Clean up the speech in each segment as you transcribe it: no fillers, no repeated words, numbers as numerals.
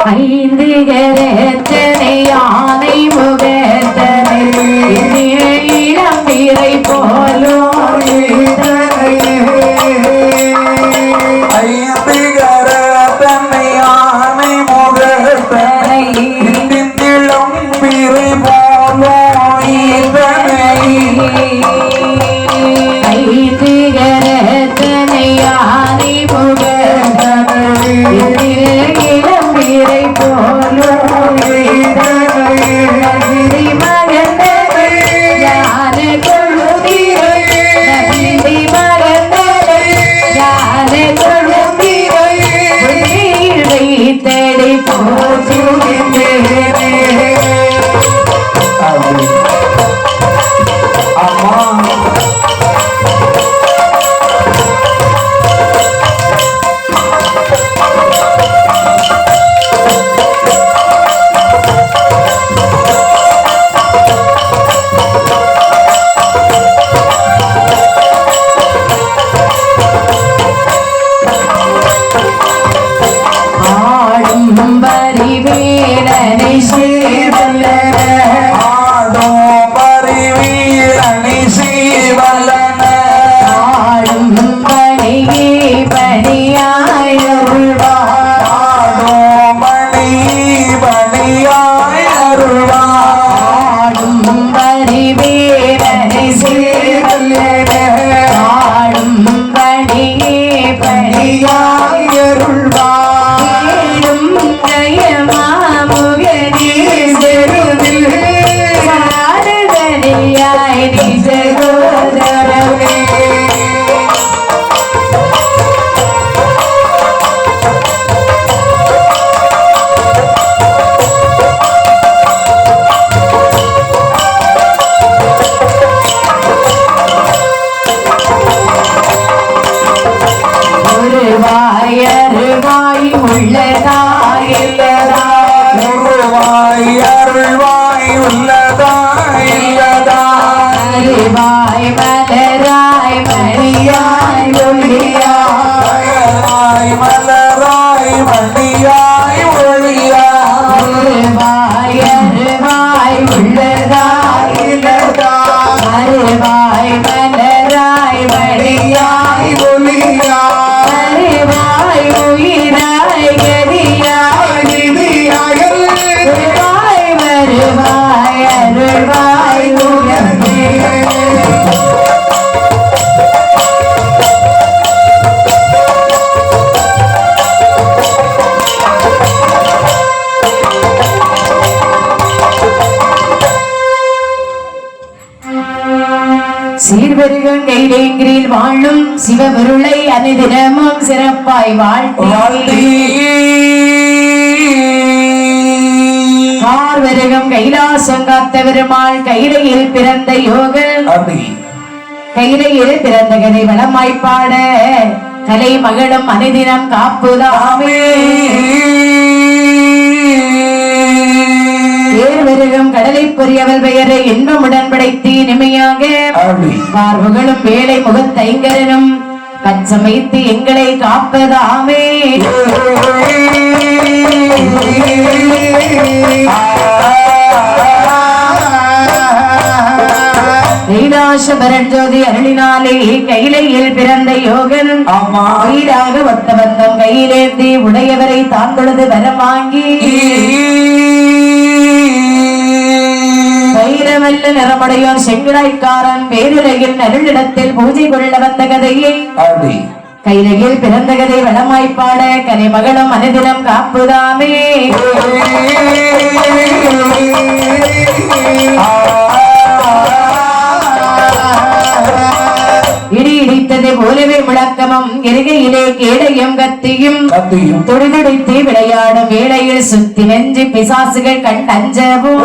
ஐந்து கரத்தனை யானை முகத்தனை இளம் வீரை போலோ ஐந்து கரத்தனை யானை முகத்தனை இளம் வீரை போலோ ஐந்து கரத்தனை யானை முகத்தனை இளம் வீரை போலோ தேடி போச்சு சீர்வருகையில் வாழும் சிவபொருளை அனுதினமும் சிறப்பாய் வாழ்த்தி கார்வருகம் கைலாசம் காத்த பெருமாள் கைலையில் பிறந்த யோகன் கைலையில் பிறந்த கதை வளமாய் பாட கலை மகளும் அனுதினம் காப்புதாமே ஏர்வருகம் கடலை பொறியவள் பெயரை இன்பமுடன் படைத்தி இனிமையாக பார்வுகளும் வேலை முகத்தைங்கரனும் பச்சமைத்து எங்களை காப்பதாமே கைலாசபரன் ஜோதி அருளினாலே கைலையில் பிறந்த யோகன் உயிராக ஒத்த பந்தம் கையிலேந்தி உடையவரை தான் தொழுது வரம் வாங்கி வைரவல்ல நிறமுடையோர் செங்கிடாய்க்காரன் பேருலகில் நருளிடத்தில் பூஜை கொள்ள வந்த கதையை கைலையில் பிறந்த கதை வளமாய்ப்பாட கலை மகளும் அனுதினம் காப்புதாமே இடி இடித்ததை போலவே முழக்கமும் எருகையிலே கேடையும் கத்தியும் துடிதுடித்து விளையாடும் வேளையில் சுத்தி நெஞ்சு பிசாசுகள் கண்டஞ்சவும்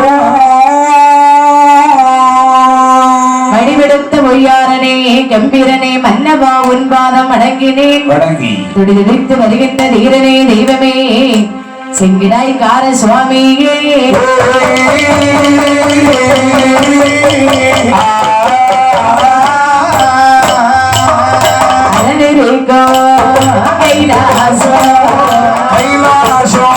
வடிவெடுத்த ஒய்யாரனே கம்பீரனே மன்னவா உன் பாதம் அடங்கினேன் துடிதுடித்து வருகின்ற தீரனே தெய்வமே செங்கிடாய் கார சுவாமியே கைலாசோ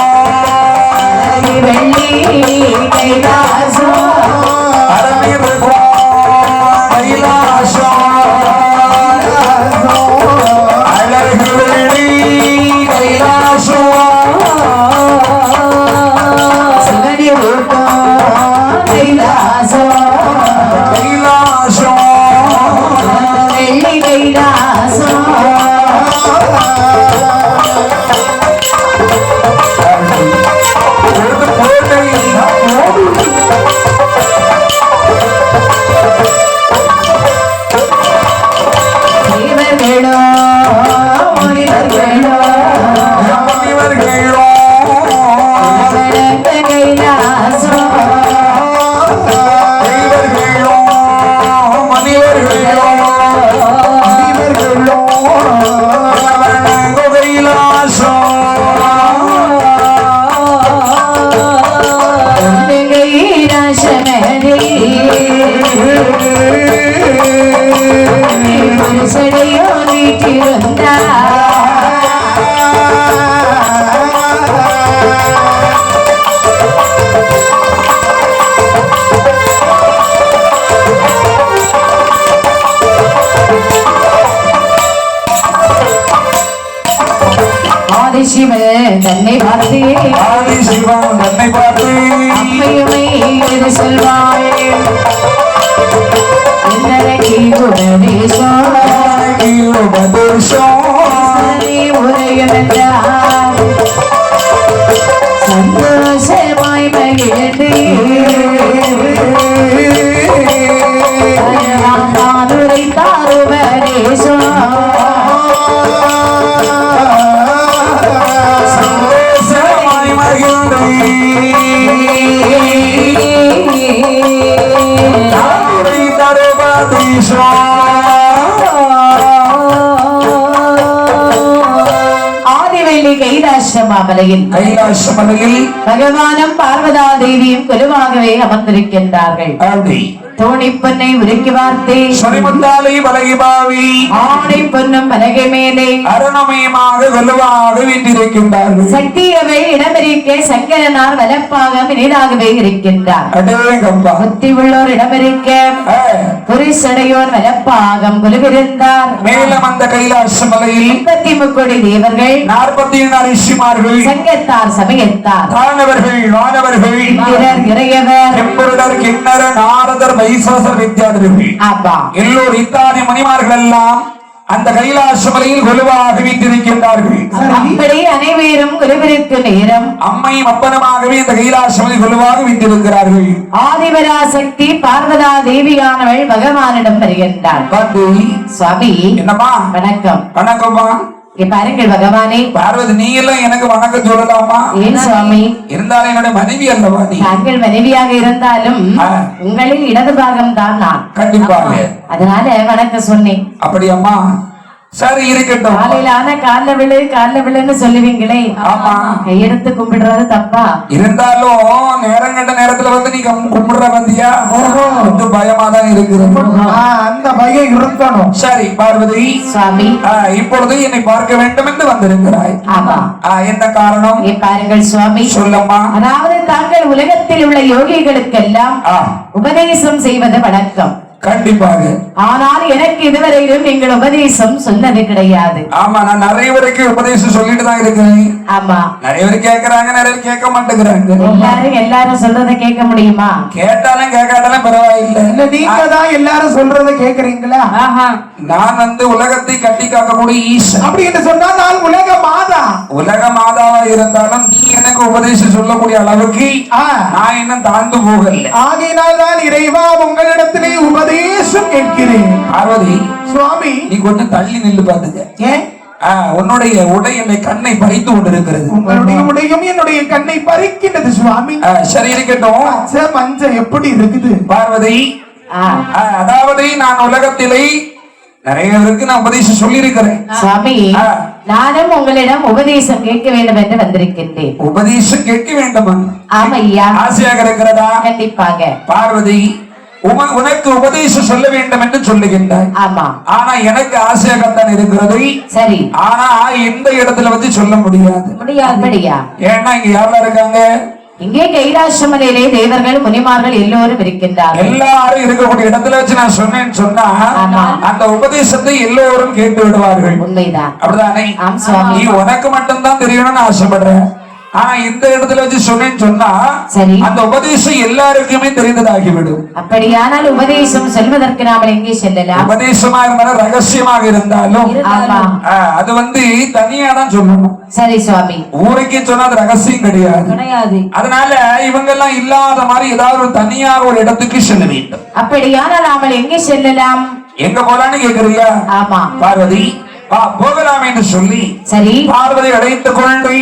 என்னை பார்த்து ஆதி சிவன் தன்னை பார்த்து அம்மையுமை எது செல்வாய் என்னைக்கு உபதேசம் உரையும் என்றார் சந்தோஷமாய் மகிழ்ந்து உரைத்தார் உபதேசம் சந்தோஷமாய் மகிழ்ந்து ஆதிவெள்ளி கைலாசமாமலையில் பகவானும் பார்வதா தேவியும் குழுவாகவே அமர்ந்திருக்கின்றார்கள். தோணி பொன்னை உருக்கி வார்த்தை சொரிமுத்தாலை பலகை பாவி ஆணை பொன்னும் பலகை மேலே அருணமயமாக வலுவாக வீட்டிருக்கின்றார்கள். சக்தியவை இடமிருக்க சங்கரனார் வலப்பாக இனிதாகவே இருக்கின்றார். புத்தி உள்ளோர் இடமிருக்க புரிசடையோர் வலப்பாகம் குழுவிருந்தார். மேலும் அந்த கைலாச மலையில் 33 தேவர்கள் 47 ரிஷிமார்கள் சங்கத்தார் சமயத்தார் தானவர்கள் வானவர்கள் இறையவர் எம்பருடர் கிண்ணர நாரதர் வைசாசர் வித்யாதர்கள் எல்லோரும் இத்தாதி மணிமார்கள் எல்லாம் அந்த கைலாச மலையில் கொலுவாக வீட்டிருக்கின்றார்கள். அப்படி அனைவரும் குருவிற்கு நேரம் அம்மையும் அப்பனமாகவே இந்த கைலாச மலை கொலுவாக வீட்டிருக்கிறார்கள். ஆதிபராசக்தி பார்வதா தேவியானவள் பகவானிடம் வருகின்றாள். சுவாமி என்னம்மா வணக்கம். வணக்கம்மா. பாருங்கள் பகவானே. பார்வதி நீ எல்லாம் எனக்கு வணக்கம் சொல்லலாமா? ஏன் சுவாமி? இருந்தாலும் என்னோட மனைவி அல்லவா நீ? தாங்கள் மனைவியாக இருந்தாலும் உங்களில் இடது பாகம் தான் நான். கண்டிப்பாக. அதனால வணக்கம் சொன்னேன். அப்படியம்மா சரி இருக்கட்டும். காலையில காலைல விழுன்னு சொல்லுவீங்களே. ஆமா. கையெடுத்து கும்பிடுறது தப்பா? இருந்தாலும் நேரம் கண்ட நேரத்துல வந்து நீ கும்பிடுற வந்தியா? கொஞ்சம் பயமா தான் இருக்கிறது. அந்த பயம் இருக்கணும். சரி பார்வதி சுவாமி இப்பொழுது என்னை பார்க்க வேண்டும் என்று வந்திருக்கிறாய். ஆமா. என்ன காரணம்? பாருங்கள் சுவாமி. சொல்லம்மா. அதாவது தாங்கள் உலகத்தில் உள்ள யோகிகளுக்கெல்லாம் உபதேசம் செய்வது வழக்கம். கண்டிப்பாக. ஆனால் எனக்கு இதுவரையிலும் நீங்கள் உபதேசம் சொன்னது கிடையாது. ஆமா நான் நிறைய பேருக்கு உபதேசம் சொல்லிட்டு தான் இருக்கேன். ஆமா. நிறைய பேர் கேக்குறாங்க, நிறைய பேர் கேட்க மாட்டேங்கிறாங்க. எல்லாரும் சொல்றத கேட்க முடியுமா? கேட்டாலும் கேட்காட்டாலும் பரவாயில்லை. நீங்க தான் எல்லாரும் சொல்றத கேக்குறீங்களா? நான் வந்து உலகத்தை கட்டி காக்கக்கூடிய ஈசன். அப்படி என்று சொன்னா நான் உலக மாதா. உலக மாதாவா இருந்தாலும் நீ எனக்கு உபதேசம் சொல்லக்கூடிய அளவுக்கு நான் இன்னும் தாழ்ந்து போகல. ஆகையினால் தான் இறைவா உங்களிடத்திலே உபதேசம் கேட்கிறேன். பார்வதி சுவாமி நீ கொஞ்சம் தள்ளி நில்லு பாத்துக்க. ஏன்? உன்னுடைய உடை என்னை கண்ணை பறித்து கொண்டிருக்கிறது. உங்களுடைய உடையும் என்னுடைய கண்ணை பறிக்கின்றது சுவாமி. சரி இருக்கட்டும். மஞ்சள் எப்படி இருக்குது பார்வதி? அதாவது நான் உலகத்திலே நிறைய பேருக்கு நான் உபதேசம் சொல்லி இருக்கிறேன் சுவாமி. நானும் உங்களிடம் உபதேசம் கேட்க வேண்டும் என்று வந்திருக்கின்றேன். உபதேசம் கேட்க வேண்டுமா? ஆமா ஐயா. ஆசையாக இருக்கிறதா? கண்டிப்பாக. பார்வதி உனக்கு உபதேசம் சொல்ல வேண்டும் என்று சொல்லுகின்றாய். ஆமா. ஆனா எனக்கு ஆசையாகத்தான் இருக்கிறது. சரி. ஆனா எந்த இடத்துல வச்சு சொல்ல முடியாது. அப்படியா? ஏன்னா இங்க யாரெல்லாம் இருக்காங்க? இங்கே கைலாசமலையிலே தேவர்கள் முனிமார்கள் எல்லோரும் இருக்கின்றார்கள். எல்லாரும் இருக்கக்கூடிய இடத்துல வச்சு நான் சொன்னேன்னு சொன்னா அந்த உபதேசத்தை எல்லோரும் கேட்டு விடுவார்கள். உண்மைதான். அப்படிதானே? நீ உனக்கு மட்டும்தான் தெரியணும்னு ஆசைப்படுறேன். ஆனா இந்த இடத்துல வச்சு சொன்னேன்னு சொன்னா அந்த உபதேசம் எல்லாருக்குமே தெரிந்ததாகிவிடும். அப்படியானால் உபதேசம் சொல்வதற்கு நாம எங்கே செல்லலாம்? உபதேசமா இருந்தாலும் ரகசியமாக இருந்தாலும் அது வந்து தனியா தான் சொல்லணும். சரி சுவாமி. ஊருக்கே சொன்னா அது ரகசியம் கிடையாது. அதனால இவங்க எல்லாம் இல்லாத மாதிரி ஏதாவது ஒரு தனியாக ஒரு இடத்துக்கு செல்ல வேண்டும். அப்படியானால் நாம எங்கே செல்லலாம்? எங்க போலான்னு கேக்குறியா? ஆமா. பார்வதி போகலாம் என்று சொல்லி சரி பார்வதி அழைத்துக் கொண்டு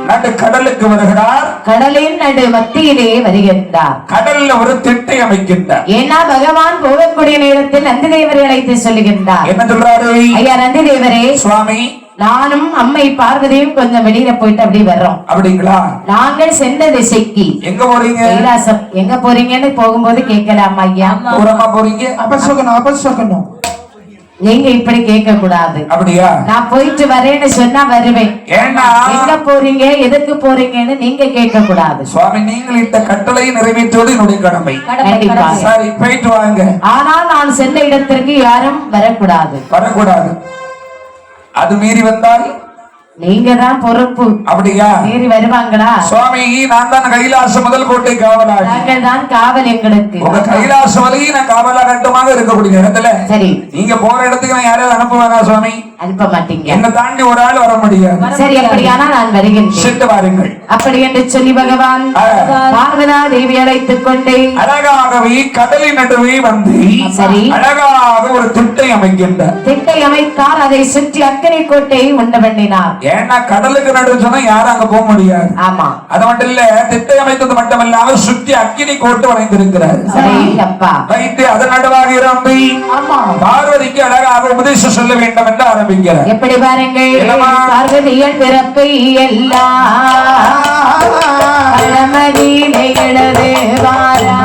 நடு கடலுக்கு வருகிறார். கடலின் நடு மத்தியிலே வருகின்றார். கடல்ல ஒரு திட்டை அமைக்கின்றார். ஏன்னா பகவான் போகக்கூடிய நேரத்தில் நந்தி தேவரை அழைத்து சொல்லுகின்றார். என்ன சொல்றாரு? ஐயா நந்தி தேவரே. சுவாமி நானும் அம்மை பார்வதியும் கொஞ்சம் வெளியில போயிட்டு அப்படி வர்றோம். அப்படிங்களா? நாங்கள் சென்ற திசைக்கு. எங்க போறீங்க? கைலாசம். எங்க போறீங்கன்னு போகும்போது கேட்கலாம் ஐயா. தூரமா போறீங்க? அபசகனம் நீங்க இப்படி கேட்க கூடாது. அப்படியா? நான் போயிட்டு வரேன்னு சொன்னா வருவேன். ஏன்னா எங்க போறீங்க எதுக்கு போறீங்கன்னு நீங்க கேட்க கூடாது. சுவாமி நீங்கள் இந்த கட்டளையை நிறைவேற்றுவது என்னுடைய கடமை. சரி போயிட்டு வாங்க. ஆனால் நான் சென்ற இடத்திற்கு யாரும் வரக்கூடாது. அது மீறி வந்தால் நீங்க தான் பொறுப்பு. அப்படியா? ஏறி வருவாங்களா? சுவாமி நான் தான் கைலாச முதல் கோட்டை காவலாளி. நாங்கள் தான் காவல் எங்களுக்கு. உங்க கைலாச வரையும் நான் காவலா கட்டுமாக இருக்கக்கூடிய இடத்துல சரி நீங்க போற இடத்துக்கு நான் யாரையாவது அனுப்புவேனா சுவாமி? அனுப்ப மாட்டீங்க. என்ன தாண்டி ஒரு ஆள் வர முடியாது. சரி அப்படியானா நான் வருகின்றேன். சென்று வாருங்கள். அப்படி என்று சொல்லி பகவான் பார்வதா தேவி அழைத்துக் கொண்டே அழகாகவே கடலின் நடுவே வந்து சரி அழகாக ஒரு திட்டை அமைக்கின்றார். திட்டை அமைத்தார். அதை சுற்றி அக்கறை கோட்டையை உண்டு பண்ணினார். ஏன்னா கடலுக்கு நடுவு சொன்னா யாரும் அங்க போக முடியாது. ஆமா அது மட்டும் இல்ல திட்டை அமைத்தது மட்டுமல்லாம சுற்றி அக்கினி கோட்டு வளைந்திருக்கிறார். சரி அப்பா வைத்து அதன் நடுவாக இருந்து பார்வதிக்கு அழகாக உபதேசம் சொல்ல வேண்டும் என்று ஆரம்பிக்கிறார். எப்படி பாருங்கள். பார்வதியின் பிறப்பை எல்லாம் பழமதியிலே எழுதுவாரா.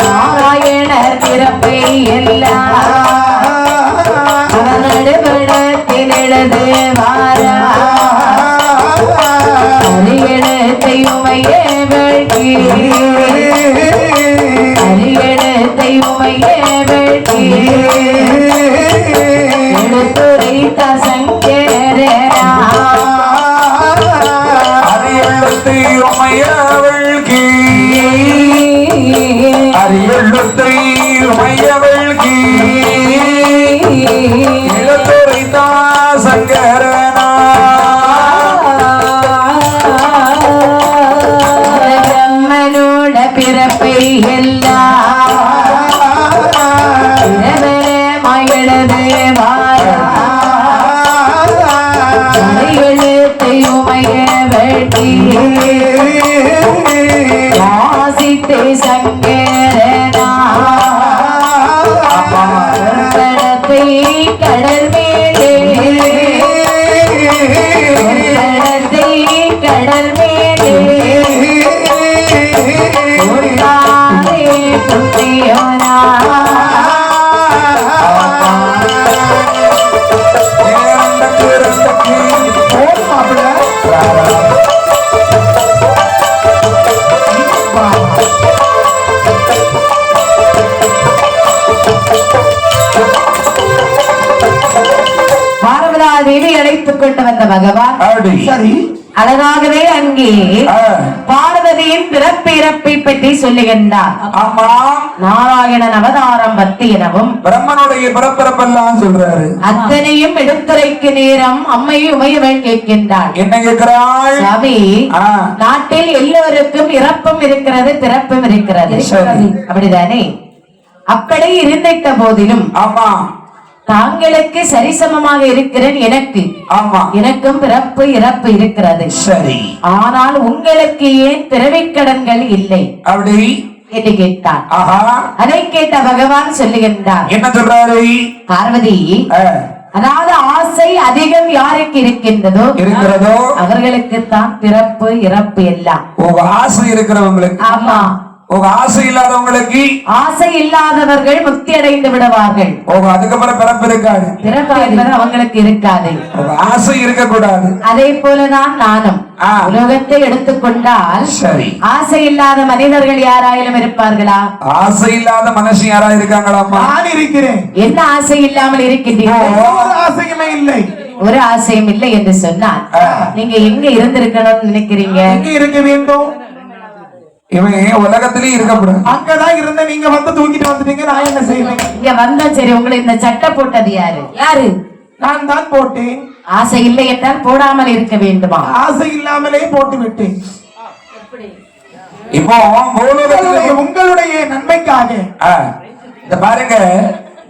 நாராயணர் பிறப்பை எல்லாம் அவன் நடுவடத்தில் எழுதுவாரா. அரியெழுத்தை உமையே வெள்கி அரியெழுத்தை உமையே வெள்கி எடுத்துரைத்த சங்கரனா. அரியெழுத்தை உமையவள்கி அரியெழுத்தை உமையவள்கி எடுத்துரைத்த சங்கரனா. பிரம்மனோட பிறப்பை எல்லாம் எழுது வாரா. எழுத்தை உமைய வெட்டி வாசித்து சங்கரனா. கடத்தை கடல் மேலே கடத்தை கடல் மேலே புத்தியோனா. தேவி அழைத்துக் கொண்டு வந்த பகவான் சரி அழகாகவே அங்கே பார்வதியின் பிறப்பு இறப்பை பற்றி சொல்லுகின்றார். ஆமா நாராயணன் அவதாரம் பத்தி எனவும் பிரம்மனுடைய பிறப்பிறப்பெல்லாம் சொல்றாரு. அத்தனையும் எடுத்துரைக்கு நேரம் அம்மை உமையவள் கேட்கின்றாள். என்ன கேட்கிறாள்? சாமி நாட்டில் எல்லோருக்கும் இறப்பும் இருக்கிறது பிறப்பும் இருக்கிறது அப்படிதானே? அப்படி இருந்திட்ட போதிலும் ஆமா தாங்களுக்கு சரிசமமாக இருக்கிறேன் எனக்கு. ஆமா எனக்கும் பிறப்பு இறப்பு இருக்கிறது. சரி ஆனால் உங்களுக்கு ஏன் பிறவிக் கடன்கள் இல்லை அப்படி என்று கேட்டார். அதை கேட்ட பகவான் சொல்லுகின்றார். என்ன சொல்றாரு? பார்வதி அதாவது ஆசை அதிகம் யாருக்கு இருக்கிறதோ அவர்களுக்கு தான் பிறப்பு இறப்பு எல்லாம். ஆசை இருக்கிறவங்களுக்கு. ஆமா ஆசை இல்லாதவங்களுக்கு ஆசை இல்லாதவர்கள் முக்தி அடைந்து விடுவார்கள். அதுக்கப்புறம் பிறப்பு இருக்காது. பிறப்பு என்பது அவங்களுக்கு இருக்காது. ஆசை இருக்கக்கூடாது. அதே போலதான் நானும் உலகத்தை எடுத்துக்கொண்டால் சரி ஆசை இல்லாத மனிதர்கள் யாராயிலும் இருப்பார்களா? ஆசை இல்லாத மனுஷன் யாரா இருக்காங்களாமா? நான் இருக்கிறேன். என்ன ஆசை இல்லாமல் இருக்கின்றீர்கள்? ஆசையுமே இல்லை. ஒரு ஆசையும் இல்லை என்று சொன்னால் நீங்க எங்க இருந்திருக்கணும்னு நினைக்கிறீங்க? எங்க இருக்க வேண்டும்? இவன் உலகத்திலேயே இருக்கக்கூடாது. அங்கதான் இருந்த நீங்க வந்து தூக்கிட்டு வந்துட்டீங்க. நான் என்ன செய்வேன்? இங்க வந்தா சரி. உங்களை இந்த சட்டை போட்டது யாரு? நான் தான் போட்டேன். ஆசை இல்லை என்றால் போடாமல் இருக்க வேண்டுமா? ஆசை இல்லாமலே போட்டு விட்டேன். இப்போ உங்களுடைய நன்மைக்காக இந்த பாருங்க,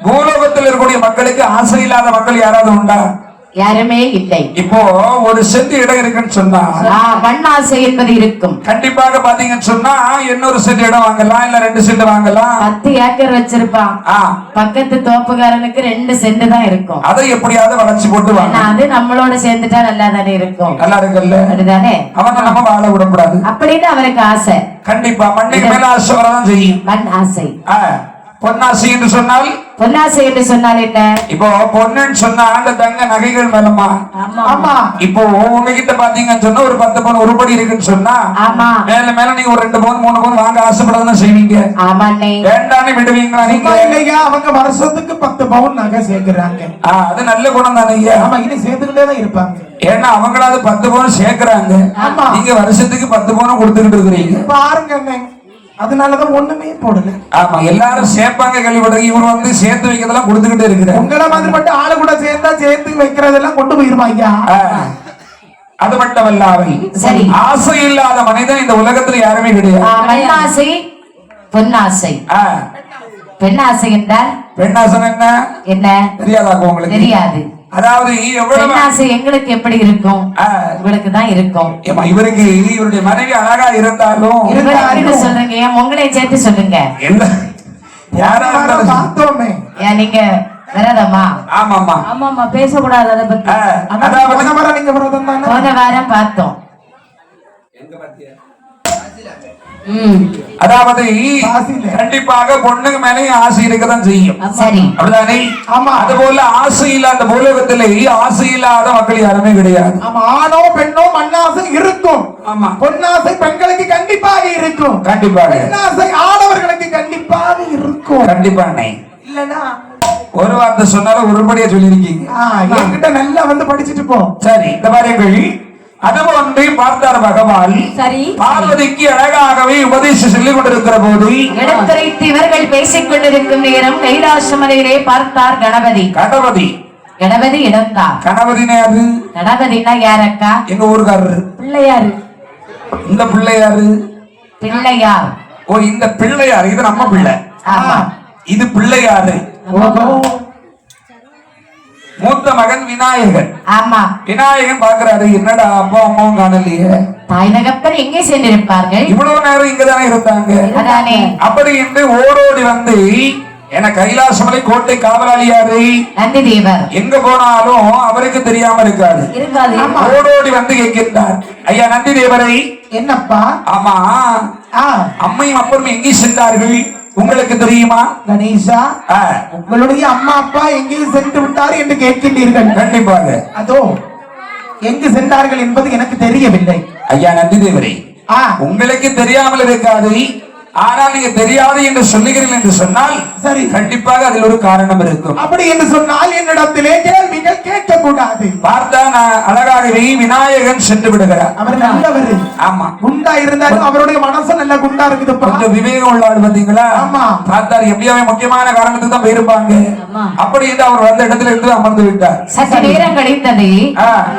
பூலோகத்தில் இருக்கக்கூடிய மக்களுக்கு ஆசை இல்லாத மக்கள் யாராவது உண்டா? யாருமே இல்லை. இப்போ ஒரு சென்ட் இடம் இருக்குன்னு சொன்னா மண் ஆசை என்பது இருக்கும். கண்டிப்பாக பாத்தீங்கன்னு சொன்னா இன்னொரு சென்ட் இடம் வாங்கலாம், இல்ல 2 சென்ட் வாங்கலாம். 10 ஏக்கர் வச்சிருப்பான். பக்கத்து தோப்புக்காரனுக்கு 2 சென்ட் தான் இருக்கும். அதை எப்படியாவது வளைச்சு போட்டு வாங்க. அது நம்மளோட சேர்ந்துட்டா நல்லா தானே இருக்கும். நல்லா இருக்குல்ல? அதுதானே. அவன் நம்ம வாழ விடக்கூடாது அப்படின்னு அவருக்கு ஆசை. கண்டிப்பா மண்ணுக்கு மேல ஆசை வரதான் செய்யும். மண் ஆசை. பொன்னாசி என்று சொன்னால் பொன்னாசை என்று சொன்னால் என்ன? இப்போ பொண்ணுன்னு சொன்னா அந்த தங்க நகைகள் மேலமா. ஆமா. இப்போ உங்ககிட்ட பாத்தீங்கன்னு சொன்னா ஒரு 10 பவுன் உருப்படி இருக்குன்னு சொன்னா ஆமா. மேல மேல நீங்க ஒரு 2 பவுன் 3 பவுன் வாங்க ஆசைப்படதான் செய்வீங்க. ஆமாண்ணே. வேண்டான்னு விடுவீங்களா நீங்க? இல்லையா, அவங்க வருஷத்துக்கு 10 பவுன் நகை சேர்க்கிறாங்க. அது நல்ல குணம் தானே ஐயா. ஆமா, இனி சேர்த்துக்கிட்டே தான் இருப்பாங்க. ஏன்னா அவங்களாவது 10 பவுன் சேர்க்கிறாங்க, நீங்க வருஷத்துக்கு 10 பவுன் கொடுத்துக்கிட்டு இருக்கிறீங்க பாருங்க. அதனாலதான் ஒண்ணுமே போடல. ஆமா, எல்லாரும் சேர்ப்பாங்க கேள்விப்படுறீங்க. இவர் வந்து சேர்த்து வைக்கிறதெல்லாம் கொடுத்துக்கிட்டே இருக்கிறார். உங்களை மாதிரி மட்டும் ஆளு கூட சேர்த்து வைக்கிறதெல்லாம் கொண்டு போயிருமா ஐயா? அது மட்டுமல்லாமல் சரி, ஆசை இல்லாத மனிதன் இந்த உலகத்துல யாருமே கிடையாது. பெண்ணாசை பொன்னாசை. பெண்ணாசை என்றால் பெண்ணாசை என்ன தெரியாதா உங்களுக்கு? தெரியாது. அதாவது பெண்ணாசை எங்களுக்கு எப்படி இருக்கும்? உங்களுக்கு தான் இருக்கும். இவருக்கு இவருடைய மனைவி அழகா இருந்தாலும் சொல்லுங்க, உங்களை சேர்த்து சொல்லுங்க. யாராவது பார்த்தோமே நீங்க விரதமா? ஆமாமா ஆமாமா, பேசக்கூடாது அதை பத்தி. போன வாரம் பார்த்தோம். அதாவது கண்டிப்பாக பொண்ணுக்கு மேலேயும் ஆசை இருக்கதான் செய்யும். சரி, அப்படிதானே? ஆமா. அது போல ஆசை இல்லாத பூலோகத்திலே ஆசை இல்லாத மக்கள் யாருமே கிடையாது. ஆமா, ஆணோ பெண்ணோ மண்ணாசை இருக்கும். ஆமா, பொன்னாசை பெண்களுக்கு கண்டிப்பாக இருக்கும். கண்டிப்பாக. பெண்ணாசை ஆடவர்களுக்கு கண்டிப்பாக இருக்கும். கண்டிப்பானே. இல்லனா ஒரு வார்த்தை சொன்னாலும் உருப்படியா சொல்லிருக்கீங்க. என்கிட்ட நல்லா வந்து படிச்சுட்டு போ. சரி, இந்த பாருங்கள். அதுவும் ஒன்றை பார்த்தார் பகவான். சரி, பார்வதிக்கு அழகாகவே உபதேசம் சொல்லிக் கொண்டிருக்கிற போது எடுத்துரைத்து இவர்கள் பேசிக் கொண்டிருக்கும் நேரம் கைலாச மலையிலே பார்த்தார் கணபதி. கணபதி இடந்தார். கணபதினா யாரு? கணபதினா யாரக்கா? எங்க ஊருக்காரரு. பிள்ளையாரு. இந்த பிள்ளையாரு? பிள்ளையார். ஓ, இந்த பிள்ளையார். இது நம்ம பிள்ளை. ஆமா, இது பிள்ளையாரு. மூத்த மகன் விநாயகன். ஆமா. விநாயகன் பாக்குறாரு, என்னடா அப்பா அம்மாவும் காணலையே, தாய் தகப்பன் எங்கே சென்றிருப்பார்கள்? இவ்வளவு நேரம் இங்கதானே இருந்தாங்க. அதானே. அப்படி என்று ஓடோடி வந்து, என கைலாசமலை கோட்டை காவலாளியாரு நந்தி தேவர். எங்க போனாலும் அவருக்கு தெரியாம இருக்காது. ஓடோடி வந்து கேட்கின்றார், ஐயா நந்தி தேவரை. என்னப்பா? ஆமா, அம்மையும் அப்பரும் எங்கே சென்றார்கள் உங்களுக்கு தெரியுமா? கணேசா, உங்களுடைய அம்மா அப்பா எங்கேயும் சென்று விட்டார் என்று கேட்கின்றீர்கள். கண்டிப்பாக. அதோ எங்கு சென்றார்கள் என்பது எனக்கு தெரியவில்லை. ஐயா நந்தி தேவரை, உங்களுக்கு தெரியாமல் இருக்காது, ஆனால் நீங்க தெரியாது என்று சொல்லுகிறீர்கள் என்று சொன்னால் சரி, கண்டிப்பாக அதில் ஒரு காரணம் இருக்கும். அப்படி என்று சொன்னால் என்னிடத்திலே கேள்விகள் கேட்கக்கூடாது. பார்த்தா நான் அழகாகவே விநாயகன் சென்று விடுகிறார். அவர் நல்லவர். ஆமா, குண்டா இருந்தாலும் அவருடைய மனசு நல்ல குண்டா இருக்குது. கொஞ்சம் விவேகம் உள்ளாடு பாத்தீங்களா? ஆமா. பார்த்தார், எப்படியாவே முக்கியமான காரணத்துக்கு தான் போயிருப்பாங்க. அப்படி என்று அவர் வந்த இடத்துல இருந்து அமர்ந்து விட்டார். சற்று நேரம் கழித்தது.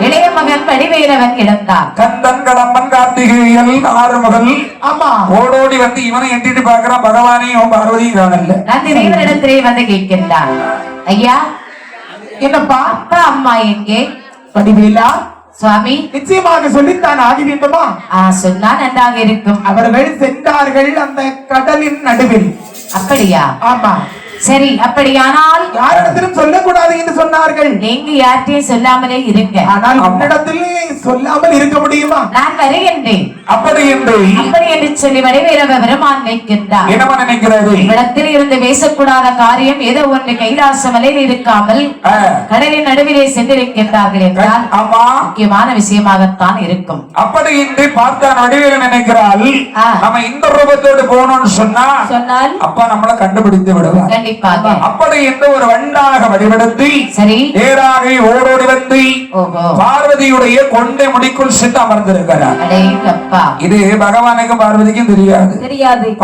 இளைய மகன் வடிவேலவன் இழந்தார். கந்தன் கடம்பன் கார்த்திகேயன் 6 மகள். ஆமா. ஓடோடி வந்து இவனை எட்டிட்டு பாக்குறான், பகவானையும் பார்வதியும் காணல. நந்தி தேவரிடத்திலே வந்து கேட்கின்றார், ஐயா என்னப்பா அப்பா அம்மா எங்கே? வடிவேலா சுவாமி, நிச்சயமாக சொல்லித்தான் ஆகி வேண்டுமா? சொன்னா நன்றாக இருக்கும். அவர்கள் சென்றார்கள் அந்த கடலின் நடுவில். அப்படியா? ஆமா. சரி, அப்படியானால் யாரிடத்திலும் சொல்லக்கூடாது என்று சொன்னார்கள். நீங்க யார்கிட்டையும் சொல்லாமலே இருங்க. ஆனால் உன்னிடத்திலே சொல்லாமல் இருக்க முடியுமா? நான் வருகின்றேன். அப்படி என்று சொல்லி வடிவேலவ பெருமான் நினைக்கின்றார். என்ன நினைக்கிறது? இடத்தில் இருந்து பேசக்கூடாத காரியம் ஏதோ ஒன்று கைலாச மலையில் இருக்காமல் கடலின் நடுவிலே சென்றிருக்கின்றார்கள் என்றால் முக்கியமான விஷயமாகத்தான் இருக்கும். அப்படி என்று பார்த்தான் வடிவேலன் நினைக்கிறாள், நம்ம இந்த ரூபத்தோடு போனோம்னு சொன்னால் அப்பா நம்மளை கண்டுபிடித்து விடுவார். கண்டிப்பாக. அப்படி என்று ஒரு வண்டாக வடிவெடுத்து சரி நேராக ஓடோடி வந்து பார்வதியுடைய கொண்டை முடிக்குள் சென்று அமர்ந்திருக்கிறார். இது பகவானுக்கும் பார்வதிக்கும் தெரியாது.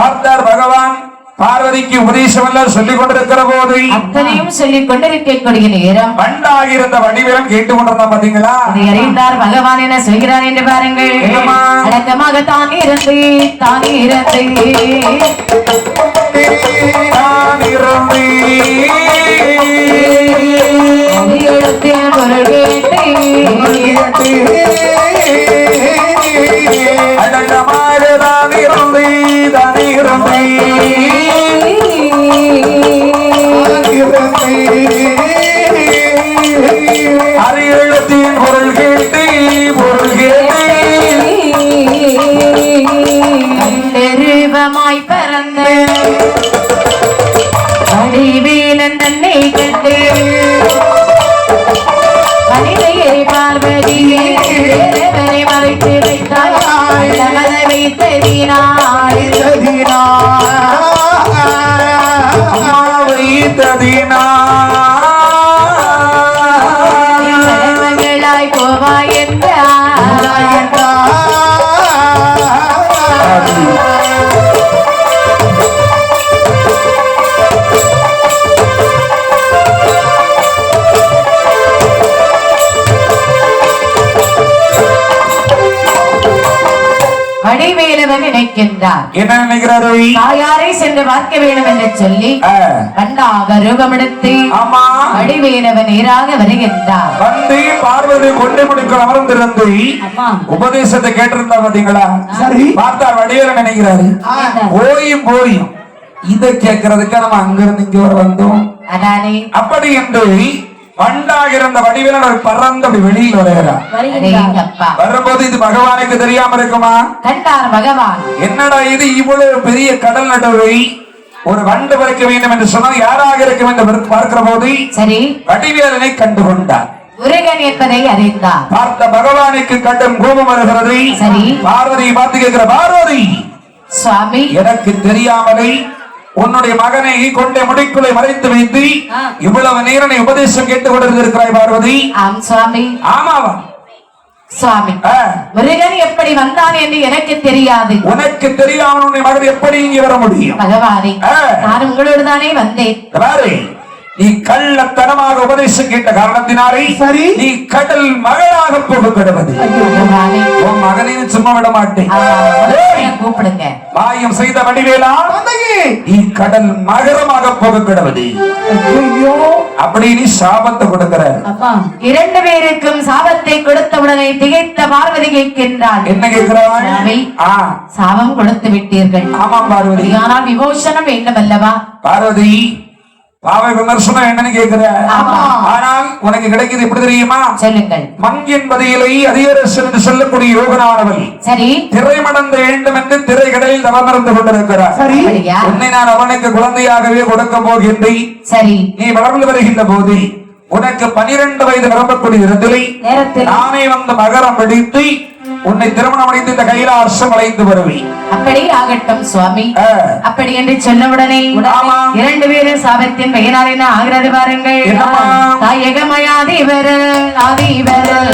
பார்த்தார் பகவான் பார்வதிக்கு உபதேசம் எல்லாம் சொல்லிக் கொண்டிருக்கிற போது அத்தனையும் சொல்லிக் கொண்டிருக்கக்கூடிய நேரம் வண்டாக இருந்த வடிவேலன் கேட்டுக்கொண்டிருந்தான். பாத்தீங்களா? அறிந்தார் பகவான் என்ன சொல்கிறார் என்று பாருங்கள். அடக்கமாக தானே இருந்து அரியத்தின் பொருள் கேட்டு ரூபமாய் பறந்த வைத்ததினாள் மகளாய் போவாய் என்றார். வடிவேலவன் நினைக்கின்றார். என்ன நினைக்கிறாரு? தாயாரை சென்று பார்க்க வேண்டும் என்று சொல்லி கண்டாக ரூபமெடுத்து வடிவேலவன் நேராக வருகின்றார். வந்து பார்வதி கொண்டை முடிக்க அமர்ந்திருந்து உபதேசத்தை கேட்டிருந்தா பாத்தீங்களா? சரி. பார்த்தார் வடிவேலன் நினைக்கிறாரு, போயும் இதை கேட்கறதுக்கு நம்ம அங்கிருந்து இங்க வந்தோம். அப்படி என்று பண்டாக இருந்த வடிவேலன் பறந்து அப்படி வெளியில் வருகிறார். வரும்போது இது பகவானுக்கு தெரியாம இருக்குமா? கண்டார் பகவான். என்னடா இது இவ்வளவு பெரிய கடல் நடுவை ஒரு வண்டு பறிக்க வேண்டும் என்று சொன்னால் யாராக இருக்கும் என்று பார்க்கிற போது சரி வடிவேலனை கண்டு கொண்டார். முருகன் என்பதை அறிந்தார். பார்த்த பகவானுக்கு கடும் கோபம் வருகிறது. சரி. பார்வதியை பார்த்து கேட்கிற, பார்வதி சுவாமி எனக்கு தெரியாமலே உன்னுடைய மகனை கொண்டே முடிக்குள்ளே மறைத்து வைத்து இவ்வளவு நேரனை உபதேசம் கேட்டுக் கொண்டிருக்கிறாய் பார்வதி. ஆம் சுவாமி. ஆமாவா சுவாமி? முருகன் எப்படி வந்தான் என்று எனக்கு தெரியாது. உனக்கு தெரியாமல் உன்னுடைய மகன் எப்படி இங்கே வர முடியும்? பகவானே, நான் உங்களோடு தானே வந்தேன். நீ கள்ளத்தனமாக உபதேசம் கேட்ட காரணத்தினாலே சரி நீ கடல் மகளாக போக கிடவது. உன் மகனையும் சும்மா விட மாட்டேன். கூப்பிடுங்க. மாயம் செய்த வடிவேலா, நீ கடல் மகரமாக போக கிடவது. அப்படி நீ சாபத்தை கொடுக்கிற. இரண்டு பேருக்கும் சாபத்தை கொடுத்தவுடனே திகைத்த பார்வதி கேட்கின்றாள். என்ன கேட்கிறாள்? சாபம் கொடுத்து விட்டீர்கள். ஆமாம் பார்வதி. ஆனால் விமோசனம் வேண்டும் அல்லவா? பார்வதி, பாவ விமர்சனம் என்னன்னு கேட்கிற. ஆனால் உனக்கு கிடைக்கிறது எப்படி தெரியுமா? சொல்லுங்கள். மங்கின் பதிலை அதிகரசன் என்று சொல்லக்கூடிய யோகனானவள் சரி திரைமடந்த வேண்டும் என்று திரை கடலில் தவமறந்து கொண்டிருக்கிறார். சரி. உன்னை நான் அவனுக்கு குழந்தையாகவே கொடுக்க போகின்றேன். சரி. நீ வளர்ந்து வருகின்ற போது உனக்கு 12 வயது நிரம்பக்கூடிய நேரத்தில் நானே வந்து மகரம் வெடித்து உன்னை திருமணம் அடைந்து இந்த கைலாசம் அழைத்து வருவேன். அப்படி ஆகட்டும் சுவாமி. அப்படி என்று சொன்னவுடனே இரண்டு பேரும் சாபத்தின் பெயரால் என்ன ஆகிறது பாருங்கள். தாயகமயாதிவரல் ஆதிவரல்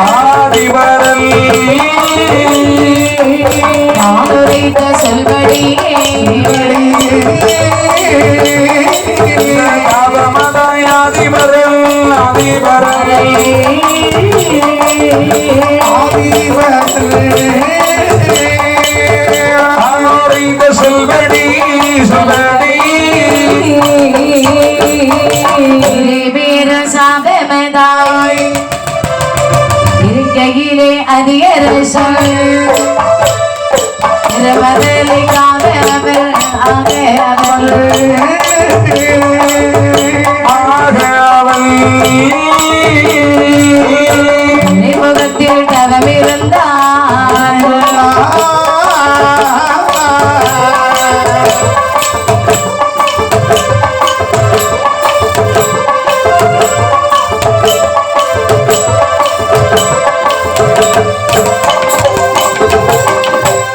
ஆதிவரல் ஆதுரைத்த சொல்படி ஆதிவரல் ஆதிவரல் சொல்படி சொல்படி வேறு சாபமதாய் இருக்கையிலே அதிகரசன் இருவதலைக்காக அவர் முகத்தில் தவமிருந்தார்.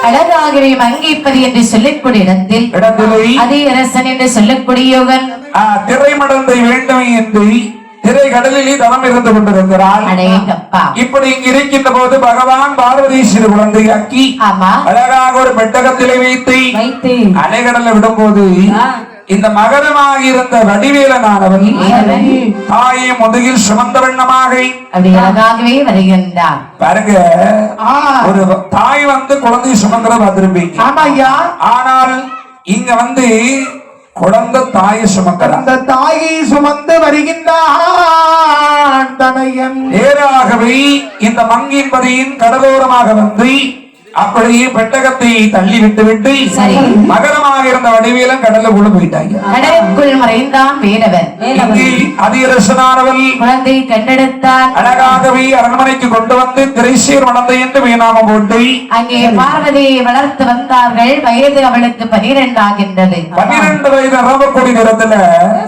அழகாகவே மங்கிப்பது என்று சொல்லக்கூடிய இடத்தில் அதிகரசன் என்று சொல்லக்கூடிய யோகன் திரைமடந்தை வேண்டும் என்று திரை கடலிலே தவம் இருந்து கொண்டிருக்கிறாள். இப்படி இங்கு இருக்கின்ற போது பகவான் பார்வதி சிறு குழந்தையாக்கி அழகாக ஒரு பெட்டகத்திலே வைத்து அலைகடலை விடும் போது இந்த மகரமாக இருந்த வடிவேலனானவன் தாயை முதுகில் சுமந்த வண்ணமாக அழகாகவே வருகின்றார். பாருங்க, ஒரு தாய் வந்து குழந்தை சுமந்திர பார்த்திருப்பீங்க. ஆனால் இங்க வந்து குழந்தை தாயை சுமக்கிறார். அந்த தாயை சுமந்து வருகின்றான் தனையன். நேராகவே இந்த மங்கின்பதியின் கடலோரமாக வந்து அப்படியே பெட்டகத்தை தள்ளி விட்டு சரி. மகரமாக இருந்த வடிவேலும் கடல்ல உள்ள போயிட்டாங்க. கடலுக்குள் மறைந்தான் வேலவன். இங்கே அதிரசனானவள் குழந்தை கண்டெடுத்தான். அழகாகவே அரண்மனைக்கு கொண்டு வந்து திரைசீர் வளர்ந்த என்று வீணாம போட்டு அங்கே பார்வதியை வளர்த்து வந்தார்கள். வயது அவளுக்கு 12 ஆகின்றது. 12 வயது அரவக்கூடிய நேரத்துல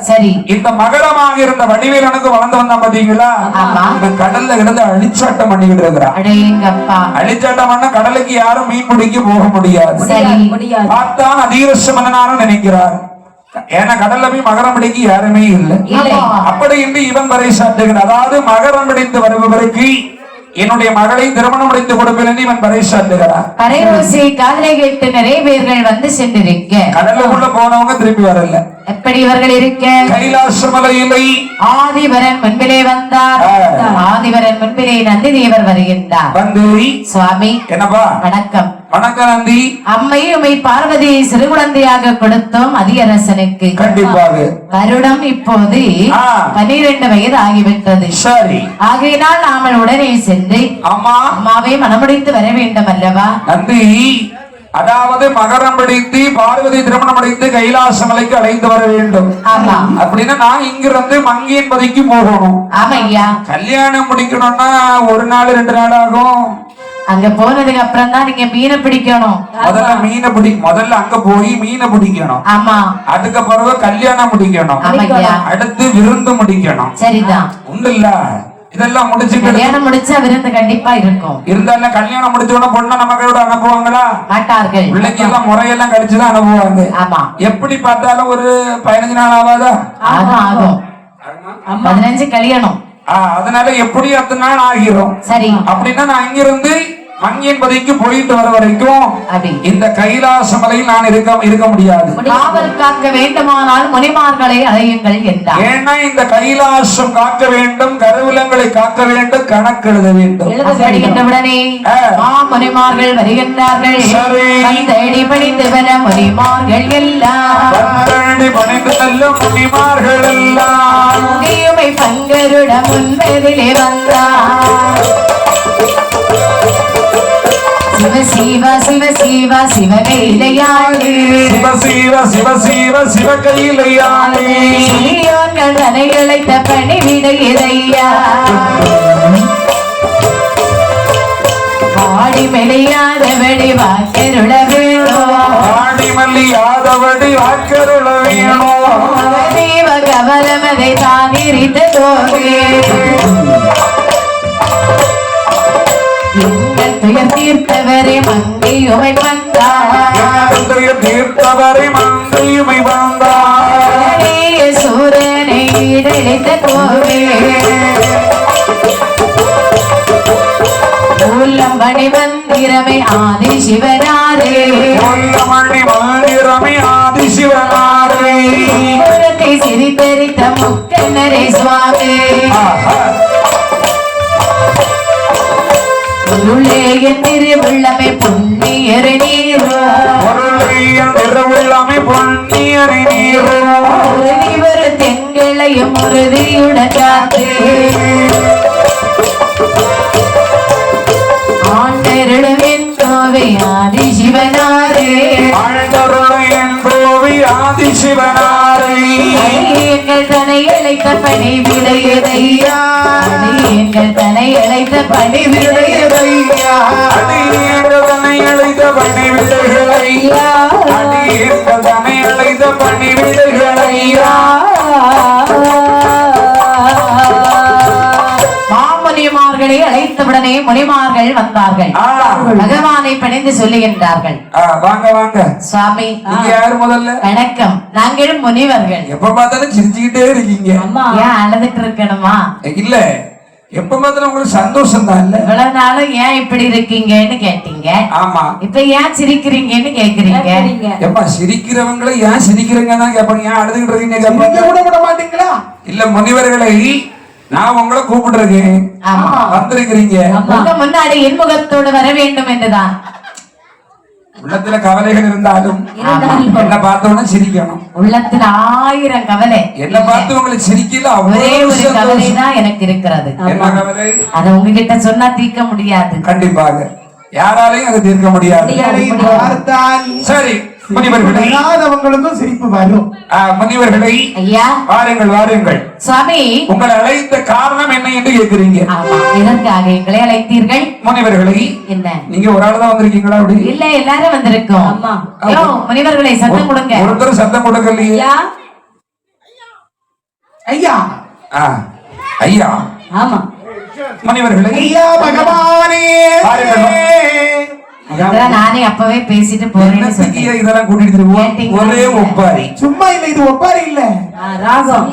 சரி. இந்த மகரமாக இருந்த வடிவேலனுக்கு வளர்ந்து வந்தா பாத்தீங்களா, ஆமா. இந்த கடல்ல கிடந்து அழிச்சாட்டம் பண்ணிக்கிட்டு இருக்கிறான். அடேங்கப்பா. அழிச்சாட்டம் பண்ண கடலுக்கு யாரும் மீன் பிடிக்க போக முடியாது. சரி. பார்த்தான் அதிரசமனாரும் நினைக்கிறார். ஏன்னா கடல்ல போய் மகரம் பிடிக்க யாருமே இல்லை. அப்படி என்று இவன் வரை சாட்டுகிறார். அதாவது மகரம் பிடித்து வருபவருக்கு என்னுடைய மகளை திருமணம் முடித்து கொடுப்பேன் என்று இவன் வரை சாட்டுகிறார். கரையோசை காதலை கேட்டு நிறைய பேர்கள் வந்து சென்றிருக்க கடலுக்குள்ள போனவங்க திருப்பி வரல. எப்படி இவர்கள் இருக்க கைலாச மலையிலை ஆதிவரன் முன்பிலே வந்தார். ஆதிவரன் முன்பிலே நந்தி தேவர் வருகின்றார். வந்து சுவாமி என்னப்பா வணக்கம். வணக்கம் நந்தி. அம்மை உமை பார்வதியை சிறு குழந்தையாக கொடுத்தோம் அதியரசனுக்கு. கண்டிப்பாக. வருடம் இப்போது 12 வயது ஆகிவிட்டது. சரி. ஆகையினால் நாமல் உடனே சென்று அம்மா அம்மாவை மனமுடித்து வர வேண்டும் அல்லவா? நந்தி, அதாவது மகரம் பிடித்து பார்வதி திருமணம் முடித்து கைலாச மலைக்கு அழைத்து வர வேண்டும். ஆமா. அப்படின்னா நான் இங்கிருந்து மங்கியின் பதிக்கு போகணும். ஆமையா. கல்யாணம் முடிக்கணும்னா 1 நாள் 2 நாள் ஆகும். அங்க போனதுக்கு அப்புறம் தான் நீங்க மீனை பிடிக்கணும். முதல்ல அங்க போய் மீனை பிடிக்கணும். ஆமா. அதுக்கு பிறகு கல்யாணம் முடிக்கணும். ஆமையா. அடுத்து விருந்து முடிக்கணும். சரிதான். உண்டு இல்ல, இதெல்லாம் முடிச்சுட்டு கல்யாணம் முடிச்சா விருந்து கண்டிப்பா இருக்கும். இருந்தாலும் கல்யாணம் முடிச்ச உடனே பொண்ணை நமக்களோட அனுப்புவாங்களா? மாட்டார்கள். பிள்ளைக்கு எல்லாம் முறையெல்லாம் கழிச்சுதான் அனுப்புவாங்க. ஆமா. எப்படி பார்த்தாலும் ஒரு 15 நாள் ஆகாதா? ஆகும். 15 கல்யாணம். அதனால எப்படி 10 நாள் ஆகிரும். சரி. அப்படின்னா நான் இங்கிருந்து மங்கியின் பதிக்கு போயிட்டு வர வரைக்கும் இந்த கைலாச மலையில் நான் இருக்க முடியாது. காவல் காக்க வேண்டுமானால் முனிமார்களை அழையுங்கள் என்றார். ஏன்னா இந்த கைலாசம் காக்க வேண்டும், கருவிலங்களை காக்க வேண்டும், கணக்கெழுத வேண்டும். எழுதுகின்றவுடனே முனிமார்கள் வருகின்றார்கள். தேடி பணிந்து வர முனிமார்கள் எல்லாம் பணிந்து செல்லும் முனிமார்கள் எல்லாம் பங்கருட முன்பதிலே வந்தார். சிவ சிவ சிவ சிவ சிவ கைலையாளே, சிவ சிவ சிவ சிவ சிவ கைலையாளே, சிறியோர்கள் தனை இழைத்த பணிவிட இறையா, ஆடி மெலியாதபடி வாக்கருள வேணும், ஆடி மல்லியாதபடி வாக்கருள வேணும், தேவ கவலமதை தான் எரித்த தோவே, எங்கள் துயர் தீர்த்தவரே மங்கையுமை வந்தார், துயர் தீர்த்தவரே மங்கையுமை வந்தார், சூரனை இடைத்த கோவே, உள்ளமணி மந்திரமை ஆதி சிவனாரே, உள்ளமணி மந்திரமை ஆதி சிவனாரே, புறத்தை சிரித்தரித்த முக்கனரே சுவாமி, உள்ளே என் திருவுள்ளமை புண்ணியரை நீரோ, திருவுள்ளமை பொன்னியரை நீரோ, ஒரு தெங்களையும் உறுதியுடன் காத்து ஆண்டருளவின் கோவை ஆதி சிவனாரே, ஆண்டருளவின் கோவை ஆதி சிவனாரே, எங்கள் தனை அழைத்த பணி விளையதையா, எங்கள் தனை அழைத்த பணி விளையதையா, எங்கள் தனை அழைத்த பணி விளையதையா, எங்கள் தனை அழைத்த பணி விளையதையா. மாமுனிமார்களை அழைத்தவுடனே முனிமார்கள் வந்தார்கள். பகவானை பணிந்து சொல்லுகின்றார்கள். வாங்க வாங்க சுவாமி. யாரு முதல்ல? வணக்கம். நாங்கள் முனிவர்கள். எப்ப பார்த்தாலும் சிரிச்சுக்கிட்டே இருக்கீங்க. ஏன் அழுதுட்டு இருக்கணுமா? இல்ல, எப்ப பார்த்தாலும் உங்களுக்கு சந்தோஷம் தான் இல்ல? இவ்வளவு நாளும் ஏன் இப்படி இருக்கீங்கன்னு கேட்டீங்க. ஆமா. இப்ப ஏன் சிரிக்கிறீங்கன்னு கேக்குறீங்க. எப்ப சிரிக்கிறவங்களை ஏன் சிரிக்கிறீங்க தான் கேட்பாங்க. ஏன் அழுதுகிட்டு இருக்கீங்க கூட விட மாட்டீங்களா? இல்ல முனிவர்களை நான் உங்களை கூப்பிட்டுருக்கேன், வந்திருக்கிறீங்க. முன்னாடி இன்முகத்தோடு வர வேண்டும் என்றுதான். உள்ளத்துல கவலைகள் இருந்தாலும் என்ன பார்த்தோன்னு சிரிக்கணும். உள்ளத்துல 1000 கவலை. என்ன பார்த்து உங்களுக்கு சிரிக்கல? ஒரே ஒரு கவலை தான் எனக்கு இருக்கிறது. என்ன கவலை? அதை உங்ககிட்ட சொன்னா தீர்க்க முடியாது. கண்டிப்பாக. யாராலையும் அதை தீர்க்க முடியாது. பார்த்தால் சரி முனிவர்களே, அவங்களுக்கும் சிரிப்பு வரும். முனிவர்களை ஐயா வாருங்கள் வாருங்கள். சுவாமி உங்களை அழைத்த காரணம் என்ன என்று கேட்கிறீங்க? ஆமா, எதற்காக எங்களை அழைத்தீர்கள்? முனிவர்களை என்ன நீங்க ஒரு ஆள் தான் வந்திருக்கீங்களா? அப்படி இல்ல, எல்லாரும் வந்திருக்கோம். ஆமா. யோ முனிவர்களை சத்தம் கொடுங்க. ஒருத்தர் சத்தம் கொடுக்கலையே. ஐயா ஐயா ஆமா முனிவர்களே, ஐயா பகவானே, நானே அப்பவே பேசிட்டு போறேன்னு சொன்னேன். இதெல்லாம் கூட்டிட்டு திரும்புவோம். ஒரே ஒப்பாரி. சும்மா இல்ல, இது ஒப்பாரி இல்ல, ராகம்.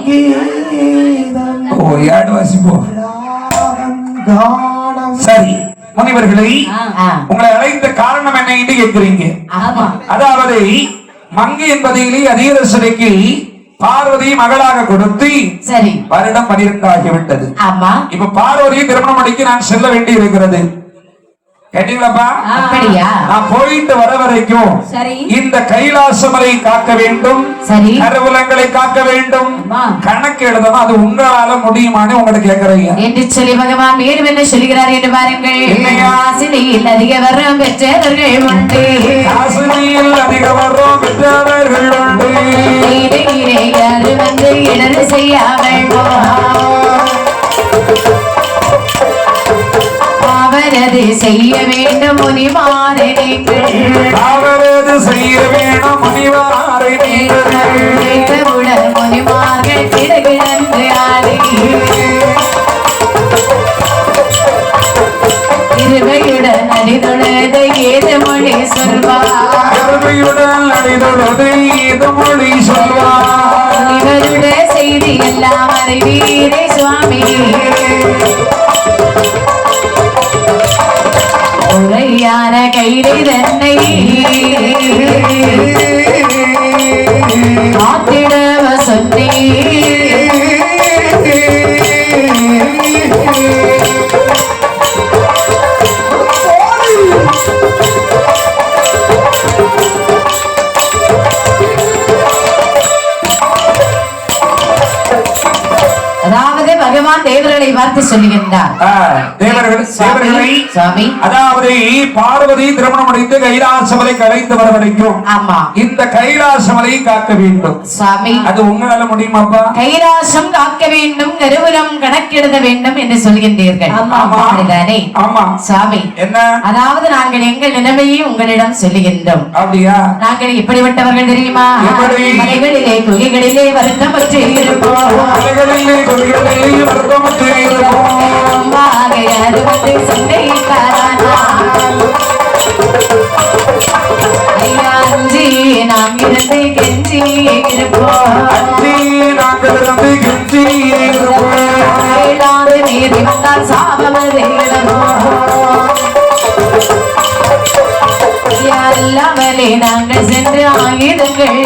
ஓ யாடு வாசிப்போ. சரி முனிவர்களே, உங்களை அழைத்த காரணம் என்ன என்று கேட்கிறீங்க? அதாவது மங்கை என்பதிலே அதிகரசரைக்கு பார்வதி மகளாக கொடுத்து சரி வருடம் 12 ஆகிவிட்டது. ஆமா. இப்ப பார்வதியை திருமணம் முடிக்க நான் செல்ல வேண்டி இருக்கிறது. கேட்டீங்களாப்பா? அப்படியா? நான் போயிட்டு வர வரைக்கும் இந்த கைலாசமலை காக்க வேண்டும், சரி கருவலங்களை காக்க வேண்டும். கணக்கு எழுதணும், அது உங்களால முடியுமான்னு உங்கள்ட்ட கேட்கிறீங்க என்று சொல்லி பகவான் மேலும் என்ன சொல்கிறார் என்று பாருங்கள். காசினியில் அதிக வரம் பெற்றவர்கள் உண்டு, காசினியில் அதிக வரம் பெற்றவர்கள் உண்டு, அது வந்து இடது செய்யாமல் அவரது செய்ய வேண்டும் முனிவாரை நீங்கள், அவரது செய்ய வேண்டும் முனிவாரை நீங்கள், முனிவார்கள் கிடகிழந்து ஆடி இருவையுடன் அடிதுள்ளது ஏது மொழி சொல்வார், இருவையுடன் அடிதுள்ளது ஏது மொழி சொல்வார், இவருடைய செய்தி எல்லாம் அறிவீரே சுவாமி, உரையான கைதை தன்னை காத்திடவ சொன்னே, அதாவது பகவான் தேவர்களை பார்த்து சொல்லுகின்றார். சுவாமி, அதாவது பார்வதி திருமணம் முடித்து கைலாசமலை கலைந்து வர வரைக்கும் ஆமா இந்த கைலாசமலை காக்க வேண்டும். சுவாமி, அது உங்களால முடியுமாப்பா? கைலாசம் காக்க வேண்டும், கருவூலம் கணக்கெழுத வேண்டும் என்று சொல்கின்றீர்கள். ஆமா சுவாமி, என்ன? அதாவது நாங்கள் எங்கள் நிலைமையை உங்களிடம் சொல்லுகின்றோம். அப்படியா? நாங்கள் எப்படிப்பட்டவர்கள் தெரியுமா? மலைகளிலே குகைகளிலே வருத்தமற்று இருப்போம், அது வந்து அஞ்சி நாம் இருந்து கெஞ்சி இருப்போம், மீறி வந்தால் சாபமது இல்லாமலே நாங்கள் சென்று ஆயுதங்கள்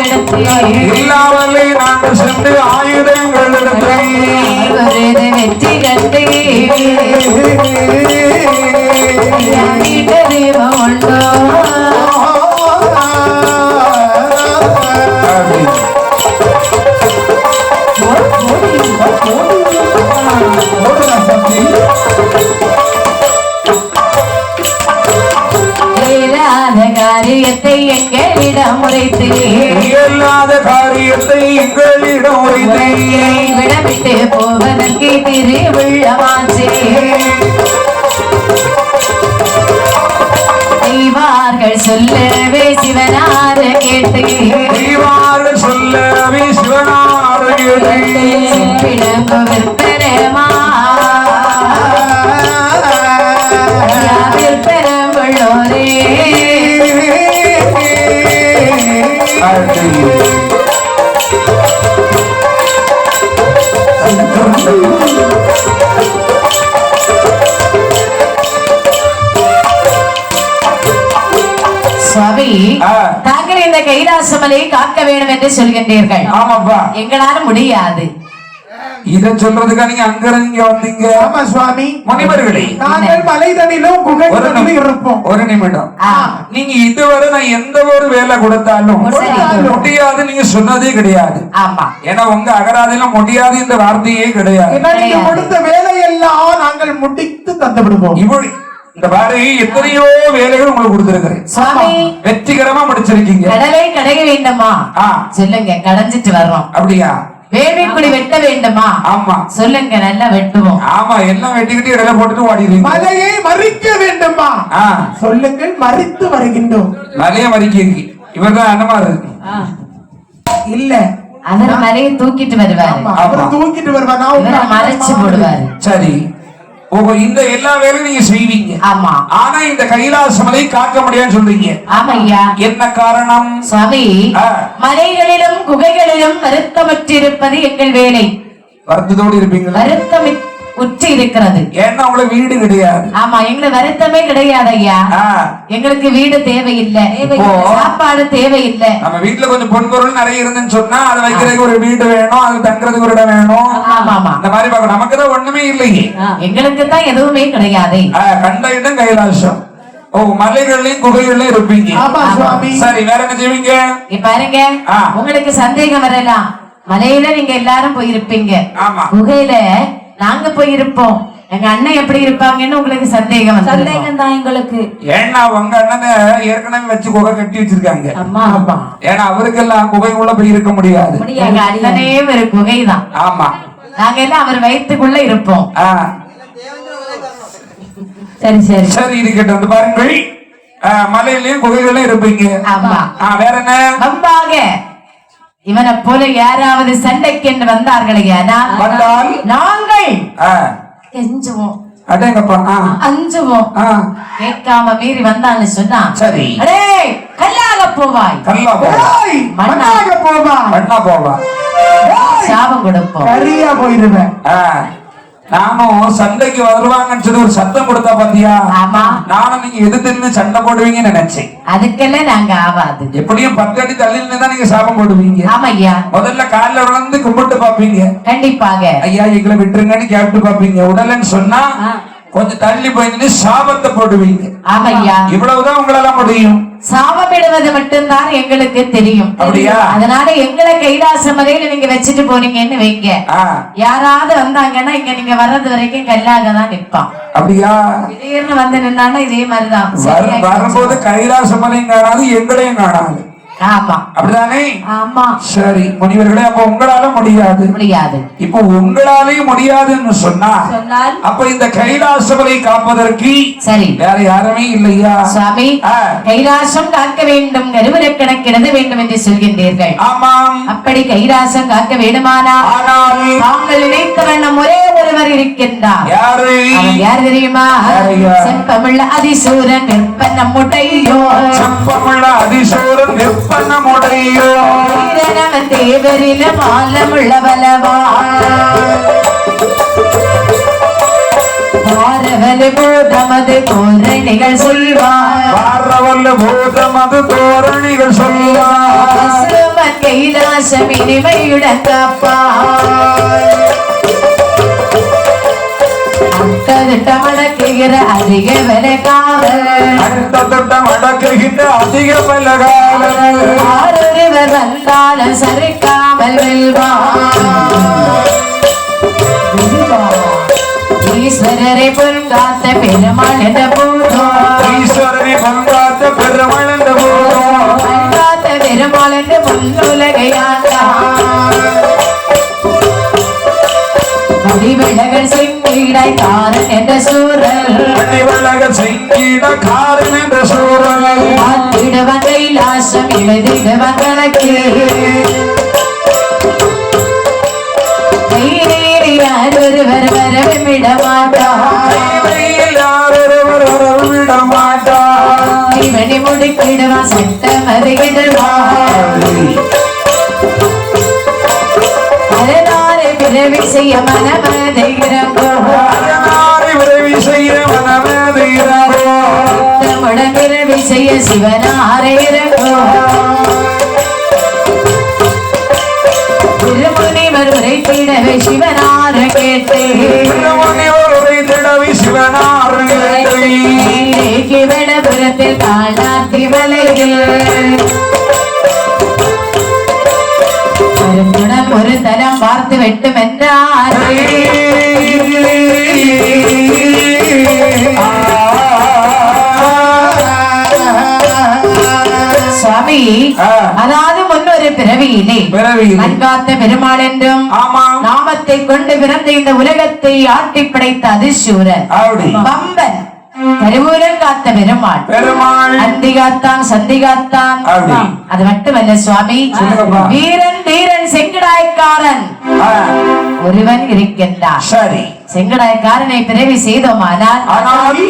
எடுத்து வெற்றி கண்டு உண்டோ காரியத்தை எங்களிடம் உரைத்து விடவிட்டு போவதற்கு திருவிழமாச்சு, தெய்வார்கள் சொல்லவே சிவனாறு கேட்டு விளங்கு விற்பரமா விற்பரம்புள்ளோரே சுவாமி, தாங்கள் இந்த கைலாசமலையை காக்க வேண்டும் என்று சொல்கின்றீர்கள். ஆமாப்பா, எங்களால முடியாது. இத சொல்றதுக்கா நீங்க அங்க இங்க வந்தீங்க? ஆமா சுவாமி. முனிவர்களே, நாங்கள் மலைதனிலும் குகைகளிலும் இருப்போம். ஒரு நிமிடம். நீங்க இதுவரை நான் எந்த ஒரு வேலை கொடுத்தாலும் முடியாது நீங்க சொன்னதே கிடையாது. ஆமா, ஏன்னா உங்க அகராதில முடியாது இந்த வார்த்தையே கிடையாது. கொடுத்த வேலையெல்லாம் நாங்கள் முடித்து தந்து விடுவோம். இந்த பாரு எத்தனையோ வேலைகள் உங்களுக்கு கொடுத்திருக்கிறேன் சுவாமி வெற்றிகரமா முடிச்சிருக்கீங்க. கடலை கடைய வேண்டுமா? சொல்லுங்க, கடைஞ்சிட்டு வர்றோம். அப்படியா? வேள்விக்குடி வெட்ட வேண்டுமா? ஆமா. சொல்லுங்க, நல்லா வெட்டுவோம். ஆமா, எல்லாம் வெட்டிக்கிட்டு இடையில போட்டுட்டு ஓடிடுவீங்க. மலையை மறிக்க வேண்டுமா? சொல்லுங்கள், மறித்து வருகின்றோம். மலையை மறிக்கிறீங்க. இவர்தான் அண்ணமாரு இல்ல, அவர் மலையை தூக்கிட்டு வருவாரு. அவர் தூக்கிட்டு வருவார், நான் மறைச்சு போடுவாரு. சரி, இந்த எல்லா வேலையும் நீங்க செய்வீங்க. ஆமா. ஆனா இந்த கைலாச மலை காக்க முடியாதுன்னு சொல்றீங்க. ஆமையா. என்ன காரணம்? சுவாமி, மலைகளிலும் குகைகளிலும் வருத்தமற்றிருப்பது எங்கள் வேலை. வருத்தத்தோடு இருப்பீங்களா? வருத்தம் உற்றி இருக்கிறது. ஏன்னா உங்களுக்கு வீடு கிடையாது. ஆமா, எங்களுக்கு வருத்தமே கிடையாது ஐயா. எங்களுக்கு வீடு தேவையில்லை, சாப்பாடு தேவையில்லை. நம்ம வீட்டுல கொஞ்சம் பொன்பொருள் நிறைய இருந்துன்னு சொன்னா அதை வைக்கிறதுக்கு ஒரு வீடு வேணும், அது தங்குறதுக்கு ஒரு இடம் வேணும். இந்த மாதிரி பார்க்கணும். நமக்கு தான் ஒண்ணுமே இல்லையே. எங்களுக்கு தான் எதுவுமே கிடையாது. கண்ட இடம் கைலாசம். மலைகள்லயும் குகைகள்லயும் இருப்பீங்க. சரி, வேற என்ன செய்வீங்க? பாருங்க, உங்களுக்கு சந்தேகம் வரலாம். மலையில நீங்க எல்லாரும் போயிருப்பீங்க, குகையில நாங்க போயிருப்போம். எங்க அண்ணன் எப்படி இருப்பாங்கன்னு உங்களுக்கு சந்தேகம் தான் எங்களுக்கு. ஏன்னா உங்க அண்ணனை ஏற்கனவே வச்சு குகை கட்டி வச்சிருக்காங்க. ஏன்னா அவருக்கெல்லாம் குகைக்குள்ள போய் இருக்க முடியாது. எங்க அண்ணனே ஒரு குகைதான். ஆமா, நாங்க எல்லாம் அவர் வயிற்றுக்குள்ள இருப்போம். சரி சரி சரி, இருக்கட்டும். வந்து பாருங்கள், மலையிலயும் குகைகள்லயும் இருப்பீங்க. ஆமா. வேற என்ன? வம்பாக இவனை போல யாராவது சண்டைக்கு என்று வந்தார்களையா, நாங்கள் கெஞ்சுவோம், அஞ்சுவோம். கேட்காம மீறி வந்தான்னு சொன்னா சரி, கல்லாக போவாய், மண்ணாக போவாய், சாபம் கொடுப்போம், சரியா போயிருவேன். நானும் சண்டைக்கு வருவாங்கன்னு சொல்லி ஒரு சத்தம் கொடுத்தா பாத்தியா? ஆமா, நானும் நீங்க எதிர்த்து சண்டை போடுவீங்கன்னு நினைச்சேன். அதுக்கெல்லாம் நாங்க ஆவாது. எப்படியும் 10 அடி தள்ளி தான் நீங்க சாபம் போடுவீங்க. ஆமா ஐயா. முதல்ல காலில் விழுந்து கும்பிட்டு பாப்பீங்க. கண்டிப்பாக. ஐயா எங்களை விட்டுருங்கன்னு கேட்டு பாப்பீங்க. உடலன்னு சொன்னா கொஞ்சம் தள்ளி போய் சாபத்தை போடுவீங்க. ஆமா ஐயா. இவ்வளவுதான் உங்களால முடியும். சாபமிடுவது மட்டும்தான் எங்களுக்கு தெரியும். அப்படியா? அதனால எங்களை கைலாச மலையில நீங்க வச்சுட்டு போனீங்கன்னு வைங்க, யாராவது வந்தாங்கன்னா இங்க நீங்க வர்றது வரைக்கும் கல்லாக தான் நிற்பான். அப்படியா? திடீர்னு வந்து நின்னா இதே மாதிரிதான் வரும்போது கைலாச மலையும் காணாது, எங்களையும் காணாது. ஆமா, அப்படிதானே? ஆமா. சரி முனிவர்களே, அப்ப உங்களால முடியாது. இப்ப உங்களாலேயும் முடியாதுன்னு சொன்னால் அப்ப இந்த கைலாசமலை காப்பதற்கு சரி வேற யாருமே இல்லையா? சுவாமி, கைலாசம் காக்க வேண்டும், கருவறை கணக்கிட வேண்டும் என்று சொல்கின்றீர்கள். ஆமாம். அப்படி கைலாசம் காக்க வேண்டுமானால் தாங்கள் நினைத்த வண்ணம் ஒரே ஒருவர் இருக்கின்றார். யாரு? யார் தெரியுமா? செப்பமுள்ள அதிசூரன் நிற்பனமுடையோ, செப்பமுள்ள அதிசூரன் நிற்பனமுடையோ, தேவரில மாலமுள்ள வலவா, பாரவல் பூதமது தோரணிகள் சொல்வார், பாரவல் பூதமது தோரணிகள் சொல்வார், கைலாசம் இனிமையுடன் காப்பார், மடக்குகிற அதிக விலகாவல், மடக்குகின்ற அதிக விலகாவல், ஒருவர் வந்தாலும் சரிக்காமல் ஈஸ்வரரை பொருங்காத்த பெருமாள் என்ற போதோ, ஈஸ்வரரை பொருங்காத்த பெருமாள் என்ற போதோ, பொருங்காத்த பெருமாள் என்று முன்னுலகையாண்டார், வடிவிலகல் செங்கிடாய் காரன் என்ற சூரல், வடிவிலகல் செங்கிடாய் காரன் என்ற சூரல், ஆத்திடுவன் கைலாசம் எழுதிடுவன் கணக்கு, ஒருவர் வரவும் விடமாட்டார், இவனை முடிக்கிடுவான் சட்டம் அறிகிடுவான், அதனாலே பிறவி செய்ய மனமதைகிறோ, பிறவி செய்ய மனமதைகிறோ, தமிழன் பிறவி செய்ய சிவனாரைகிறோ, திருமுனிவர் உரைத்திடவே சிவனார கேட்டு, திருமுனிவர் உரைத்திடவே சிவனார கேட்டு, விடபுரத்தில் காணாத்தி மலையில் ஒரு தரம் பார்த்து வெட்டும் என்றார், சுவாமி அதாவது முன்னொரு பிறவியிலே கண்காத்த பெருமாள் என்றும் நாமத்தை கொண்டு பிறந்த இந்த உலகத்தை ஆட்டி படைத்த அதிசூரன் பம்பன் கருவூரம் காத்த பெருமாள் அந்திகாத்தான் சந்திகாத்தான் அது மட்டுமல்ல சுவாமி வீரன் தீரன் செங்கடாய்க்காரன் ஒருவன் இருக்கின்றான் செங்கடாய்க்காரனை பிறவி செய்தோமானால்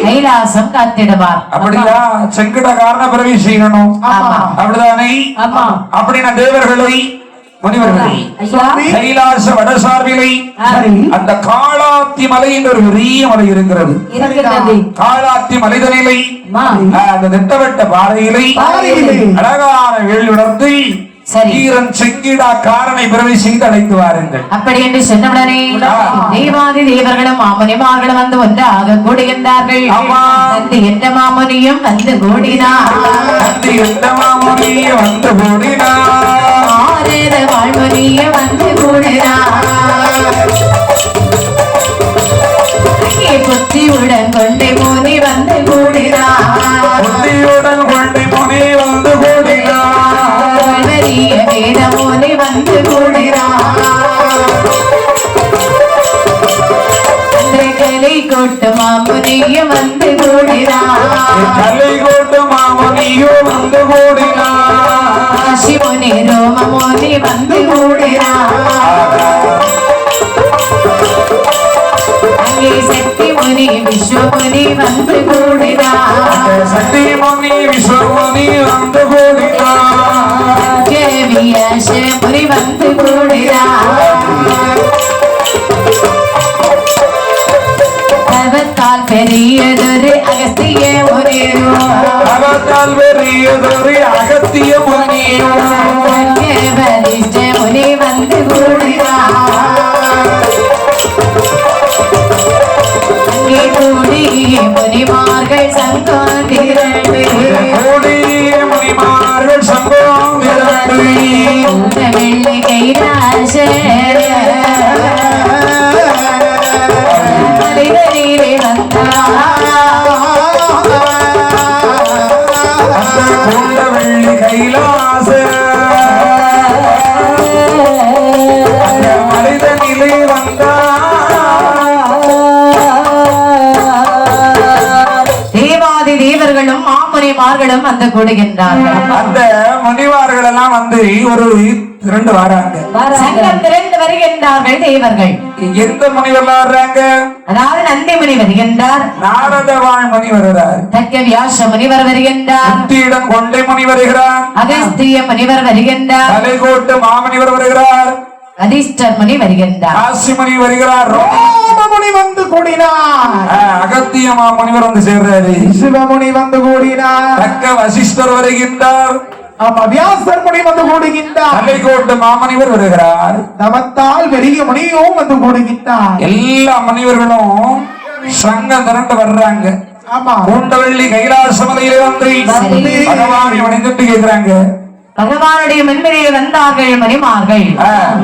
கைலாசம் காத்திடுவார். அப்படியா? செங்கடக்காரன பிறவி செய்யணும் அப்படிதானே? அப்படின்னா தேவர்களை முனிவர்களை கைலாச வடசார்பிலை அந்த காளாத்தி மலை என்ற ஒரு பெரிய மலை இருக்கிறது. காளாத்தி மலைதனிலை அந்த திட்டவட்ட பாறையிலை அழகான வேள்விடத்தை சரீரன் செங்கிடா காரனை பிறவி செய்து அழைத்து வாருங்கள். அப்படி என்று சொன்னவுடனே தேவாதி தேவர்களும் மாமுனிமார்களும் வந்து ஒன்றாக கூடுகின்றார்கள். நந்தி என்ற மாமுனியும் வந்து கூடினார். நந்தி என்ற மாமுனியும் வந்து கூடினார். ஆரேத வாழ்முனியும் வந்து கூடினார். புத்தியுடன் கொண்டை முனி வந்து கூடினார். புத்தியுடன் கொண்டை முனி வந்து கூடினார். வேத முனி வந்து கூடினார். கலை கோட்டு மாமுனியும் வந்து கூடினார். கலை கோட்டு மாமுனியும் வந்து கூடினார். சிவனி ரோம முனி வந்து கூடினார். அங்கே சக்தி முனி விஸ்வமுனி வந்து கூடினார். சக்தி முனி விஸ்வமுனி வந்து கூடினார். கேவியாச முனி வந்து கூடினார். அவத்தால் பெரியதொரு அகஸ்திய முனியோ. அவத்தால் பெரியதொரு அகஸ்திய முனியோ. வலிஷ்ட முனி வந்து கூடினார். அங்கே கூடிய முனிமார்கள் சங்கம் திரண்டு. கூடிய முனிமார்கள் சங்கம் திரண்டு. வெள்ளை கைலாச மனிதனிலே வந்தார். வெள்ளி கைலாச மனிதனிலே வந்தார். தேவர்களும் மாமுனிமார்களும் வந்து கூடுகின்றார்கள். அந்த முனிவார்கள் எல்லாம் வந்து ஒரு இரண்டு வராங்க. சங்கம் திரண்டு வருகின்றார்கள் தேவர்கள். எந்த முனிவர்கள் வர்றாங்க? அதாவது நந்தி முனி வருகின்றார். நாரதவாள் முனி வருகிறார். தக்க வியாச முனிவர் வருகின்றார். புத்தியிடம் கொண்டை முனி வருகிறார். அகஸ்திய முனிவர் வருகின்றார். தலைகோட்டு மாமுனிவர் வருகிறார். அதிஷ்டர் முனி வருகின்றார். காசி முனி வருகிறார். ரோமமுனி வந்து கூடினார். அகத்திய மாமுனிவர் வந்து சேர்றாரு. சிவமுனி வந்து கூடினார். தக்க வசிஷ்டர் வருகின்றார். வியாசர் முனி வந்து கூடுகின்றார். தலைகோட்டு மாமுனிவர் வருகிறார். தவத்தால் பெரிய முனியும் வந்து கூடுகின்றார். எல்லா முனிவர்களும் சங்கம் திரண்டு வர்றாங்க. கூண்டவள்ளி கைலாச மலையிலே வந்து பகவானை வணங்கிட்டு கேட்கிறாங்க. பகவானுடைய முன்னிலையில் வந்தார்கள் மணிமார்கள்.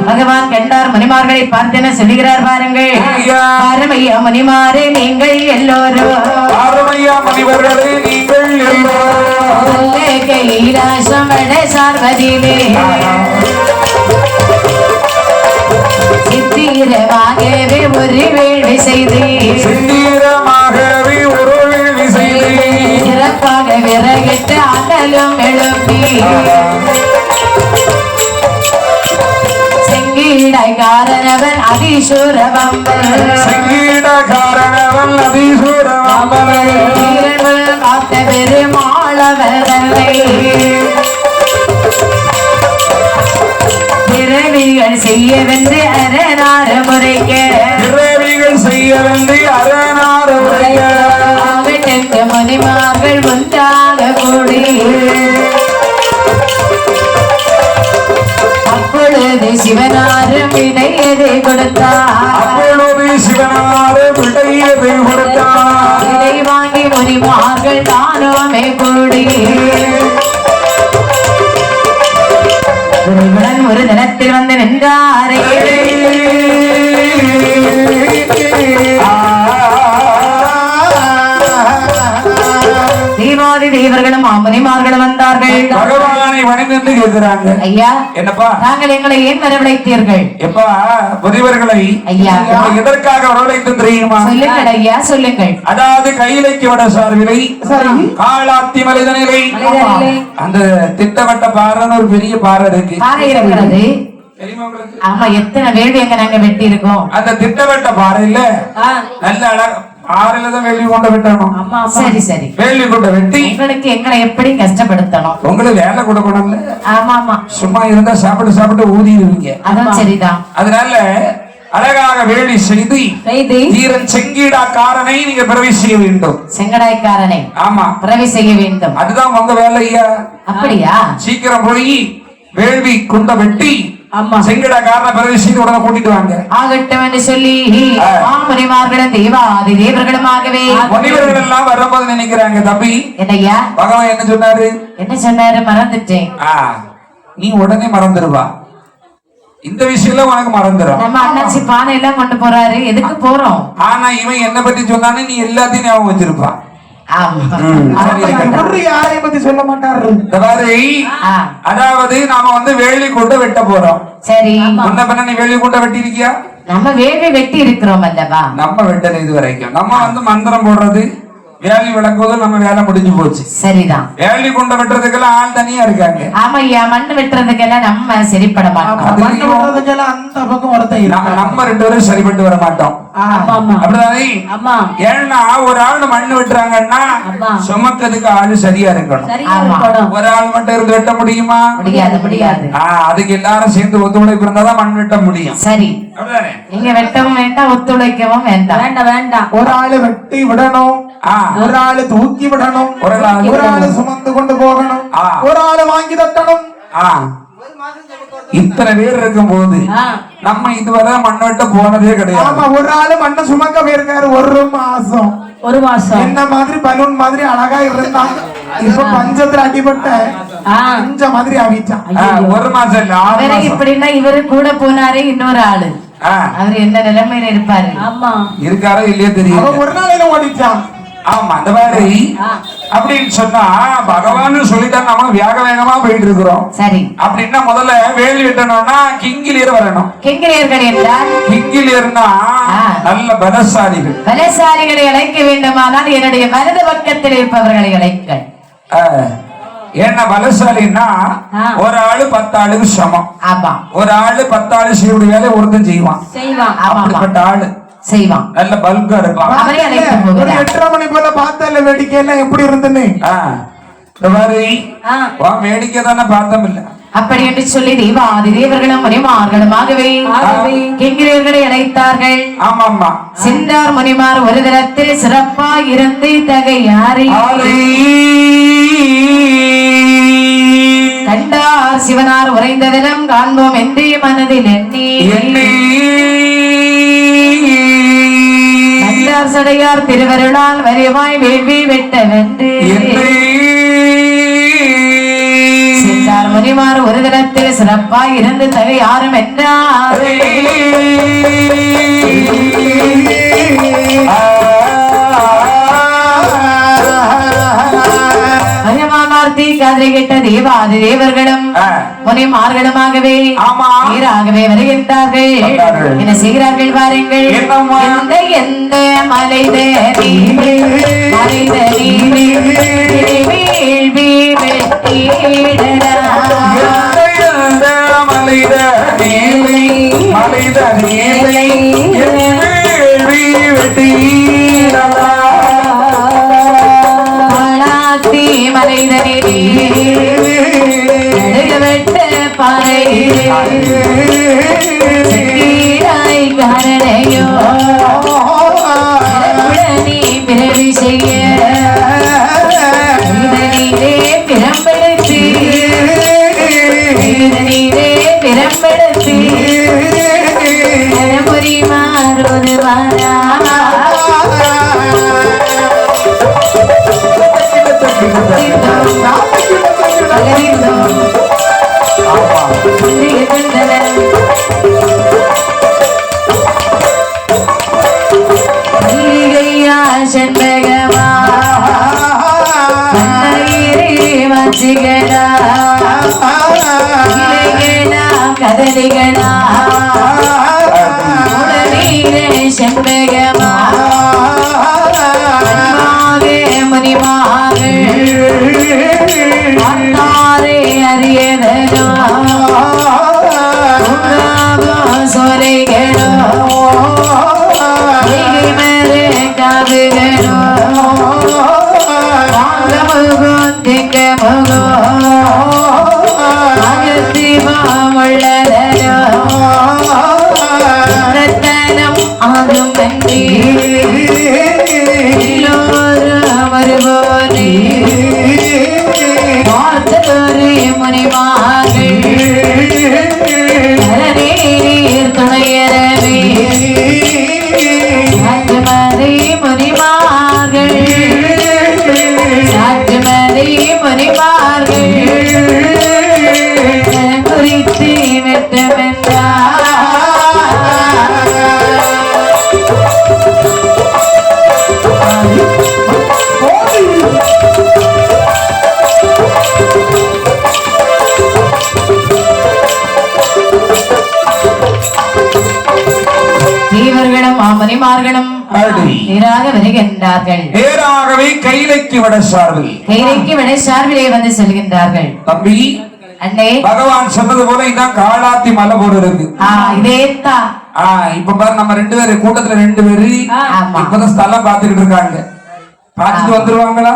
பகவான் கண்டார் மணிமார்களை பார்த்தென சொல்லுகிறார் பாருங்கள். ஆரமையா மணிமாரே நீங்கள் எல்லோரும். ஆரமையா மணிவர்களே நீங்கள் எல்லோரும். கைலாசம் வட சார்வதிலே சித்திரமாகவே ஒரு வேள்வி செய்து. சித்திரமாகவே ஒரு வேள்வி செய்து. சிறப்பாக விறகிட்டு அகலும் எழுப்பி செங்கீடக்காரனவன் அதிசூரவம்பல். செங்கீடக்காரனவன் அதிசூரவம்பல். காத்த பெருமாளவர்களை பிறவிகள் செய்யவென்று அரணார முறைக்க. பிறவிகள் செய்யவென்று அரணார முறைக்க. முனிமார்கள் ஒன்றாக கூடி அப்பொழுது சிவனாரும் விடையதை கொடுத்தார். அப்பொழுது சிவனாரும் விடையதை கொடுத்தார். இதை வாங்கி முனிமார்கள் தானோமே கூடி ஒருவன் ஒரு தினத்தில் வந்து நின்றாரே. தேவாதி தேவர்களும் முனிமார்களும் வந்தார்கள். பகவானை வணங்கி கேட்கிறாங்க. ஐயா, என்னப்பா தாங்கள் எங்களை ஏன் வரவழைத்தீர்கள்? எப்பா முதியவர்களை ஐயா எதற்காக வரவழைத்து தெரியுமா? சொல்லுங்கள் ஐயா, சொல்லுங்கள். அதாவது கையிலைக்கு விட சார்பிலை காலாத்தி மலைதனிலை அந்த திட்டவட்ட பாறைன்னு ஒரு பெரிய பாறை இருக்கு. பாறை இருக்கிறது. ஆமா, எத்தனை வேள்வி எங்க நாங்க வெட்டி இருக்கோம். அந்த திட்டவட்ட பாறையில நல்ல அழகா ஆறுல தான் வேள்வி கொண்டு வெட்டணும். சரி சரி, வேள்வி கொண்டு வெட்டி உங்களுக்கு எங்களை எப்படி கஷ்டப்படுத்தணும்? உங்களுக்கு வேலை கொடுக்கணும்ல. ஆமா ஆமா, சும்மா இருந்தா சாப்பிட்டு சாப்பிட்டு ஊதிடுவீங்க. அதான் சரிதான். அதனால அழகாக வேள்வி செய்து தீரன் செங்கீடாக்காரனை நீங்க பிறவி செய்ய வேண்டும். செங்கடாய்க்காரனை ஆமா பிறவி செய்ய வேண்டும். அதுதான் உங்க வேலையா? அப்படியா? சீக்கிரம் போய் வேள்வி குண்ட வெட்டி செங்கடாக்காரனை பிறவி செய்து உடனே கூட்டிட்டு வாங்க. ஆகட்டும் என்று சொல்லி முனிமார்களும் தேவாதி தேவர்களுமாகவே முனிவர்கள் எல்லாம் வரும்போது நினைக்கிறாங்க, தம்பி என்னையா பகவான் என்ன சொன்னாரு? என்ன சொன்னாரு? மறந்துட்டேன். நீ உடனே மறந்துடுவா. இந்த விஷயம்ல உனக்கு மறந்துடும். நம்ம அண்ணாச்சி பானை எல்லாம் கொண்டு போறாரு, எதுக்கு போறோம்? ஆனா இவன் என்ன பத்தி சொன்னானே நீ எல்லாத்தையும் ஞாபகம் வச்சிருப்பான். யாரையும் பத்தி சொல்ல மாட்டாரு. அதாவது நாம வந்து வேலி கொண்டு வெட்ட போறோம். சரி, முன்ன பின்ன நீ வேலி கொண்டு வெட்டி இருக்கியா? நம்ம வேலி வெட்டி இருக்கிறோம் அல்லவா? நம்ம வெட்டல இது வரைக்கும். நம்ம வந்து மந்திரம் போடுறது வேலி விளக்குவது நம்ம வேலை முடிஞ்சு போச்சு. சரிதான். வேலி கொண்டு வெட்டுறதுக்கெல்லாம் ஆள் தனியா இருக்காங்க. ஆமா ஐயா, மண்ணு வெட்டுறதுக்கெல்லாம் நம்ம சரிப்பட மாட்டோம். அந்த பக்கம் ஒருத்தர் நம்ம ரெண்டு பேரும் சரிப்பட்டு வர மாட்டோம். அப்படிதானே? ஏன்னா ஒரு ஆள் மண்ணு வெட்டுறாங்கன்னா சுமக்கிறதுக்கு ஆளு சரியா இருக்கணும். ஒரு ஆள் மட்டும் இருந்து வெட்ட முடியுமா? முடியாது முடியாது. அதுக்கு எல்லாரும் சேர்ந்து ஒத்துழைப்பு இருந்தாதான் மண் வெட்ட முடியும். சரி, நீங்க வெட்டவும் வேண்டாம், ஒத்துழைக்கவும் வேண்டாம். வேண்டாம் வேண்டாம். ஒரு ஆளு வெட்டி விடணும், ஒரு ஆளு தூக்கி விடணும், ஒரு ஆளு சுமந்து கொண்டு போகணும், ஒரு ஆளு வாங்கி தட்டணும். இத்தனை பேர் இருக்கும் போது நம்ம இதுவரை மண் வெட்ட போனதே கிடையாது. ஒரு ஆளு மண்ணை சுமக்க போயிருக்காரு. ஒரு மாசம் என்ன மாதிரி பலூன் மாதிரி அழகா இருந்தாங்க. இப்ப பஞ்சத்துல அடிபட்ட இந்த மாதிரி ஆகிட்டான். ஒரு மாசம் இல்ல, இப்படின்னா இவரு கூட போனாரு இன்னொரு ஆளு. அவரு என்ன நிலைமையில இருப்பாரு? ஆமா, இருக்காரோ இல்லையோ தெரியும். ஒரு நாளையில ஓடிச்சான். ஆமா, அந்த மாதிரி அப்படின்னு சொன்னா பகவான் சொல்லிட்டா நம்ம வேக வேகமா போயிட்டு இருக்கிறோம். சரி, அப்படின்னா முதல்ல வேலி வெட்டணும்னா கிங்கிலியர் வரணும். கிங்கிலியர்கள் என்றால் கிங்கிலியர்னா நல்ல பலசாலிகள். பலசாலிகளை அழைக்க வேண்டுமானால் என்னுடைய வலது பக்கத்தில் இருப்பவர்களை அழைக்க. என்ன பலசாலின்னா ஒரு ஆளு 10 ஆளுக்கு சமம். ஆமா, ஒரு ஆளு 10 ஆளு செய்ய வேலை ஒருத்தன் செய்வான். அப்படிப்பட்ட ஆளு செய்வான். நல்ல பல்கா இருப்பான். 8:30 மணி போல பார்த்தல வேடிக்கை எல்லாம் எப்படி இருந்துன்னு வேடிக்கை தானே பார்த்தோம் இல்ல. அப்படி என்று சொல்லி தேவாதி தேவர்களும் முனிமார்களுமாகவே கிங்கிரியர்களை அழைத்தார்கள். ஆமா ஆமா, சென்றார் முனிமார் ஒரு தரத்தில் சிறப்பா இருந்து தகையாரி கண்டார் சிவனார் உறைந்த தினம் காண்போம் என்று மனதில் எண்ணி சடையார் திருவருளால் வரிவாய் வேள்வி வெட்ட வென்று சென்றார் முனிமார் ஒரு தினத்தில் சிறப்பாய் இருந்து தகை யாரும் என்றார். காதலை கேட்ட தேவாதி தேவர்களும் முனிமார்களுமாகவே நீராகவே வருகின்றார்கள். என்ன செய்கிறார்கள் பாருங்கள். எந்த மலைத நீவே மலைத நீவே வேள்வி வெட்டிடடா. மலைத நீவே மலைத நீவே வேள்வி வெட்டிடடா. மலைதனி வெட்ட பாறை காரணையோ நீ பிறவி செய்ய நீரே பிறம்பெடுத்து நீரே பிறம்பெடுத்து முறி மாறுவது வாரா. செண்பகமா காட்சிகளா இலைகளா கதலிகளா உடனீரே செம்பகமா முனிமார்கள் அன்னாரே அறியதனோ சோலைகளோ மேலே காவுகளோ வாங்கமுகம் திங்கமுகோ அகத்திவாமுள்ளதனோ ரத்தனம் ஆகும் கண்டி வருவோனே பார்த்ததொரு முனிமார்கள் நீர் துணையரவே சாற்றுமதி முனிமார்கள் சாற்றுமதி முனிமார்கள் குறித்து வெட்டமென்றார் தேவர்களும் மணிமார்களும் நேராக வருகின்றார்கள். நேராகவே கைலைக்கு விட சார்பில் கைலைக்கு விட சார்பிலே வந்து செல்கின்றார்கள். தம்பி அண்ணே பகவான் சொன்னது போல இதான் காளாத்தி மலை போல இருக்கு. இதேதான். இப்ப பாரு நம்ம 2 பேரு கூட்டத்துல 2 பேரு இப்பதான் ஸ்தலம் பாத்துக்கிட்டு இருக்காங்க. பாத்துட்டு வந்துருவாங்களா?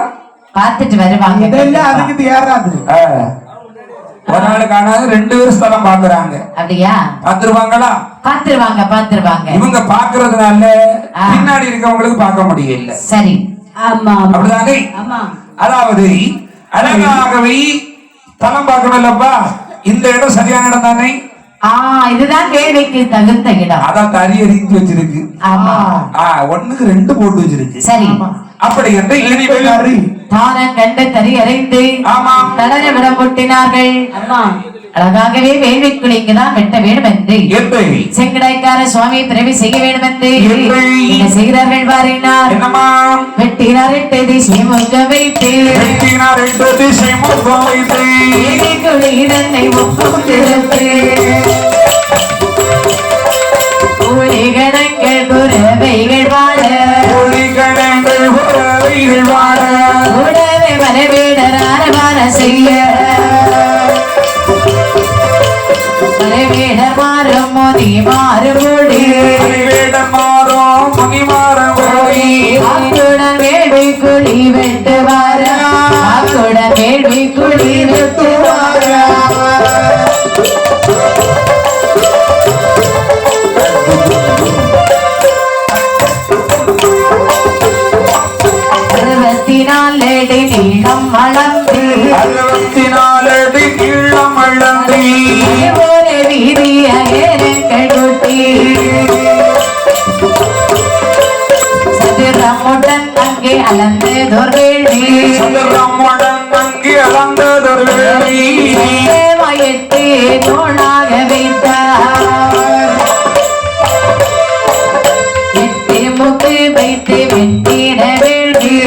பாத்துட்டு வருவாங்க. இதெல்லாம் அதுக்கு தயாராது. ஒரு நாள் காணாது 2 பேரும் ஸ்தலம் பாக்குறாங்க. அப்படியா? பாத்துருவாங்களா? பாத்துருவாங்க. இவங்க பாக்குறதுனால பின்னாடி இருக்கவங்களுக்கு பார்க்க முடியல. சரி. ஆமா. அப்படிதானே? ஆமா. அதாவது அழகாகவே ஸ்தலம் பார்க்கணும்லப்பா. இந்த இடம் சரியான இடம் தானே? இதுதான் கேள்விக்கு தகுந்த இடம். அதான் தறி எரிஞ்சு வச்சிருக்கு. ஆமா. 1க்கு 2 போட்டு வச்சிருக்கு. சரி. அப்படி என்று இனி தானம் கண்டு தறி அறைந்து தடன விடம் கொட்டினார்கள். அழகாகவே வேள்விக்குள் இங்குதான் வெட்ட வேண்டும் என்று செங்கடைக்கார சுவாமி பிறவி செய்ய வேண்டும் என்று என்ன செய்கிறார்கள் பாருங்கள். வெட்டினார் 8 திசை முக வைத்து குளிரனை ஒப்பும் திருத்து ஒளிகணங்கள் குறவைகள் வாழ உடவே மரவேடரான வார செய்ய மரவேடர் மாறும் மோதி மாறுபோடி ஆக்குடன் வேள்வி குழி வெட்டுவார ஆக்குடன் வேள்வி குழி வெட்டுவார அறுபத்தினாலடி நீளம் அளந்து ஒரு வீதிய ஏரங்கள் கொட்டி சதுரமுடன் அங்கே அளந்ததொரு வேள்வி வயத்து தோணாக வைத்தார் 8 முக்கு வைத்து வெட்டிட வேள்வி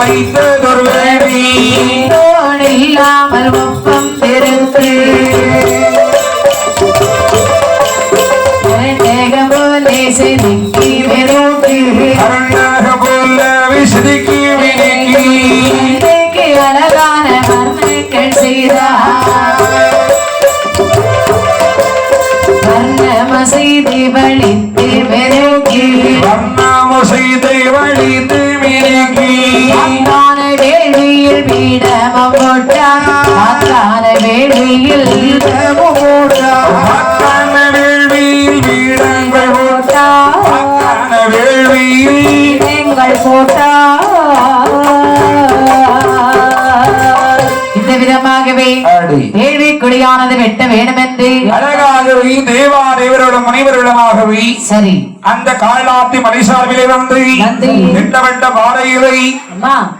வைத்ததொரு வேள்வி இல்லாமல் ஒப்பம் திருத்து போலே செதுக்கி வெறுக்கி அழகான வர்ணங்கள் செய்தார் வர்ணம செய்து வழித்து வெறுக்கி அக்கான வேள்வியில் பீடமம் போட்டார் அக்கான வேள்வியில் இந்த விதமாகவே வேள்விக்குடியானது வெட்ட வேண்டும் என்று அழகாகவே தேவாதேவரோட முனைவர்களுமாகவே சரி அந்த காளாத்தி மலைசார்பிலே வந்து வெட்ட பாறைகளை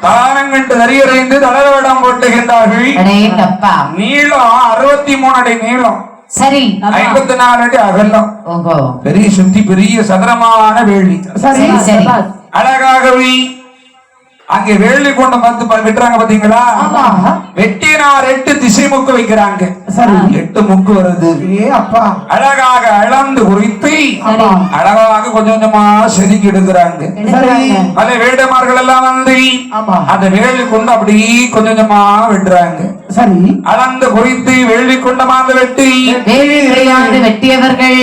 தானங்கண்டு தரியறைந்து தளரவிடம் போட்டுகின்றார்கள். நீளம் 63 அடி நீளம், சரி 54 அடி அகலம். பெரிய சுத்தி பெரிய சதுரமான வேள்வி. சரி சரி. அழகாகவே அங்கே வேள்வி கொண்டம் வந்து விட்டுறாங்க பாத்தீங்களா? வெட்டினார் 8 திசை முக்கு வைக்கிறாங்க. சரி. 8 முக்கு வருது. ஏ அப்பா, அழகாக அளந்து குறித்து அழகாக கொஞ்சம் கொஞ்சமா செதுக்கி எடுக்கிறாங்க. பல வேடமார்கள் எல்லாம் வந்து அந்த வேள்வி கொண்டு அப்படி கொஞ்சம் கொஞ்சமா வெட்டுறாங்க. சரி. அளந்து குறித்து வேள்வி கொண்டமாக வெட்டி வெட்டியவர்கள்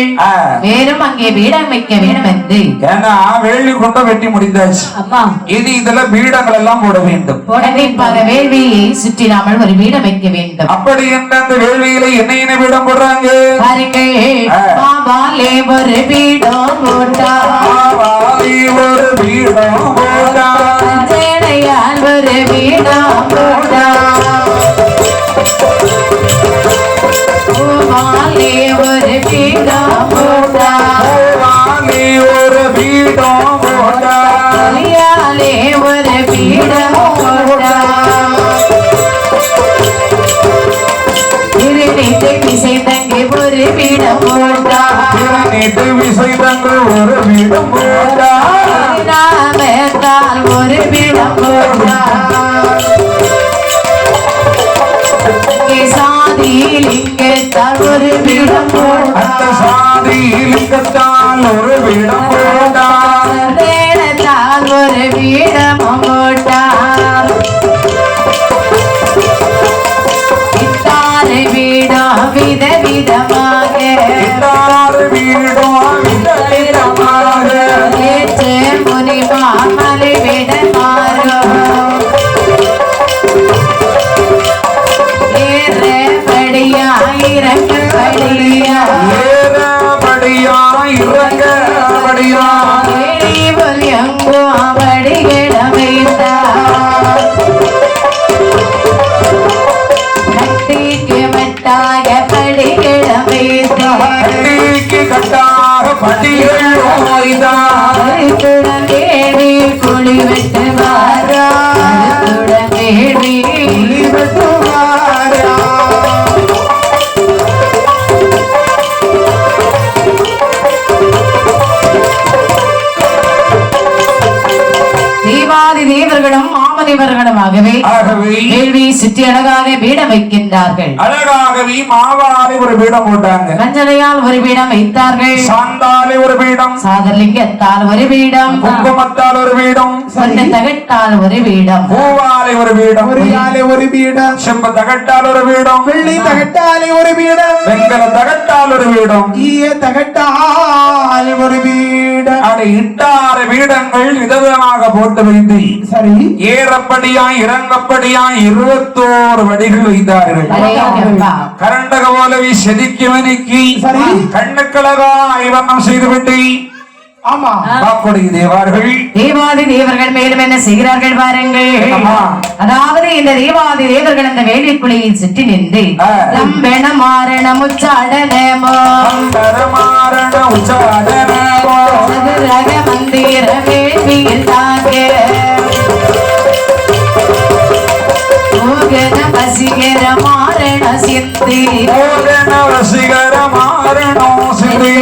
மேலும் அங்கே பீடம் வைக்க வேண்டும் என்று. ஏன்னா வேள்வி கொண்ட வெட்டி முடிந்தாச்சு. இனி இதுல பீடங்கள் எல்லாம் போட வேண்டும். கண்டிப்பாக வேள்வியை சுற்றிடாமல் ஒரு பீடம் வைக்க வேண்டும். அப்படி என்ற அந்த வேள்வியில என்ன பீடம் போடுறாங்க பாருங்கள். மாவாலே ஒரு பீடம் போட்டா, ஒரு பீடம் போட்டா, ஜேடையால் ஒரு பீடம் போட்டா, மாலே ஒரு பீடம் போட்டா, ஒரு பீடம் போட்டா, லியாலே ஒரு பீடம் போட்டா, இருநீட்டு விசை தங்கி ஒரு பீடம் போட்டா, இருநீட்டு விசை தங்கு ஒரு பீடம் போட்டா, ராமத்தால் ஒரு பீடம் போட்டா, சாதி லிங்கத்தால் ஒரு பீடம் போட்டா, சாதி லிங்கத்தால் ஒரு பீடம் போட்டா, வேடத்தால் ஒரு பீடம் போட்டா, இத்தாறு பீடம் விதவிதமாக, இத்தாறு பீடம் விதவிதமாக, ஏற்று முனிமா மலை விடமாறோ, ஏறபடியா இறங்கபடியா, ஏறபடியா இறங்கபடியா, ஏறிவல் எங்கோ படிகள வைத்தார், கட்டிக்கு மட்டாக படிகள வைத்தார், கட்டிக்கு கட்டாக படிகள் வைத்தார், தேடி குழி வெட்டு வாரா, தேடி குழி வெட்டு வாரா. தேவாதி தேவர்களும் மாமனிவர்களுமாகவே வேள்வி சுற்றி அழகாக பீடம் வைக்கின்றார்கள். அழகாகவே மாவாலை ஒரு பீடம் போட்டாங்க, மஞ்சளையால் ஒரு பீடம் வைத்தார்கள், சாந்தாலை ஒரு பீடம், சாதலிங்கத்தால் ஒரு பீடம், குங்குமத்தால் ஒரு பீடம், சொன்ன தகட்டால் ஒரு பீடம், பூவாலை ஒரு பீடம், ஒரு பீடம், செம்ப தகட்டால் ஒரு பீடம், வெள்ளி தகட்டாலே ஒரு பீடம், வெங்கல தகட்டால் ஒரு பீடம், ஈய தகட்டால் ஒரு பீடம். அதை இட்டாறு பீடங்கள் விதவிதமாக போட்டு வைத்து சரி. ஏறப்படியா இறங்கப்படியா 21 வடிகள் வைத்தார்கள். கரண்டக போலவே செதுக்கி மணிக்கு கண்ணுக்கழகா ஐவர்ணம் செய்துவிட்டு ஆமா காப்பொடி தேவார்கள் தேவாதி தேவர்கள் மேலும் என்ன செய்கிறார்கள் பாருங்கள். அதாவது இந்த தேவாதி தேவர்கள் அந்த வேள்விக்குழியில் சுற்றி நின்று லம்பென மாரண முச்சாடனமோ சதுரக மந்திர வேள்வியில் தாங்க மோகன வசீகர மாரண சித்தி வசீகர மாரணோ சித்தி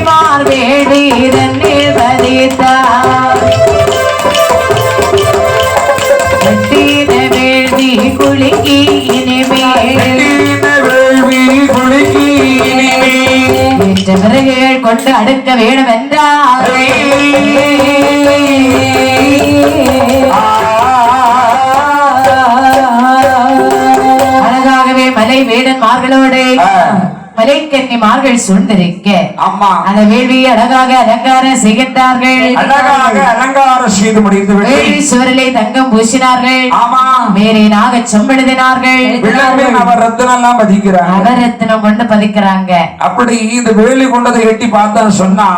மார் வேடீரன் நிர்வதித்தார் வேள்வி குளிக்கி இனிமேல் கொண்டு அடுக்க வேண்டும் என்றார். அழகாகவே மலை வேடன்மார்களோடு மலைக்கன்னிமார்கள் சூழ்ந்திருக்க அந்த வேள்வியை அழகாக அலங்காரம் செய்கின்றார்கள். அழகாக அலங்காரம் செய்து முடித்து வேள்வி சுவரிலே தங்கம் பூசினார்கள். மேலே நாக செம்பெழுதினார்கள். நவரத்தினம் பதிக்கிறாங்க, நவரத்தினம் கொண்டு பதிக்கிறாங்க. அப்படி இந்த வேலி கொண்டதை எட்டி பார்த்தா சொன்னா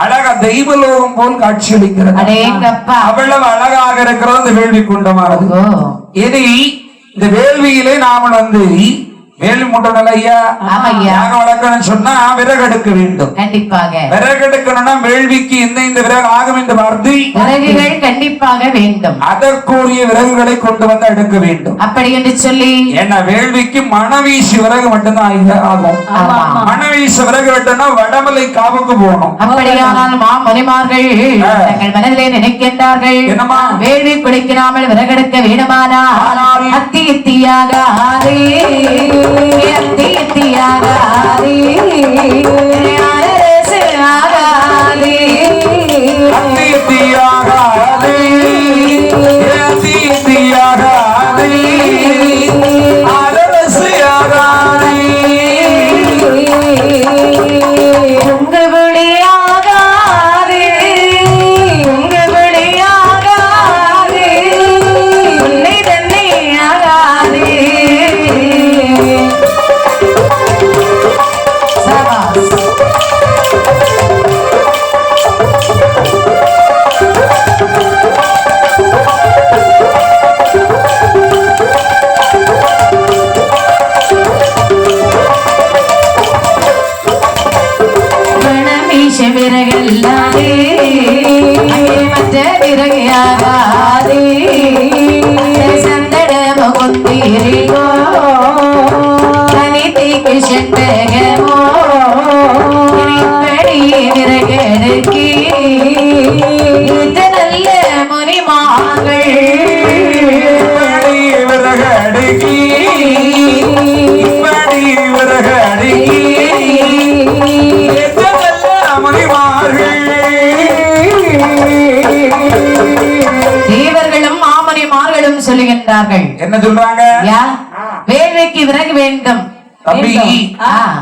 அழகா தெய்வலோகம் போல் காட்சி அளிக்கிறது. அடேங்கப்பா, அவ்வளவு அழகாக இருக்கிறது இந்த வேள்வி குண்டமானது. இனி இந்த வேள்வியிலே நாம வந்து வேலி முட்டணும் ஐயா. ஆமா ஐயா. யாக வளர்க்கணும்னு சொன்னா விறகு எடுக்க வேண்டும். கண்டிப்பாக விறகு எடுக்கணும்னா வேள்விக்கு இந்த விறகு ஆகும் என்று வார்த்தை விறகுகள் கண்டிப்பாக வேண்டும். அதற்குரிய விறகுகளை கொண்டு வந்து எடுக்க வேண்டும். அப்படி என்று சொல்லி ஏன்னா வேள்விக்கு மணவீசி விறகு மட்டும்தான் ஆகும். மணவீசி விறகு வெட்டனா வடமலை காவுக்கு போகணும். அப்படியானால் மாமணிமார்கள் தங்கள் மனதிலே நினைக்கின்றார்கள், என்னமா வேள்வி குடிக்கிறாமல் விறகெடுக்க வேண்டுமானால் அத்தி இத்தியாக ஆதே அத்தி இத்தியாக ஆதே அரசு ஆகாதே அத்தி இத்தியாக ஆதே அத்தி இத்தியாக ஆதே அரசு ஆகாதே உங்க விளையாகாதே உங்க விளையாகாதே உன்னை தன்னை ஆகாதே. சபாஸ். விறகல்லாதே மற்ற விறகையாகாதே சந்தட முகுந்தீரிகோ தனித்திக்கு செட்டகமோ இப்படியே விறகெடுக்கி நல்ல முனிமாங்கள் விறகு அடுக்கி விறகு அடுக்கி தேவர்களும் மாமணிமார்களும் சொல்லுகின்றார்கள். என்ன சொல்றாங்க? வேள்விக்கு விறகு வேண்டும். தம்பி,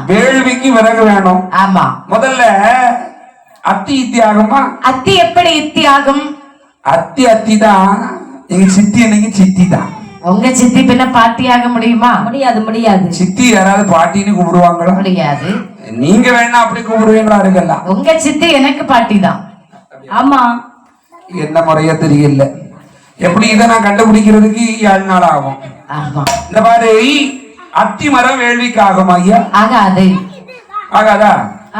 வேள்விக்கு விறகு வேணும். ஆமா. முதல்ல அத்தி இத்தி ஆகுமா? அத்தி எப்படி இத்தி ஆகும்? அத்தி தான். எங்க சித்தி என்னைக்கு சித்தி தான். உங்க சித்தி பின்ன பாட்டியாக முடியுமா? முடியாது முடியாது. சித்தி யாராவது பாட்டின்னு கூப்பிடுவாங்களா? முடியாது. நீங்க வேணா அப்படி கூப்பிடுவீங்களா? இருக்குல்ல, உங்க சித்தி எனக்கு பாட்டி தான். ஆமா. என்ன முறையா தெரியல. எப்படி இதை நான் கண்டுபிடிக்கிறதுக்கு 7 நாள் ஆகும். ஆமா. இந்த மாதிரி அத்தி மரம் வேள்விக்கு ஆகுமா ஐயா? ஆகாது. ஆகாதா?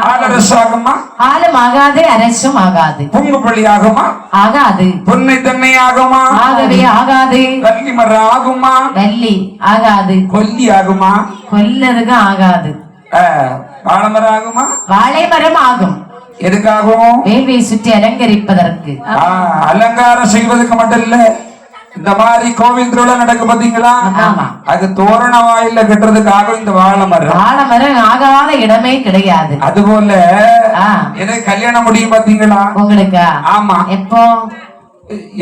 ஆலரசு ஆகுமா? ஆலும் ஆகாது, அரசும் ஆகாது. பொங்குப்பள்ளி ஆகுமா? ஆகாது. பொன்னை தென்னை ஆகுமா? ஆகவே ஆகாது. வள்ளி மரம் ஆகுமா? வள்ளி ஆகாது. கொல்லி ஆகுமா? கொல்லதுக்கு ஆகாது. வாழைமரம் ஆகுமா? வாழை மரம் ஆகும். எதுக்காகும்? வேள்வியை சுற்றி அலங்கரிப்பதற்கு. அலங்காரம் செய்வதற்கு மட்டும் இல்ல, இந்த மாதிரி கோவில் திருவிழா நடக்கு பாத்தீங்களா, அது தோரண வாயில கட்டுறதுக்காக இந்த வாழை மரம் ஆகாத இடமே கிடையாது. அதுபோல எனக்கு கல்யாணம் முடியும் பாத்தீங்களா உங்களுக்கு? ஆமா. எப்போ?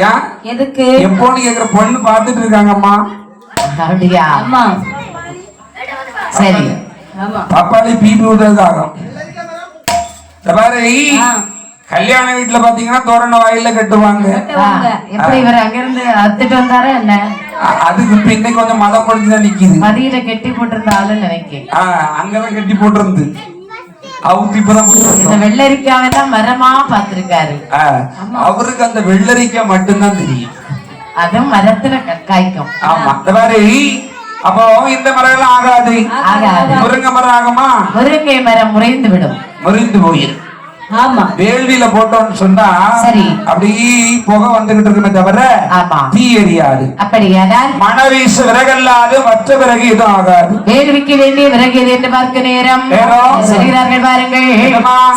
ஏன் எதுக்கு எப்போன்னு கேக்குற பொண்ணு பாத்துட்டு இருக்காங்கம்மா. அப்படியா? சரி. பப்பாளி பீபி ஊதுறதுக்காகும். கல்யாண வீட்டுல பாத்தீங்கன்னா தோரண வாயில கட்டுவாங்க. எப்படி இவர் அங்கிருந்து அத்துட்டு வந்தாரா என்ன? அதுக்கு இப்ப இன்னைக்கு கொஞ்சம் மதம் பொழுதுதான் நிக்குது. மதியில கட்டி போட்டிருந்த ஆளு நினைக்கிறேன். அங்கதான் கட்டி போட்டிருந்து அவுத்தி இப்பதான் வெள்ளரிக்காவெல்லாம் மரமா பாத்திருக்காரு. அவருக்கு அந்த வெள்ளரிக்காய் மட்டும்தான் தெரியும். அதுவும் மரத்துல காய்க்கும். ஆமா. இந்த மாதிரி அப்போ இந்த மரம் எல்லாம் ஆகாது. முருங்கை மரம் ஆகுமா? முருங்கை மரம் முறிந்து விடும். முறிந்து போயிடும். ஆமா. வேள்வியில போட்டோம்னு சொன்னா சரி அப்படி புகை வந்துகிட்டு இருக்குமே தவிர தீ எரியாது. அப்படியானால் மணவீசு விறகல்லாது மற்ற விறகு எதுவும் ஆகாது. வேள்விக்கு வேண்டிய விறகு எது என்று பார்க்க நேரம் சொல்கிறார்கள் பாருங்கள்.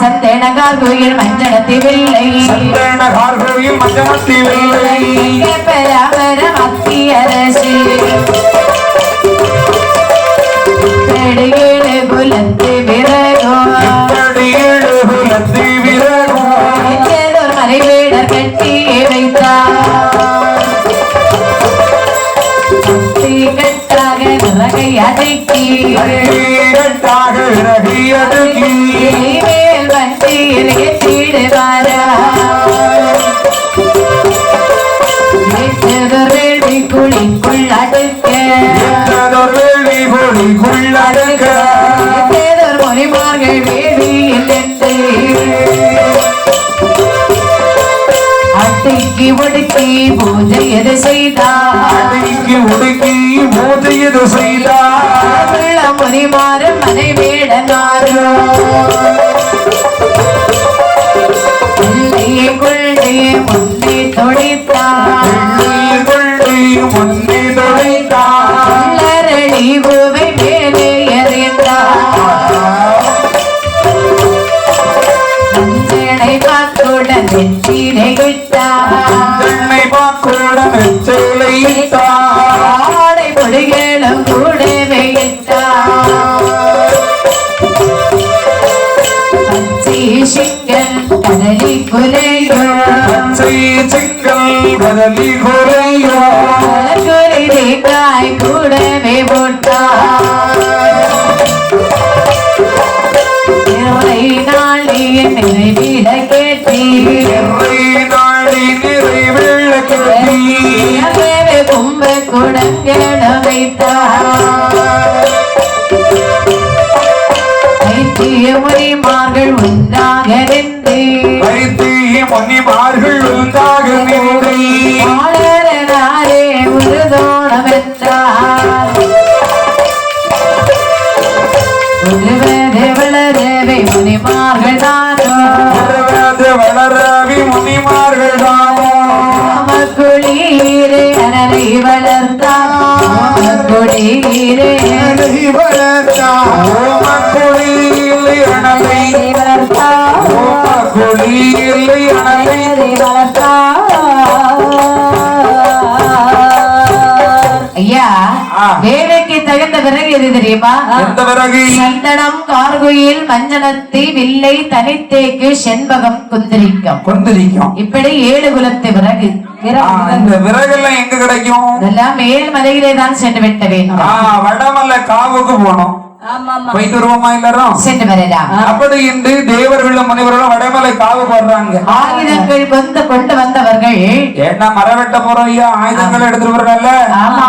சந்தேனகார் கோயில் மஞ்சளத்தி வெள்ளை, சந்தேனகார் கோயில் மஞ்சளத்தி வெள்ளை, பராமரம் அத்தி அரசு ஏழு புலத்து விறகோ மலைவேடர் கட்டி வைத்தார். கட்டாக விறகை அடுக்கி மேல் வண்டியில் ஏற்றிடுவாரா. வேள்வி குழிக்குள் அடுக்க மொழிமார்கள் வேள்வியில் என்று அட்டிக்கு ஒடுக்கி பூஜை எது செய்தார் அடக்கி ஒடுக்கி பூஜை எது செய்தார் முனிமாறு மனை வேடனாரோ பிள்ளையை கொள்ளே முன்னே தொழித்தார் முன்னே தொழித்தார் பூவை மேலே எறிந்தார் மஞ்சளை பாக்குடன் நெற்றினை விட்டார் ஆடை பொடிகளும் கூடவே இட்டார் பச்சை சிங்கல் கடலி குலையோ குறை தேங்காய் கூடவே போட்டார் நாளின் நிறைவிட கேட்டீர் கும்ப குடங்கெட வைத்தார் வைத்திய முனிமார்கள் ஒன்றாக நின்று வாழறனாரே ஒரு தோணம் என்றார் உருவது வளரவே முனிமார்கள் தானோ குளீரே அனலை வளர்த்தார் குளீரே ஐயா வேலைக்கு தகுந்த விறகு எது தெரியுமா எந்த விறகு சந்தனம் கார்குயில் மஞ்சனத்தி வில்லை தனித்தேக்கு செண்பகம் குந்திரிக்கம் இப்படி 7 குலத்து விறகு இந்த விறகெல்லாம் எங்க கிடைக்கும் இதெல்லாம் மேல்மலையிலே தான் சென்று விட்ட வேண்டும் வடமல்ல காவுக்கு போனோம் போயிட்டு வருவோமா எல்லாரும் சென்று வரலாம் அப்படி இன்று தேவர்களும் முனிவர்களும் வடமலை காவு போடுறாங்க ஆயுதங்கள் கொண்டு வந்தவர்கள் ஏன்னா மரம் வெட்ட போறோம் ஐயா ஆயுதங்களை எடுத்துட்டு வர்றல ஆமா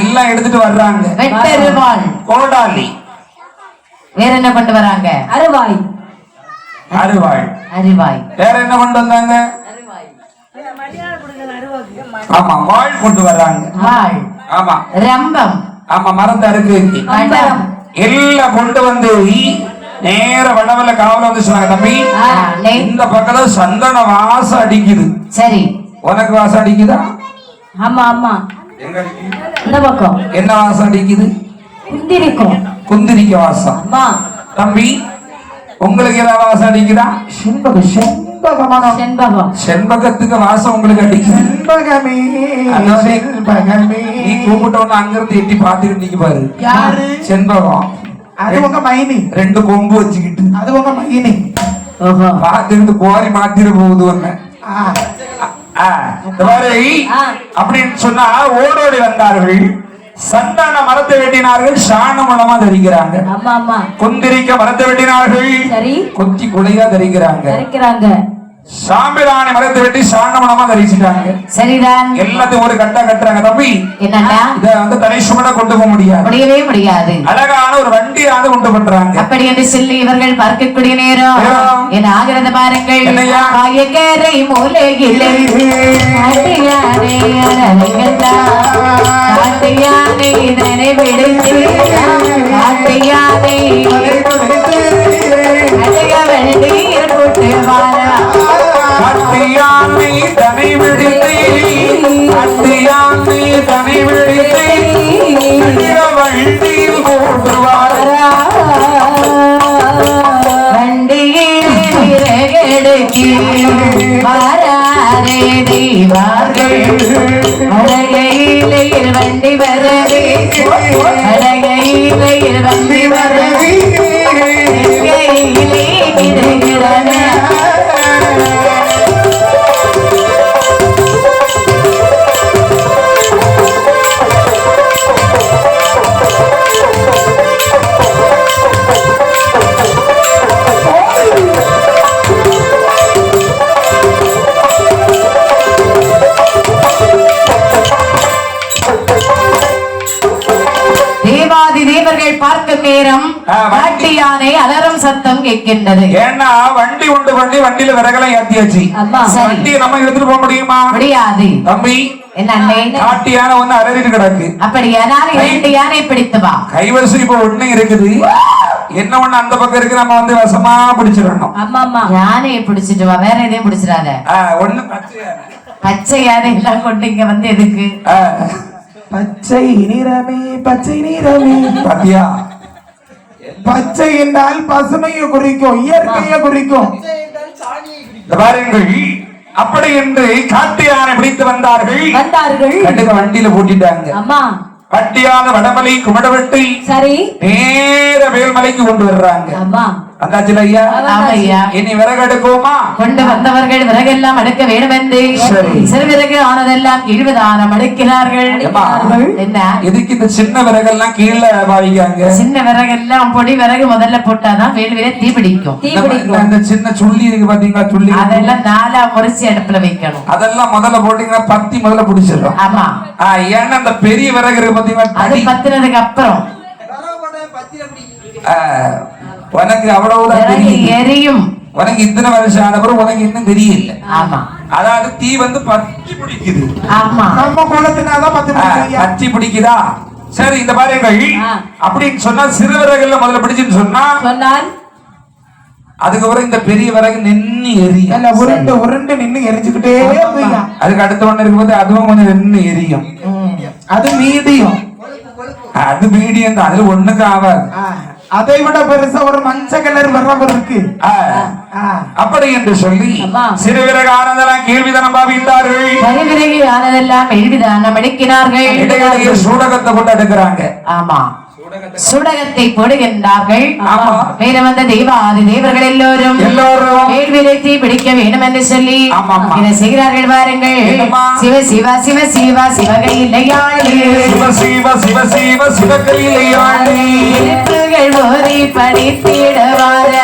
எல்லாம் எடுத்துட்டு வர்றாங்க வெட்டருவாள் கோடாலி வேற என்ன கொண்டு வராங்க அருவாய் வேற என்ன கொண்டு வந்தாங்க ஆமா வாழ் கொண்டு வர்றாங்க ஆமா ரம்பம் ஆமா மரத்தை அறுக்கு எல்லாம் கொண்டு வந்து நேர வடவல காவல வந்து சொன்னாங்க தம்பி இந்த பக்கம் சந்தன வாசம் அடிக்குது சரி உனக்கு வாசம் அடிக்குதா ஆமா ஆமா எங்க அடிக்குது இந்த பக்கம் என்ன வாசம் அடிக்குது குந்திரிக்க வாசம் தம்பி உங்களுக்கு ஏதாவது வாசம் அடிக்குதா செண்பகத்துக்கு வாசம் உங்களுக்கு அடிக்குது நீ கூப்பிட்டவன அங்க இருந்து எட்டி பாத்துக்கிட்டு நிக்க பாரு செண்பகம் அது உங்க மைனி 2 கொம்பு வச்சுக்கிட்டு அது உங்க மைனி பாத்துக்கிட்டு கோரி மாத்திர போகுது ஒண்ணு அப்படின்னு சொன்னா ஓடோடி வந்தார்கள் சந்தான மரத்தை வெட்டினார்கள் சாண மூலமா தரிக்கிறாங்க குந்திரிக்க மரத்தை வெட்டினார்கள் கொத்தி குலையா தரிக்கிறாங்க சாம்பிராணி மரத்தை வெட்டி சாண மூலமா தரிச்சிட்டாங்க சரிதான் எல்லாத்தையும் ஒரு கட்டா கட்டுறாங்க தம்பி என்னன்னா இத வந்து தனிசுமட கொண்டு போக முடியாது அழகான ஒரு வண்டியாவது கொண்டு பண்றாங்க அப்படி என்று சொல்லி இவர்கள் பார்க்கக்கூடிய நேரம் என்ன ஆகிறது பாருங்கள் காயக்கரை மூலையிலே காட்டியானை இதனை விடுத்து காட்டியானை அழக வண்டியில் போட்டு வாரா அத்தியானை தனி விடுத்து வண்டியில் போட்டுவார் வண்டியில் விறகெடுக்கி வாராரே தெய்வார்கள் அழகையில் வண்டி வரவே அழகையில் வண்டி வரவே கையிலே இருக்கிறன தேவர்கள் பார்க்க நேரம் காட்டு யானை அலறும் சத்தம் கேட்கின்றது. ஏன்னா வண்டி உண்டு பண்ணி வண்டியில விறகெல்லாம் ஏத்தியாச்சு. வண்டியை நம்ம எடுத்துட்டு போக முடியுமா? முடியாது தம்பி. என்ன காட்டு யானை வந்து அலறிட்டு கிடக்கு. அப்படியானால் 2 யானை பிடித்து வா. கைவரிசை இப்ப ஒண்ணு இருக்குது. என்ன ஒண்ணு அந்த பக்கம் இருக்கு, நம்ம வந்து வசமா பிடிச்சிடணும். யானையை பிடிச்சிட்டு வா, வேற எதையும் பிடிச்சிடாத. ஒண்ணு பச்சை யானை எல்லாம் கொண்டு இங்க வந்து எதுக்கு? பச்சை நிறமே பச்சை நிறமே. பாத்தியா, பச்சை என்றால் பசுமையை குறிக்கும், இயற்கையை குறிக்கும். பாருங்கள், அப்படி என்று காட்டு யானை பிடித்து வந்தார்கள். கண்டிப்பா வண்டியில போட்டிட்டாங்க. பட்டியான வடமலை குமடவெட்டி சரி நேர வேல்மலைக்கு கொண்டு வர்றாங்க. வந்தாச்சுல ஐயா? இனி விறகு எடுக்குவோமா? கொண்டு வந்தவர்கள் விறகெல்லாம் அடுக்க வேண்டும் என்று சிறு விறகு ஆனதெல்லாம் கீழ்வதானம் அடுக்கிறார்கள். என்ன எதுக்கு இந்த சின்ன விறகெல்லாம் கீழே பாவிக்காங்க? சின்ன விறகெல்லாம் பொடி விறகு முதல்ல போட்டாதான் வேல்விலே தீ பிடிக்கும். இந்த சின்ன சுள்ளி இருக்கு பாத்தீங்களா, சுள்ளி அதெல்லாம் 4ஆ முறிச்சு அடுப்புல வைக்கணும். அதெல்லாம் முதல்ல போட்டீங்கன்னா பத்தி முதல்ல பிடிச்சிடும். ஆமா, ஏன்னா அந்த பெரிய விறகு இருக்கு பாத்தீங்களா, அது பத்தினதுக்கு அப்புறம் உனக்கு அவ்வளவுதான் எரியும். உனக்கு இத்தனை வருஷம் ஆன பிறகு உனக்கு இன்னும் தெரியல. ஆமா, அதாவது தீ வந்து பத்தி பிடிக்குது. ஆமா, நம்ம குளத்தினாதான் பத்தி பிடிக்குதா? சரி, இந்த பாருங்கள், அப்படின்னு சொன்னா சிறு விறகுல முதல்ல பிடிச்சுன்னு சொன்னால் அதுக்கப்புறம் இந்த பெரிய விறகு நின்னு எரியும். உருண்டு உருண்டு நின்னு எரிஞ்சுக்கிட்டே. அதுக்கு அடுத்த ஒண்ணு இருக்கும்போது அதுவும் கொஞ்சம் நின்னு எரியும். அது மீடியம். அது மீடியம் தான், அதுல ஒண்ணுக்கு ஆகாது. அதை விட பெருசா ஒரு மஞ்ச கலர் விறகு இருக்கு. அப்படி என்று சொல்லி சிறு விறகு ஆனதெல்லாம் கேள்விதானம் பாவித்தார்கள். விறகு ஆனதெல்லாம் எழுதிதானம் எடுக்கிறார்கள். இடையிடையே சூடகத்தை கொண்டு எடுக்கிறாங்க. ஆமா, சுடகத்தை போடுகின்றார்கள். வேற வந்த தெய்வாதி தேவர்கள் எல்லோரும் வேள்விலை தீ பிடிக்க வேண்டும் என்று சொல்லி இதை செய்கிறார்கள். பாருங்கள், சிவ சிவ சிவ சிவ சிவகையிலையாளே, சிவ சிவ சிவ சிவ சிவகையிலையாளே, திருப்புகள் ஓதி படித்திடுவார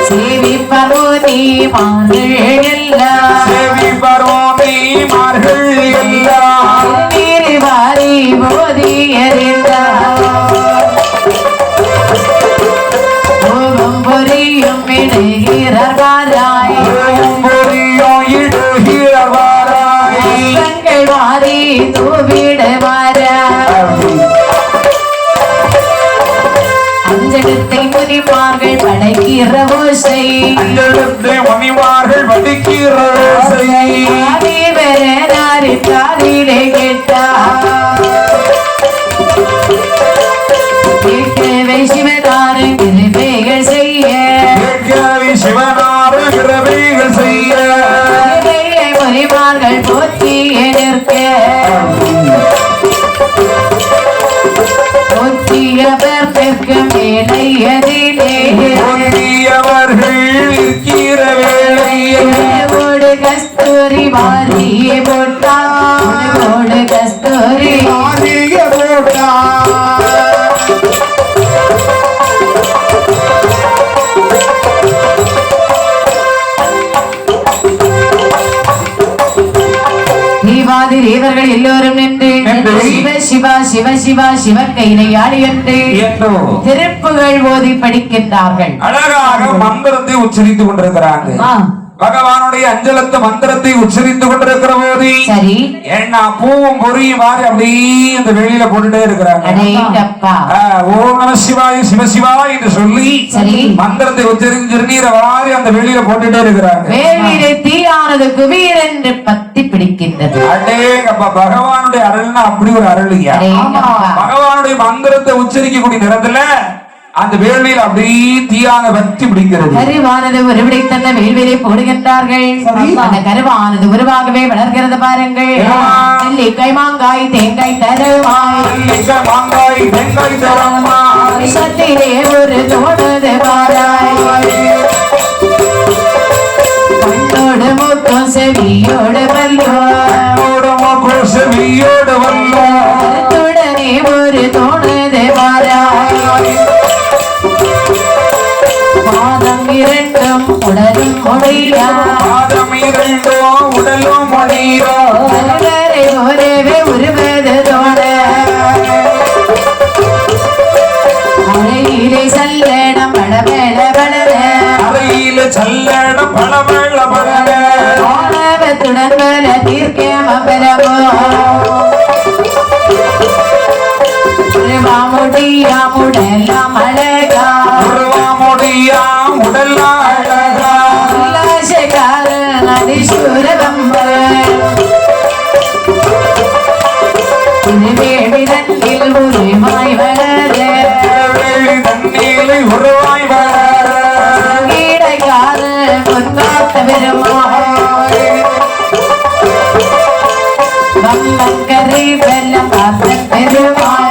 சேவி பரோதி மார்கள் எல்லாம், சேவி பரோதி மார்கள் எல்லாம், வாரி போதி எறிந்தார் ஓம் பொரியும் இடுகிறாராய், பொரியும் இடுகிறாராய், தங்கள் வாரி தூவிடுவாராய், அஞ்செழுத்தை முனிமார்கள் படைக்கிற ஓசை, அஞ்செழுத்தை முனிமார்கள் படைக்கிற ஓசை, வேறாரி காதிலே கேட்டார், கேட்கவே சிவனாரு கிருபைகள் செய்ய, கேட்கவே சிவனாரு கிருபைகள் செய்ய, முனிமார்கள் போற்றிய நிற்க, போற்றியவர்க்கு மேலை எதிலே, போற்றியவர்கள் இருக்கிற வேளையே, கஸ்தூரி வாரியே போட்டார், கஸ்தூரி வாரியே போட்டார். தீவாதி தேவர்கள் எல்லோரும் நின்று சிவ சிவா சிவ சிவா சிவ கையிலையாடி என்று திருப்புகள் ஓதி படிக்கின்றார்கள். அழகாக மந்திரத்தை உச்சரித்துக் கொண்டிருக்கிறாங்க. பகவானுடைய அஞ்சலத்து மந்திரத்தை உச்சரித்துக் கொண்டிருக்கிற போது சரி என்ன பூவும் பொறியும் மாறி அப்படியே இந்த வெளியில போட்டுட்டே இருக்கிறாங்க. ஓம் நம சிவாய சிவ சிவாய் என்று சொல்லி சரி மந்திரத்தை உச்சரித்து திருநீரை வாரி அந்த வெளியில போட்டுட்டே இருக்கிறாங்க. வேலிலே தீயானது குபீர் என்று பத்தி பிடிக்கின்றது. அடேங்கப்பா, பகவானுடைய அருள்னா அப்படி ஒரு அருளியா. பகவானுடைய மந்திரத்தை உச்சரிக்கக்கூடிய நேரத்துல அந்த வேள்வியில் அப்படியே தீயான பற்றி பிடிக்கிறது. கருவானது உருவிடை தந்த வேள்வியை போடுகின்றார்கள். அந்த கருவானது உருவாகவே வளர்கிறது. பாருங்கள், நெல்லிக்காய் மாங்காய் தேங்காய் தருவாய், நெல்லிக்காய் மாங்காய் தேங்காய் தருவாய், சத்திலே ஒரு தோணுது பாராய், கண்ணோடு மூக்கும் செவியோடு செவியோடு வல்லுடனே ஒரு தோணுது பாராய், பாதம் இரண்டும் உடலும் முடியா, பாதம் இரண்டும் உடலும் முடியா, ஒருவே உருவது தோண சகல தீர்க்கமபரமோ முடியாமுடெல்லாம் அழகா முடியாமுடெல்லாம் அழகா உல்லாசகார நதிசூரவம்ப திருவேடிதன்னில் உருவாய் வளர தண்ணீரை உருவாய் வளர ஈடைக்கார பொன்காத்த பெருமாள் வம்பங்கரை வெல்லம் காத்த பெருமாள்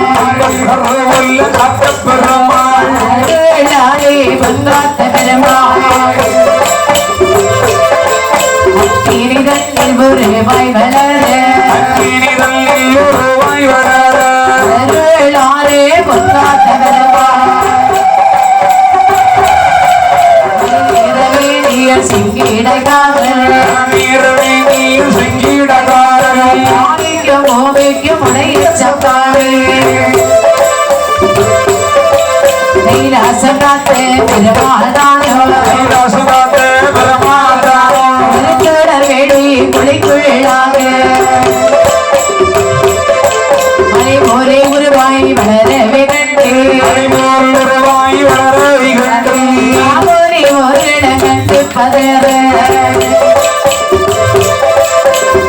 காத்த பெருமாள் அருளாலே பொன்காத்த பெருமாள் அக்கினிதன்னில் உருவாய் வளர உருவாய் வளர அருளாலே பொன்காத்த பெருமாள் நீரவேணியர் சிங்கிடைக்காரர் நீர் செங்கிடகாரன் ஆதிக்கும் ஓவிக்கும் உடைய சப்பாவே கைலாசம் காத்த பெருமாள்தானோ கைலாசகாத்த பெருமாள்தானோ திருத்தொடர் வேடி குளிக்குள்ளாக மலை போலே உருவாய் வளரவே கண்டு அறிவோர் உருவாய் வளர கண்டு ஆவோரி ஓரிடம் கண்டு பதற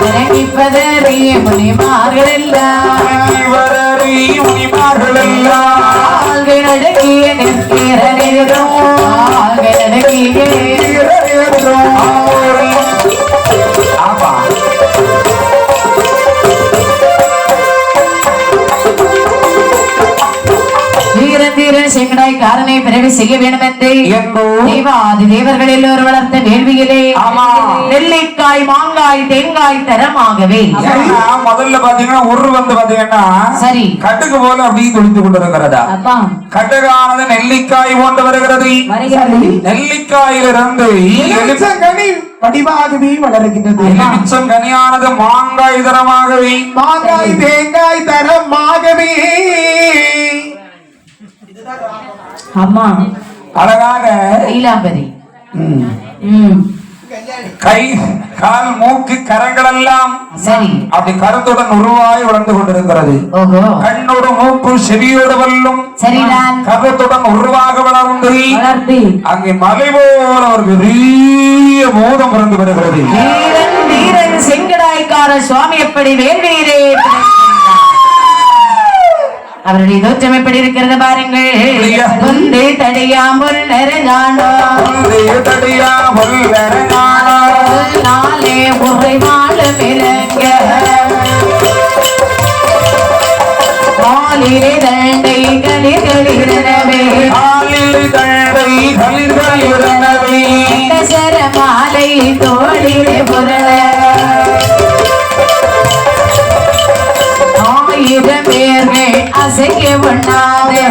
இறங்கி பதறிய முனிமார்கள் எல்லாம் இவரறி முனிமார்கள் எல்லாம் ஆள்களடக்கிய நிற்கிற நிறும் ஆள்களடக்கிய ஆமா வீரதீர செங்கடாய் காரனை பிறவி செய்ய வேண்டும் என்று தேவாதி தேவர்கள் எல்லோரும் வளர்த்த வேள்வியிலே ஆமா. நெல்லிக்காய் மாங்காய் தேங்காய் தரமாகவே ஏன்னா, முதல்ல பாத்தீங்கன்னா உரு வந்து பாத்தீங்கன்னா சரி கட்டுக்கு போல அப்படி துடித்து கொண்டிருக்கிறதா கட்டுகானது நெல்லிக்காய் போன்று வருகிறது நெல்லிக்காயிலிருந்து கனி வடிவாகவே வளர்கின்றது எலுமிச்சம் கனியானது மாங்காய் தரமாகவே மாங்காய் தேங்காய் தரமாகவே அம்மா அழகாக ஈலாம்பரி கை கால் மூக்கு கரங்கள் எல்லாம் சரி அப்படி கருத்துடன் உருவாய் வளர்ந்து கொண்டிருக்கிறது ஓஹோ கண்ணோடு மூக்கு செவியோடு வல்லும் சரிதான் கருத்துடன் உருவாக வளர்ந்து வளர்த்தி அங்கே மலை போல ஒரு பெரிய மோதம் பிறந்து வருகிறது வீரன் வீரன் செங்கடாய்க்கார சுவாமி எப்படி வேள்வியிலே அவருடைய தோற்றம் எப்படி இருக்கிறது பாருங்கள் குந்தி தடியாம்புல் நிறைஞ்சாண்டோ தடியா நாளே உரை வாழும் இலங்க காலிலே தண்டை களிர் களிரவே சர மாலை தோழிலே புரள ஆயிரம் பேர்கள் அசைக்க உண்ணாது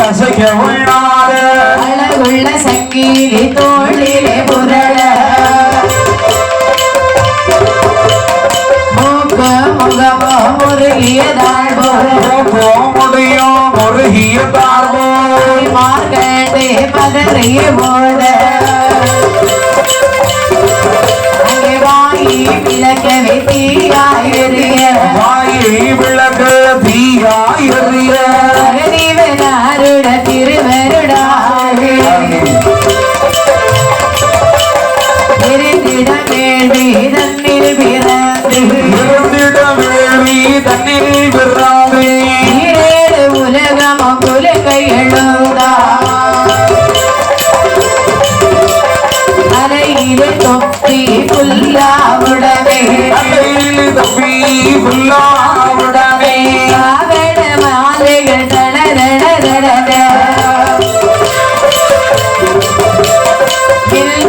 அசைக்க உள்ளாத அழகுள்ள சங்கீலி தோழிலே புரள மூக்கு முகமோ முருகியதாழ்வோ முடியும் முருகிய தார்போ மார்கண்டே பதறிய போட அங்கே வாயி விளக்கவே தீயாயிரிய வாயை விளக்க தீயாயிரிய அருட திருவருடாக இருந்திட வேள்வி தன்னில் பிறந்து இருந்திட வேள்வி தண்ணீர் பிறந்து ஈரேழு உலகமும் குலகை எழுந்தா அலையிலே தொப்பி புல்லாவுடனே அலையில் தப்பி புல்லாவுடனே காவட மாலைகள் தடதடதட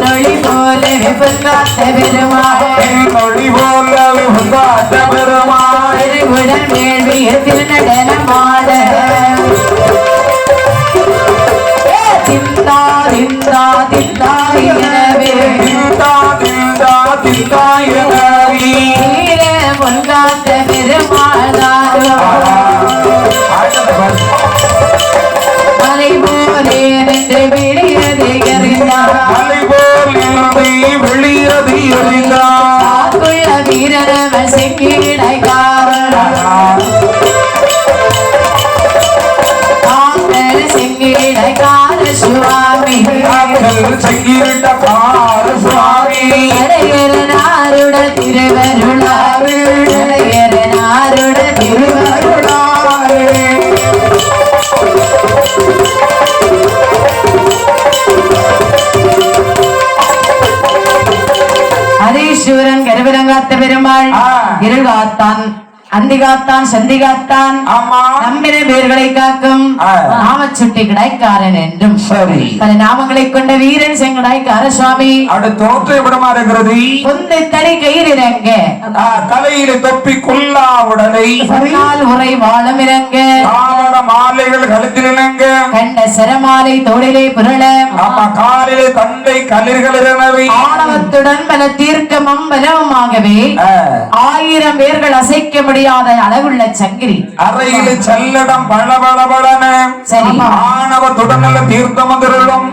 நொழி போல பொன்னாத்த பெருமாள் மொழி போல உண்டாட்ட பெருமாள் உடன் வேள்வியத்தில் நடனமாட திந்தா திந்தா திந்தா எனவே ஈர பொன்காத்த பெருமாளாரோ மலை போலே நின்று விழியதை எறிந்தார் வெளியது எறிந்தார் செங்கிடைக்காரன் காக்கல் செங்கிடைக்கார சுவாமி செங்கிடைக்கார சுவாமி அடையரனாருட திருவருளாறு அடையரனாருட திருவருளாறு ஹரீஸ்வரன் கருவிலங்காத்த பெருமாள் இருள் காத்தான் அந்தி காத்தான் சந்தி காத்தான் நம்பின பேர்களை காக்கும் நாமச்சுட்டி கிடைக்காரன் என்றும் சரி பல நாமங்களை கொண்ட வீரன் செங்கடாய்க்கார சுவாமி அடுத்த தோற்ற விடமா இருக்கிறது பொந்து தடை கயிறிறங்க தலையில தொப்பி கொல்லா உடலை உரை வாழம் இறங்க தாமர மாலைகள் கழுத்தில் இறங்க கண்ட சிரமாலை தோளிலே புரள காலிலே தண்டை கலிர்கள் இறனவை ஆணவத்துடன் பல தீர்க்கமும் பலவுமாகவே 1000 பேர்கள் அசைக்க முடியாத அளவுள்ள சங்கிரி அறையில் செல்லடம் பளபளபளன சரி ஆணவத்துடன் நல்ல தீர்த்தம் திருளும்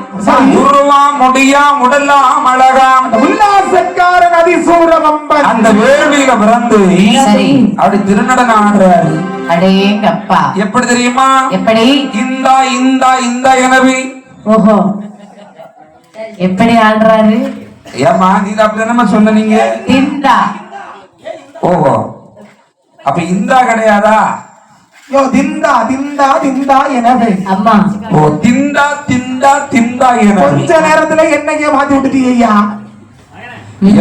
உருவா முடியா உடலாம் அழகாம் உல்லாசக்காரன் அதிசூரவம்பன் அந்த வேள்வியில பிறந்து சரி அப்படி திருநடன ஆடுறாரு அடேங்கப்பா எப்படி தெரியுமா எப்படி இந்தா இந்தா இந்தா எனவே ஓஹோ எப்படி ஆடுறாரு ஏமா நீ அப்படிதானே சொன்ன நீங்க திந்தா ஓஹோ அப்ப இந்தா கிடையாதா யோ திந்தா திந்தா திந்தா எனவே அம்மா ஓ திந்தா திந்தா திந்தா எனவே கொஞ்ச நேரத்துல என்னைய மாத்தி விட்டுட்டீங்க ஐயா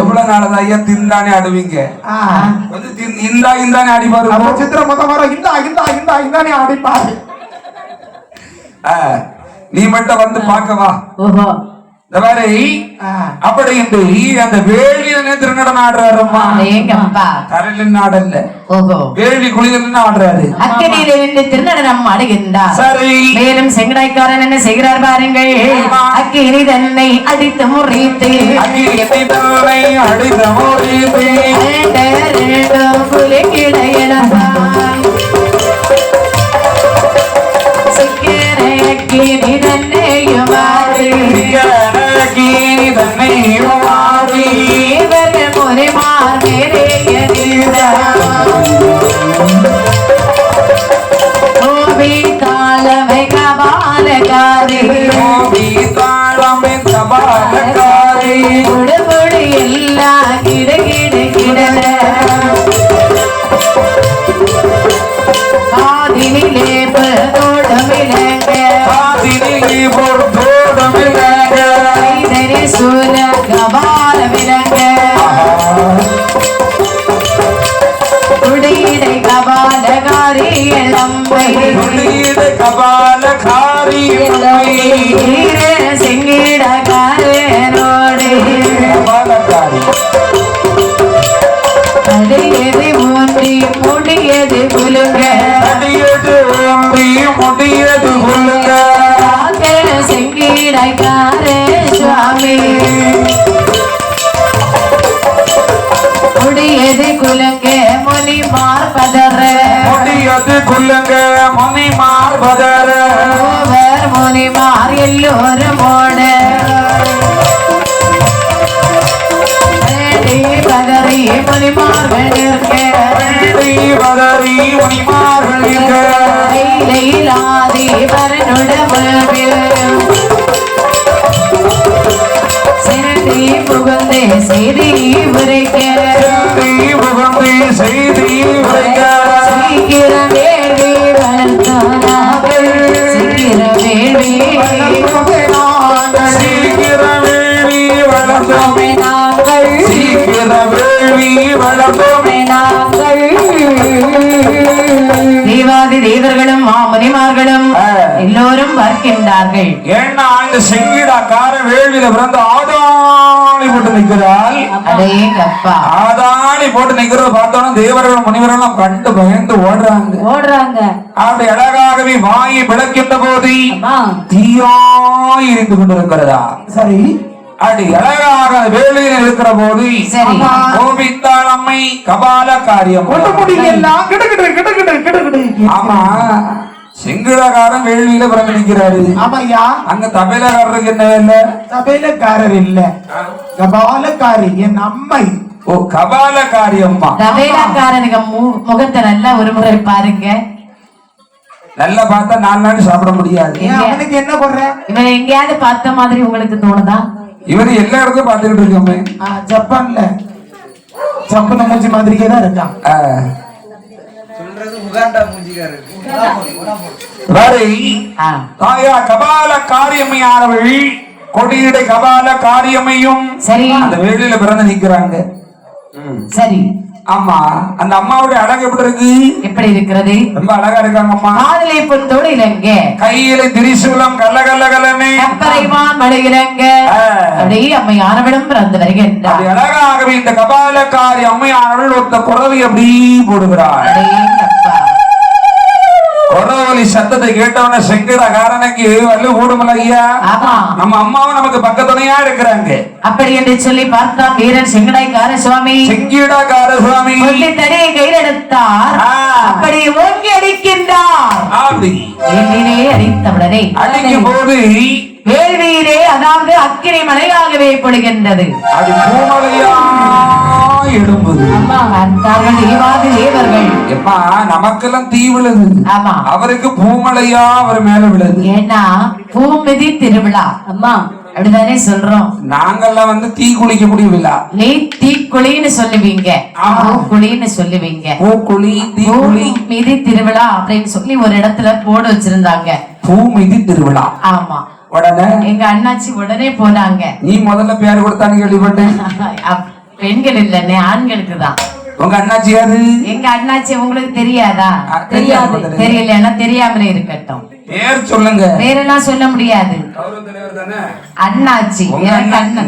எவ்வளவு நாளதா ஐயா திந்தானே ஆடுவீங்க கொஞ்சம் இந்தா இந்தானே அடிப்பாரு அப்ப சித்திர மொத்த வர இந்தா இந்தா இந்தா இந்தானே அடிப்பாரு நீ மட்டும் வந்து பார்க்கவா ஓஹோ அப்படி என்று அந்த வேள்வியில திருநடனம் ஆடுறாருமா கரலின் ஆடல்ல வேள்வி குளிதல் ஆடுறாரு அக்கடியில நின்று திருநடனம் ஆடுகின்றார் சரி மேலும் செங்கடாய்க்காரன் என்ன செய்கிறார் பாருங்கள் அக்கினி தன்னை அடித்து முறித்து அடித்து முறித்து அக்கினி தன்னையும் தாளமை கபாலகாரி உடுபுடி எல்லா கிட கிட கிட காதினிலே தோடமிலங்க சூர கபால விலங்க குடியிடை கபாலகாரி இளம்பை கபாலகாரி செங்கிடக்காரனோடு அடியது ஊன்றி முடியது குலுங்க முடியது குலுங்க செங்கிடக்கார சுவாமி முடியது குலுங்க முனி மார்பதர முடியது குலுங்க முனி மார்பதர முனி மார் எல்லோரும் ஓட பதறி முனி மார்பதற்க லைலாதி வரனுட சென்றி புகழ்ந்தே செய்தி உரைக்க சீக்கிர வேள்வி வளர்த்தானார்கள் சீக்கிர வேள்வி தேவாதி தேவர்களும் மாமுனிமார்களும் எல்லோரும் பார்க்கின்றார்கள். ஏன்னா இந்த செங்கிடாக்கார வேள்வியில பிறந்த ஆதானி போட்டு நிற்கிறாள். ஆதானி போட்டு நிற்கிறத பார்த்தோன்னா தேவர்கள் முனிவர்களும் கண்டு பயந்து ஓடுறாங்க. அப்படி அழகாகவே வாயை விளக்கின்ற போது தீயாய் இருந்து கொண்டிருக்கிறதா? சரி, அடி அழகாக வேலையில் இருக்கிற போது கோபித்தாள் அம்மை கபால காரியம். ஆமா, செங்கிடக்காரன் வேள்வியில பிறகு நிற்கிறாரு. ஆமாய்யா, அங்க தபைலக்காரருக்கு என்ன வேலை? தபைலக்காரர் இல்ல, கபாலக்காரி என் அம்மை. ஓ கபாலக்காரி அம்மா. தவேலாக்காரனுக்கு முகத்தை நல்லா ஒரு முறை பாருங்க. நல்லா பார்த்தா 4 நாள் சாப்பிட முடியாது. அவனுக்கு என்ன போடுற? இவன் எங்கேயாவது பார்த்த மாதிரி உங்களுக்கு தோணுதா? இவரு எல்லா இடத்தையும் பார்த்துக்கிட்டு இருக்கோமே. ஜப்பான்ல ஜப்பான் மூஞ்சி மாதிரியே தான் இருக்கான். தாயா கபால காரியமையானவள் கொடியடை கபால காரியமையும் சரி அந்த வேலையில பிறந்து நிக்கிறாங்க. சரி ஆமா அந்த அம்மாவுடைய அழகு எப்படி இருக்கு? எப்படி இருக்கிறது? ரொம்ப அழகா இருக்காங்க அம்மா. காதலை பொந்தோடு இலங்க கையில திரிசூலம் கல்ல கல்ல கல்லனே கப்பரைவான் மடுகிறங்க அப்படியே அம்மையானவிடம் பிறந்து வருகின்றார். அழகாகவே இந்த கபாலக்காரி அம்மையானவள் ஒருத்த குரலை அப்படி போடுகிறாள். குரவலி சத்தத்தை கேட்டவன செங்கடகாரனுக்கு வல்லு கூடுமல ஐயா. நம்ம அம்மாவும் நமக்கு பக்கத்துணையா இருக்கிறாங்க. அப்படி என்று சொல்லி பார்த்தா வீரன் செங்கடாய்க்கார சுவாமி செங்கிடாக்கார சுவாமி தடியை கையில் எடுத்தார். அப்படி ஓங்கி அடிக்கின்றார். அடித்தவுடனே அடிக்கும் போது வேள்வியிலே அதாவது அக்கினி மலையாகவே பொழிகின்றது. அது பூமலையா எழும்புது. எப்பா நமக்கெல்லாம் தீ விழுது. ஆமா அவருக்கு பூமலையா அவர் மேல விழுது. ஏன்னா பூமிதி திருவிழா அம்மா அப்படிதானே சொல்றோம். நாங்கெல்லாம் வந்து தீ குளிக்கக்கூடிய விழா. நீ தீக்குழின்னு சொல்லுவீங்க, பூக்குழின்னு சொல்லுவீங்க. பூக்குழி தீக்குழி மிதி திருவிழா அப்படின்னு சொல்லி ஒரு இடத்துல போர்டு வச்சிருந்தாங்க. பூமிதி திருவிழா. ஆமா உடனே எங்க அண்ணாச்சி உடனே போனாங்க. நீ முதல்ல பேர் கொடுத்தான்னு கேள்விப்பட்டேன். பெண்கள் இல்லன்னு ஆண்களுக்கு தான். உங்க அண்ணாச்சி யாரு? எங்க அண்ணாச்சி உங்களுக்கு தெரியாதா? தெரியாது. தெரியலன்னா தெரியாமலே இருக்கட்டும். பேர் சொல்லுங்க. பேரெல்லாம் சொல்ல முடியாது. அண்ணாச்சி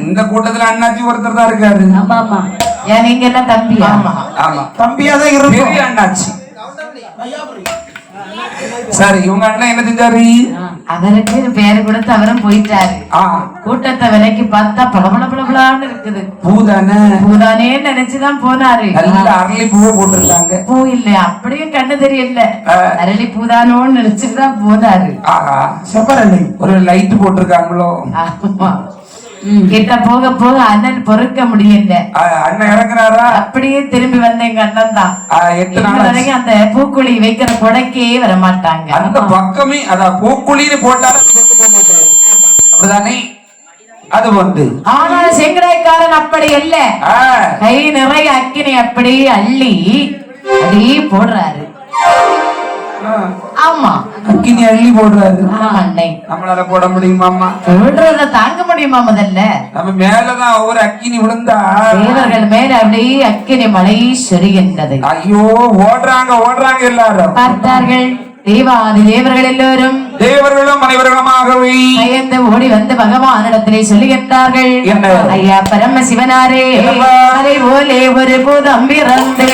இந்த கூட்டத்துல அண்ணாச்சி ஒருத்தர் தான் இருக்காரு. ஆமா ஆமா ஏன் நீங்க எல்லாம் தம்பியா? ஆமா தம்பியா தான் இருக்கும். அண்ணாச்சி சரி இவங்க அண்ணன் என்ன செஞ்சாரு? அவருக்கு பேரு கொடுத்து அவரும் போயிட்டாரு. கூட்டத்தை விலைக்கு பார்த்தா பளபள பளபளான்னு இருக்குது. பூதானே பூதானே நினைச்சுதான் போனாரு. அரளி பூ போட்டிருக்காங்க. பூ இல்ல அப்படியும் கண்ணு தெரியல. அரளி பூதானோன்னு நினைச்சுதான் போனாரு. செப்பரளி ஒரு லைட் போட்டிருக்காங்களோ. கிட்ட போக போக அண்ணன் பொறுக்க முடியல. அண்ணன் இறங்குறாரா? அப்படியே திரும்பி வந்த எங்க அண்ணன் தான் 8 நாள் வரைக்கும் அந்த பூக்குழி வைக்கிற கொடைக்கே வர மாட்டாங்க. அந்த பக்கமே அத பூக்குழின்னு போட்டாலும் அப்படிதானே அது வந்து. ஆனால் செங்கடாய்க்காரன் அப்படி அல்ல. கை நிறைய அக்கினி அப்படி அள்ளி அப்படியே போடுறாரு. ஆமா அக்கினி அள்ளி போடுறாரு. நம்மளால போட முடியுமா? சொல்றத தாங்க முடியுமா? முதல்ல நம்ம மேலதான் ஒவ்வொரு அக்கினி விழுந்தா தேவர்கள் மேல அப்படியே அக்கினி மழை சொரிகின்றது. ஐயோ ஓடுறாங்க எல்லாரும் பார்த்தார்கள். தேவாதி தேவர்கள் எல்லோரும் தேவர்களும் அனைவர்களுமாகவே பயந்து ஓடி வந்து பகவானிடத்திலே சொல்லுகின்றார்கள். ஐயா பரம சிவனாரே அதை போலே ஒரு பூதம் பிறந்து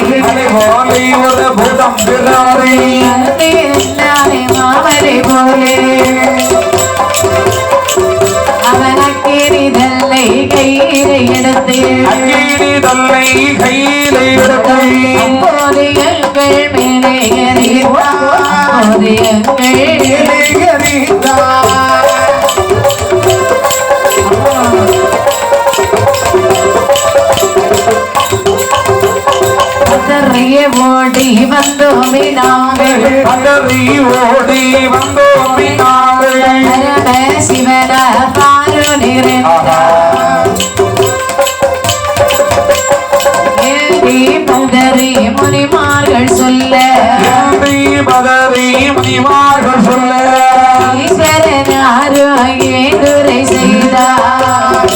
மாமரை போலே அவன் அக்கேரிதல்லை கையிலை எடுத்து அப்போது எங்கள் மேலே ஓடி வந்தோம் சிவன பாரு பதறி முனிமார்கள் சொல்ல ஈஸ்வரன் ஆரோக்கியதுரை செய்தார்.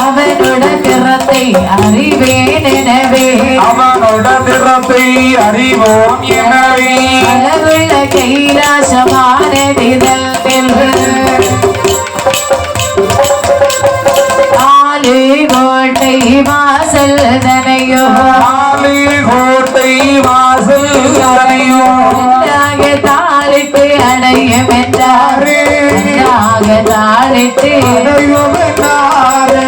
அவனோட திறத்தை அறிவேன் எனவே அளவுள்ள கைலாசமானதிதல் கோட்டை வாசல் தனையோ தாளிட்டு அடையும் என்றாரே தாளிட்டு அடையும் என்றாரே.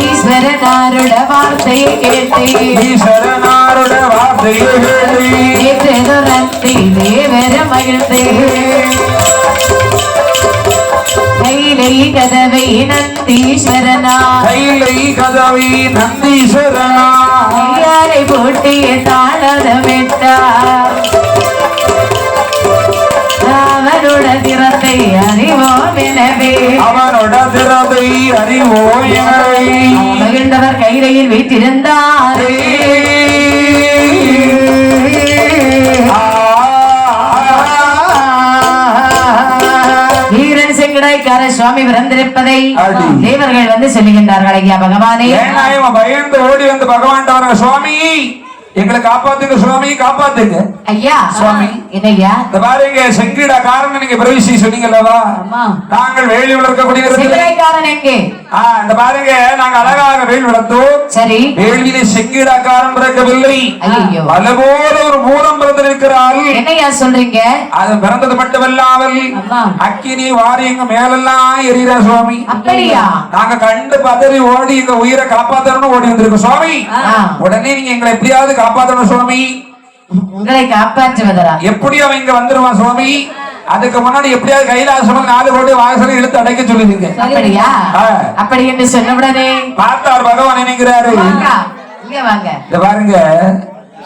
ஈஸ்வரனாருட வார்த்தையை கேட்டு ஈஸ்வரனாருட வார்த்தையை கேட்டு மகிழ்ந்து கைலை கதவை நந்தீஸ்வரனா கைலை கதவை நந்தீஸ்வரனா கையாரை போட்டிய தாளதமிட்டார் அவனோட திறத்தை அறிவோம் எனவே அவனோட திறத்தை அறிவோம் எனவே மகிழ்ந்தவர் கைலையில் வைத்திருந்தார் வீரன் செங்கடாய்க்கார சுவாமி பிறந்திருப்பதை தேவர்கள் வந்து சொல்லுகின்றார்கள் ஐயா பகவானே. பயந்து ஓடி வந்து பகவான் சுவாமி எங்களை காப்பாத்துங்க சுவாமி காப்பாத்துங்க ஐயா சுவாமி என்னையா இந்த பாருங்க செங்கிடா காரணம் நீங்க பிரவேசி சொன்னீங்கல்லவா நாங்கள் வேலி வளர்க்கக்கூடியவர்கள் எங்கே இந்த பாருங்க நாங்க அழகாக வேல் வளர்த்தோம் சரி வேள்வியிலே செங்கிடா காரணம் பிறக்கவில்லை அது போல ஒரு மூலம் பிறந்திருக்கிறாள் என்னையா சொல்றீங்க அது பிறந்தது மட்டுமல்லாமல் அக்கினி வாரி எங்க மேலெல்லாம் எரியுறா சுவாமி அப்படியா நாங்க கண்டு பதறி ஓடி எங்க உயிரை காப்பாத்தணும்னு ஓடி வந்திருக்கோம் சுவாமி உடனே நீங்க எங்களை எப்படியாவது காப்பாத்தணும் சுவாமி உங்களை காப்பாற்றுவதா எப்படி அவன் இங்க வந்துருவான் சுவாமி அதுக்கு முன்னாடி எப்படியாவது கைலாசம் 4 கோடி வாசலை இழுத்து அடைக்க சொல்லுவீங்க அப்படியா அப்படி என்று சொன்னவுடனே பார்த்தார் பகவான் நினைக்கிறாரு இங்க வாங்க இத பாருங்க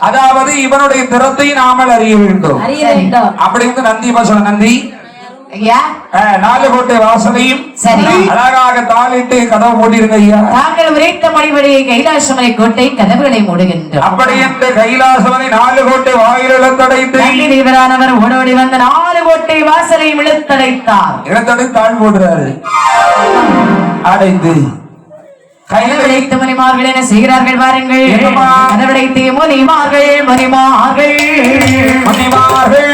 அதாவது இவனுடைய திறத்தை நாமல் அறிய வேண்டும் அப்படி வந்து நந்தி சொன்ன நந்தி ஐயா 4 கோட்டை வாசலையும் சரி அழகாக தாளிட்டு கதவு மூடிருங்க ஐயா தாங்கள் உரைத்த மொழிபடியை கைலாசமலை கோட்டை கதவுகளை மூடுகின்றோம் அப்படி என்று கைலாசமலை 4 கோட்டை வாயில் இழுத்தடைத்து தேவரானவர் ஓடோடி வந்த 4 கோட்டை வாசலை இழுத்தடைத்தார் இழுத்தடைத்து தாழ் போடுறாரு அடைந்து கைவிடைத்து மணிமார்கள் என செய்கிறார்கள் பாருங்கள் கதவிடைத்து மணிமார்கள் மணிமார்கள் மணிமார்கள்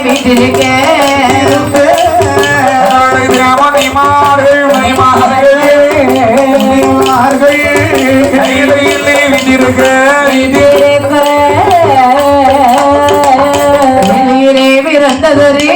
வீட்டிருக்க மணிமார்கள் மணிமார்கள் வீட்டிருக்க பிறந்ததொரு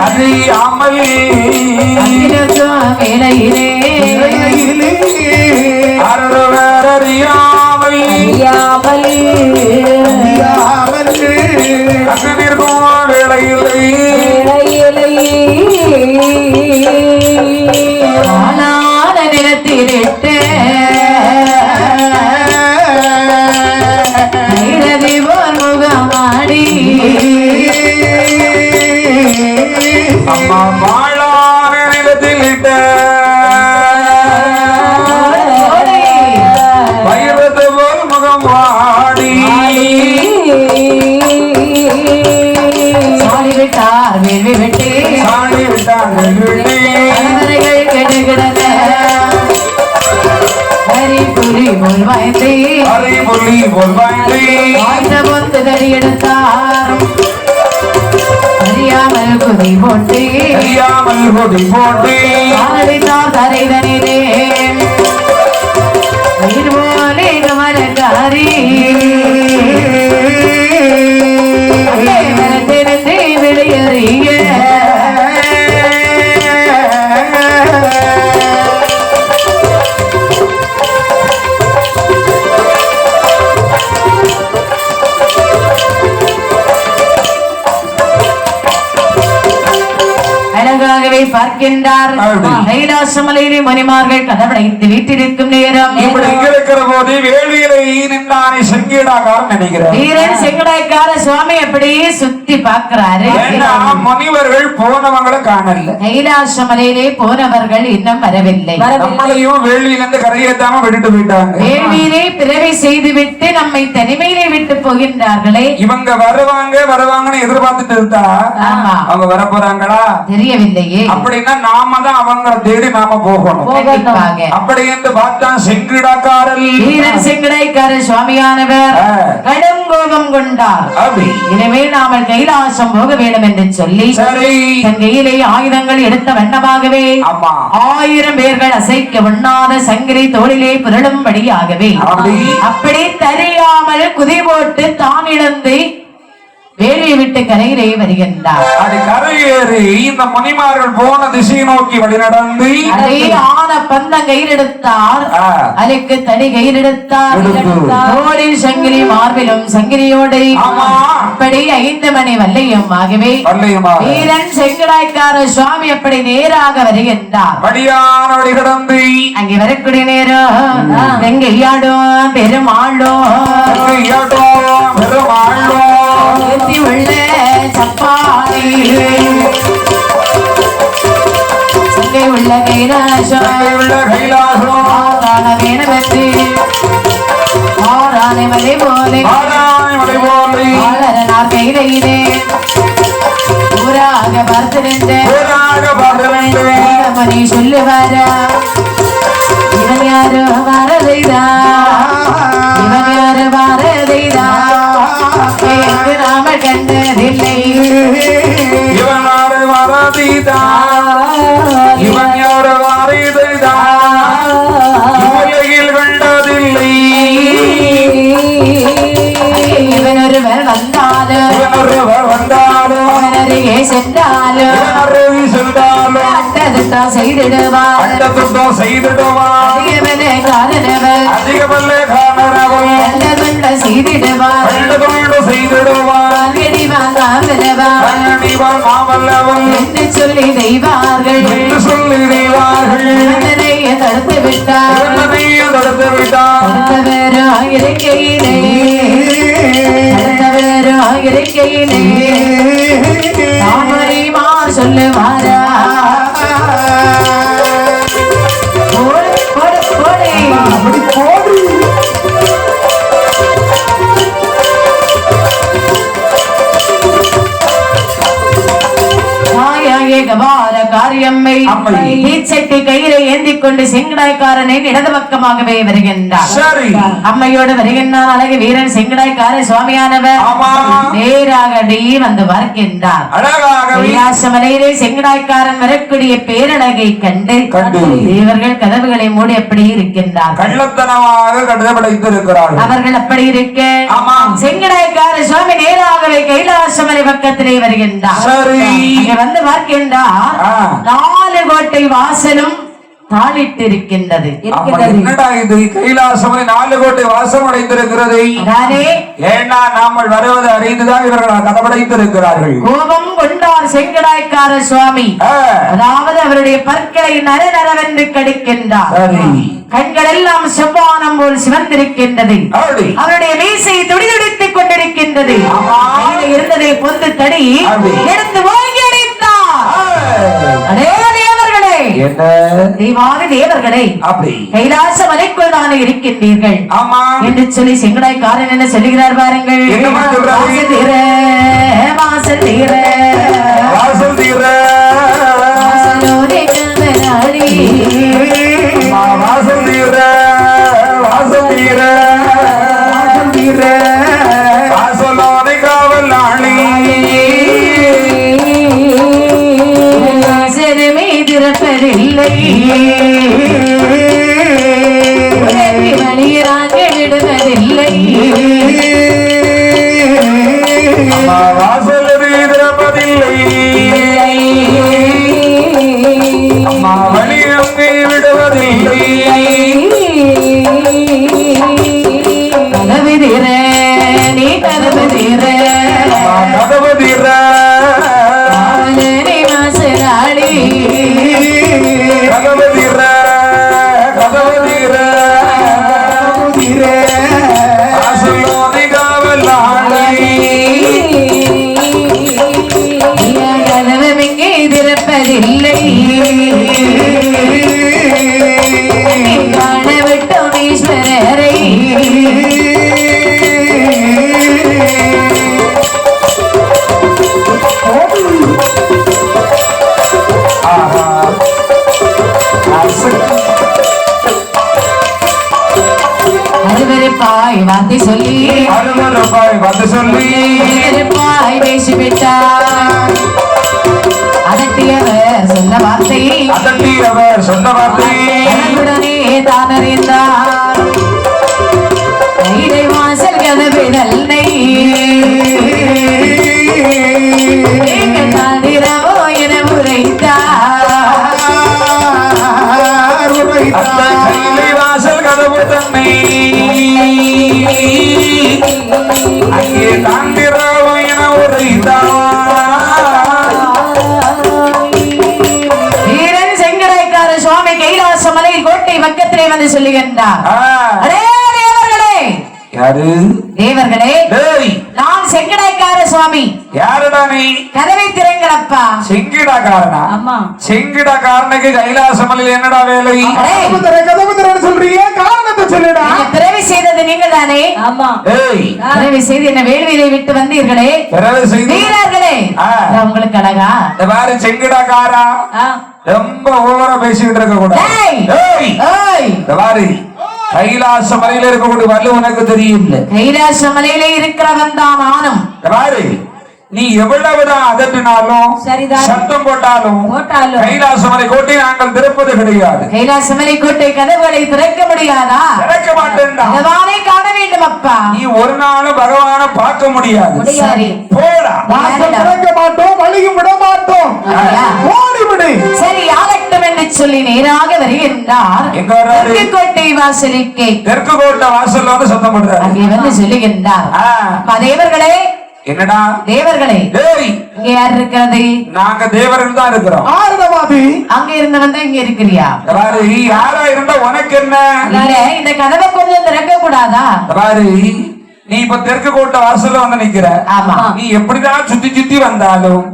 அறியாமல் வேலையிலே நிலத்திலிட்டு முகமாடி அம்மா வாழான நிலத்திலிட்ட பயிரது போல் முகம் வாடி சாடிவிட்டார் வேள்வி விட்டு சாடிவிட்டார் கெடுகிடன புலி போல் வாய்ந்து புலி போல் வாய்ந்து வாய்ந்த பொந்து தடி எடுத்தார் அறியாமல் குதி போட்டு தரைதனிலே போலே கமலக்காரி மரத்திலிருந்து வெளியறிய அழகாகவே பார்க்கின்றார் கைலாசமலையிலே மணிமார்கள் கதவடைத்து வீட்டிருக்கும் நேரம் இருக்கிற போது வேள்வியிலே நின்றானே செங்கடாக்காரன் நினைக்கிறேன் வீரன் செங்கடாய்க்கார சுவாமி அப்படியே சுத்தி பார்க்கிறாரு முனிவர்கள் போனவங்களை காணல கைலாசமலையிலே போனவர்கள் இன்னும் வரவில்லை நம்மளையும் வேள்வியிலிருந்து கரையேற்றாம விட்டுட்டு போயிட்டாங்க வேள்வியிலே பிறவை செய்து விட்டு நம்மை தனிமையிலே விட்டு போகின்றார்களே இவங்க வருவாங்கன்னு எதிர்பார்த்துட்டு இருந்தா அவங்க வர போறாங்களா தெரியவில்லையே அப்படி அப்படின்னா நாம தான் அவங்களை தேடி நாம போகணும். கண்டிப்பாக. அப்படி என்று பார்த்தா செங்கிடாக்காரல் வீரன் செங்கடைக்கார சுவாமியானவர் கடும் கோபம் கொண்டார். எனவே நாம கைலாசம் போக வேண்டும் என்று சொல்லி தன் கையிலே ஆயுதங்கள் எடுத்த வண்ணமாகவே 1000 பேர்கள் அசைக்க உண்ணாத சங்கிலி தோளிலே புரளும்படியாகவே அப்படி தெரியாமல் குதி போட்டு தான் இழந்து வேலையை விட்டு கரையிலே வருகின்றார். அது கரையேறி இந்த முனிமார்கள் போன திசையை நோக்கி வழிநடந்து ஆன பந்தம் கையிலெடுத்தார். அலைக்கு தடி கையிலெடுத்தார். தோளில் சங்கிலி மார்பிலும் சங்கிலியோடு அப்படி 5 மணி வல்லையும் ஆகவே வீரன் செங்கடாய்க்கார சுவாமி அப்படி நேராக வருகின்றார். வழியான வழி கடந்து அங்கே வரக்கூடிய நேரம் வெங்கையாடும் பெருமாளும் உள்ள சப்பாடி சங்கை உள்ள கைலாசம் வேணவத்து ஆரானை மலை போலே ஆளரனார் கையிலே ஊராக பார்த்திருந்தேன் மணி சொல்லுவாரா இவன் யாரு வரதைதா இவன் யாரு வரதைதா நாம கண்டதில்லை இவன் யாரு வரதைதா இவன் யாரு வரதைதா உலகில் கண்டதில்லை இவன் ஒருவர் வந்தாலும் அவன் அருகே சென்றாலும் அண்டதுதான் செய்திடுவார் அதிகமல்ல காரணவன் செய்திடுவார் என்று சொல்லி தெய்வார்கள் தடுத்து விட்டார். இருக்கையிலே தாமரைமா சொல்லுவாரா காரியம்மை தீச்சட்டி கையிலே ஏந்திக் கொண்டு செங்கடாய்க்காரனை இடது பக்கமாகவே வருகின்றார். அம்மையோடு வருகின்றார். அழகு வீரன் செங்கடாய்க்கார சுவாமியானவர் நேராக வந்து பார்க்கின்றார். கைலாசமலையிலே செங்கடாய்க்காரன் வரக்கூடிய பேரழகை கண்டு தேவர்கள் கதவுகளை மூடி அப்படி இருக்கின்றார். அவர்கள் அப்படி இருக்க செங்கடாய்க்கார சுவாமி நேராகவே கைலாசமலை பக்கத்திலே வருகின்றார். வந்து பார்க்கின்றார். 4 கோட்டை வாசலும் தாளிட்டிருக்கின்றது. கைலாசமலை 4 கோட்டை வாசம் அடைந்திருக்கிறது. ஏன்னா நாமல் வருவது அறிந்துதான் இவர்கள் கதவடைத்திருக்கிறார்கள். கோபம் கொண்டார் செங்கடாய்க்கார சுவாமி. அதாவது அவருடைய பற்களை நரநரவென்று கடிக்கின்றார். கண்கள் எல்லாம் செவ்வானம் போல் சிவந்திருக்கின்றது. அவருடைய மீசை துடிதுடித்துக் கொண்டிருக்கின்றது. இருந்ததை பொந்து தடி எடுத்து ஓங்கி தேவர்களே கைலாச மலைக்குள் தானே இருக்கின்றீர்கள் என்று சொல்லி செங்கடாய்க்காரன் என்ன சொல்லுகிறார் பாருங்கள். வாசல் தீர வாசல் தீர வாசல் தீர வாசலோரே கந்தனாடி வாசல் தீர வாசல் தீர வாசல் தீர வாசலோரே காவலாளி திறப்பதில்லை வழியராக விடுவதில்லை வாசல் திறப்பதில்லை அம்மா வழி அங்கே விடுவதில்லை கதவு தீர நீ கதவு தீர கதவு தீர திறப்பதில்லை அருவருப்பாய் வார்த்தை சொல்லி அருவருப்பாய் பேசிவிட்டார். அதட்டியவர் சொன்ன வார்த்தை உடனே தான் அறிந்தார். கைதை வாசல் கதவு நல்லை தாண்டிரவோ என உரைத்தார். வாசல் கதவு தன்னை அங்கே தாண்டிரவோ என உரைத்தார். வீரன் செங்கடைக்கார சுவாமி கைலாச மலை கோட்டை பக்கத்திலே வந்து சொல்லுகின்றார். அடே தேவர்களே, யாரு தேவர்களே, நான் செங்கடைக்கார சுவாமி. யாருடா நீ? கதவை திறங்களப்பா. செங்கிடாக்காரனா? ஆமா. செங்கிடாக்காரனுக்கு கைலாசமலையில் என்னடா வேலை? கதவு திறன்னு சொல்றீங்க, காரணத்தை சொல்லுடா. பிறவி செய்தது நீங்கள் தானே? ஆமா. பிறவி செய்து என்ன வேள்வியை விட்டு வந்தீர்களே வீரர்களே, உங்களுக்கு அழகா இந்த மாதிரி செங்கிடாக்காரா ரொம்ப ஓவரா பேசிக்கிட்டு இருக்க கூடாது. கைலாச மலையில இருக்கக்கூடிய வல்லு உனக்கு தெரியும். கைலாச மலையில இருக்கிறவன் தான் நானும். நீ எவ்வளவுதான் அதட்டினாலும் சத்தம் போட்டாலும் கைலாசமலை கோட்டை நாங்கள் திறப்பது கிடையாது. கைலாசமலை கோட்டை கதவுகளை திறக்க முடியாதா? திறக்க மாட்டேன்டா. பகவானை காண வேண்டும் அப்பா. நீ ஒரு நாளும் பகவானை பார்க்க முடியாது. சரி போடா. திறக்க மாட்டோம், வழியும் விட மாட்டோம். ஓடிவிடு. சரி ஆகட்டும் என்று சொல்லி நேராக வருகின்றார். தெற்கு கோட்டை வாசலுக்கு. தெற்கு கோட்டை வாசல் வந்து சத்தம் போடுறார். அங்கே வந்து சொல்லுகின்றார். தேவர்களே, என்னடா தேவர்களே, இங்க யார் இருக்கிறது? நாங்க தேவர்கள் தான் இருக்கிறோம். அங்க இருந்தவன் தான் இங்க இருக்கிறியா? யாரா இருந்தா உனக்கு என்ன? இந்த கதவை கொஞ்சம் திறக்க கூடாதா? நீ இப்ப தெற்கு கோட்டை வாசல்ல வந்து நிக்கிற. ஆமா. நீ எப்படிதான் சுத்தி சுத்தி வந்தாலும்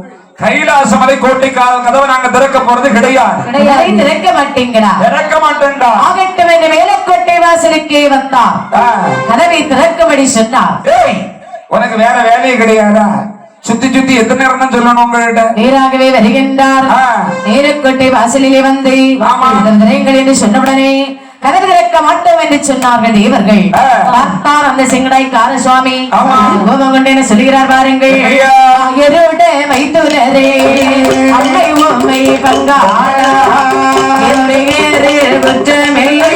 கைலாசமலை கோட்டை கதவை நாங்க திறக்க போறது கிடையாது. திறக்க மாட்டீங்களா? திறக்க மாட்டேன்டா. ஆகட்டும் என்று வேலைக்கோட்டை வாசலுக்கே வந்தார். கதவை திறக்கும்படி சொன்னார். உனக்கு வேற வேலையே கிடையாதா? சுத்தி சுத்தி எத்தனை நேரம் சொல்லணும் உங்கள்கிட்ட? நேராகவே வருகின்றார். நேரக்கோட்டை வாசலிலே வந்து என்று சொன்னவுடனே கதவு திறக்க மாட்டோம் என்று சொன்னார்கள் தேவர்கள். பார்த்தார் அந்த செங்கடைக்கார சுவாமி கோபம் கொண்டு சொல்லுகிறார், பாருங்கள். எருட மைத்துனரே அம்மை உம்மை பங்காளா குற்றமில்லை குற்றமில்லை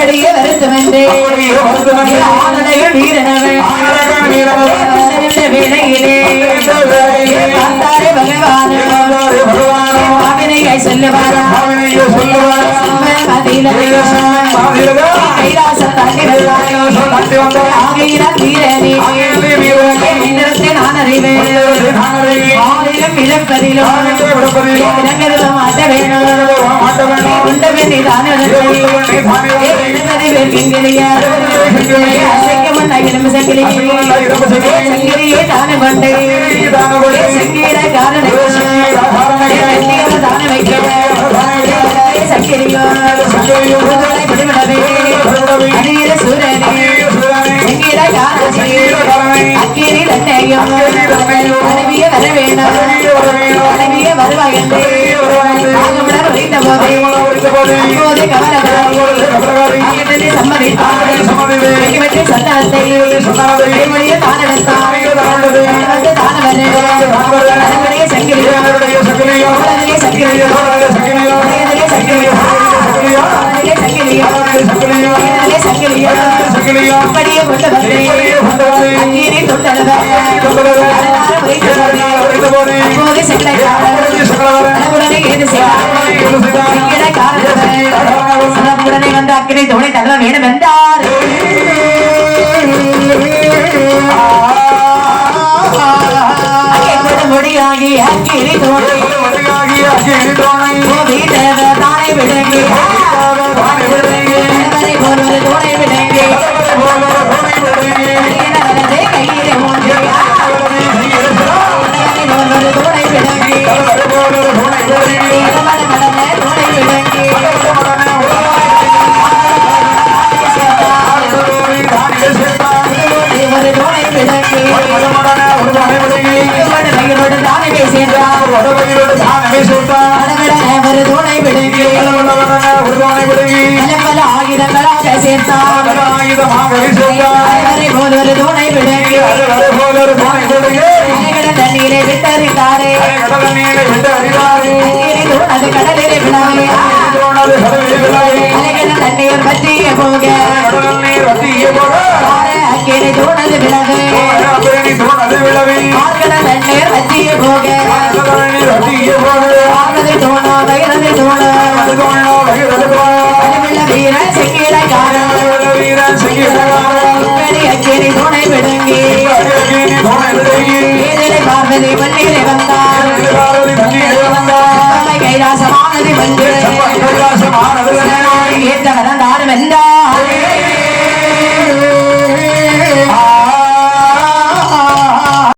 அப்படியே வருத்தமன்றே வீரனவே வேளையிலே பகவானை சொல்லுவாரா கைலாசம் நான் அறிவேன் இழப்பதிலும் மாட்ட வேணும் உண்டவன் சங்கிலியே தான கொண்டு சங்கீர காரண தான வைக்க சங்கிலியோ அநீர சூரனே சங்கீர காரணி அக்கிரி தன்னையும் அழகிய வர வேணும் அழகிய வருவாய் என்று வைத்த போதே கவலை சொன்னதை கைமொழியை தான் எடுத்தார் தானவரே அதனுடைய சங்கிலியோ அதனுடைய சங்கிலியோ அதனுடைய சங்கிலியோ அதனுடைய சங்கிலியோ அப்படியே கொண்டு வந்து அங்கீரி தொண்டவர் அப்போது செங்கடை ஏது செய்தார் உடனே வந்து அக்கினை தோணை தள்ள வேணும் என்றார் முடியாகி அக்கிரி தோணை தானே விளங்கி ஒரு தோணை விளங்கி கையிலே ஒன்று ஒரு தோணை விளங்கி தோணை விளங்கி ஒரு தோணை விளங்கி தானே சேர்ந்தார் ஒரு தோணை விளங்கி பல ஆயுதங்களாக சேர்த்தார் ஒரு தோணை விளங்கி தண்ணீரை விட்டறிந்தாரே அது கடலிலே விழாவே தண்ணீர் பற்றிய போக அக்கினை தோணது விலகு தண்ணீர் பற்றிய போக தோணா வயிறது தோண வீர செங்கிடக்காரன் அக்கினை தோணை விளங்கி பார்வதி மண்ணிலே வந்தார் கைலாசமானது வந்து ஏற்ற வந்தார் வென்றார்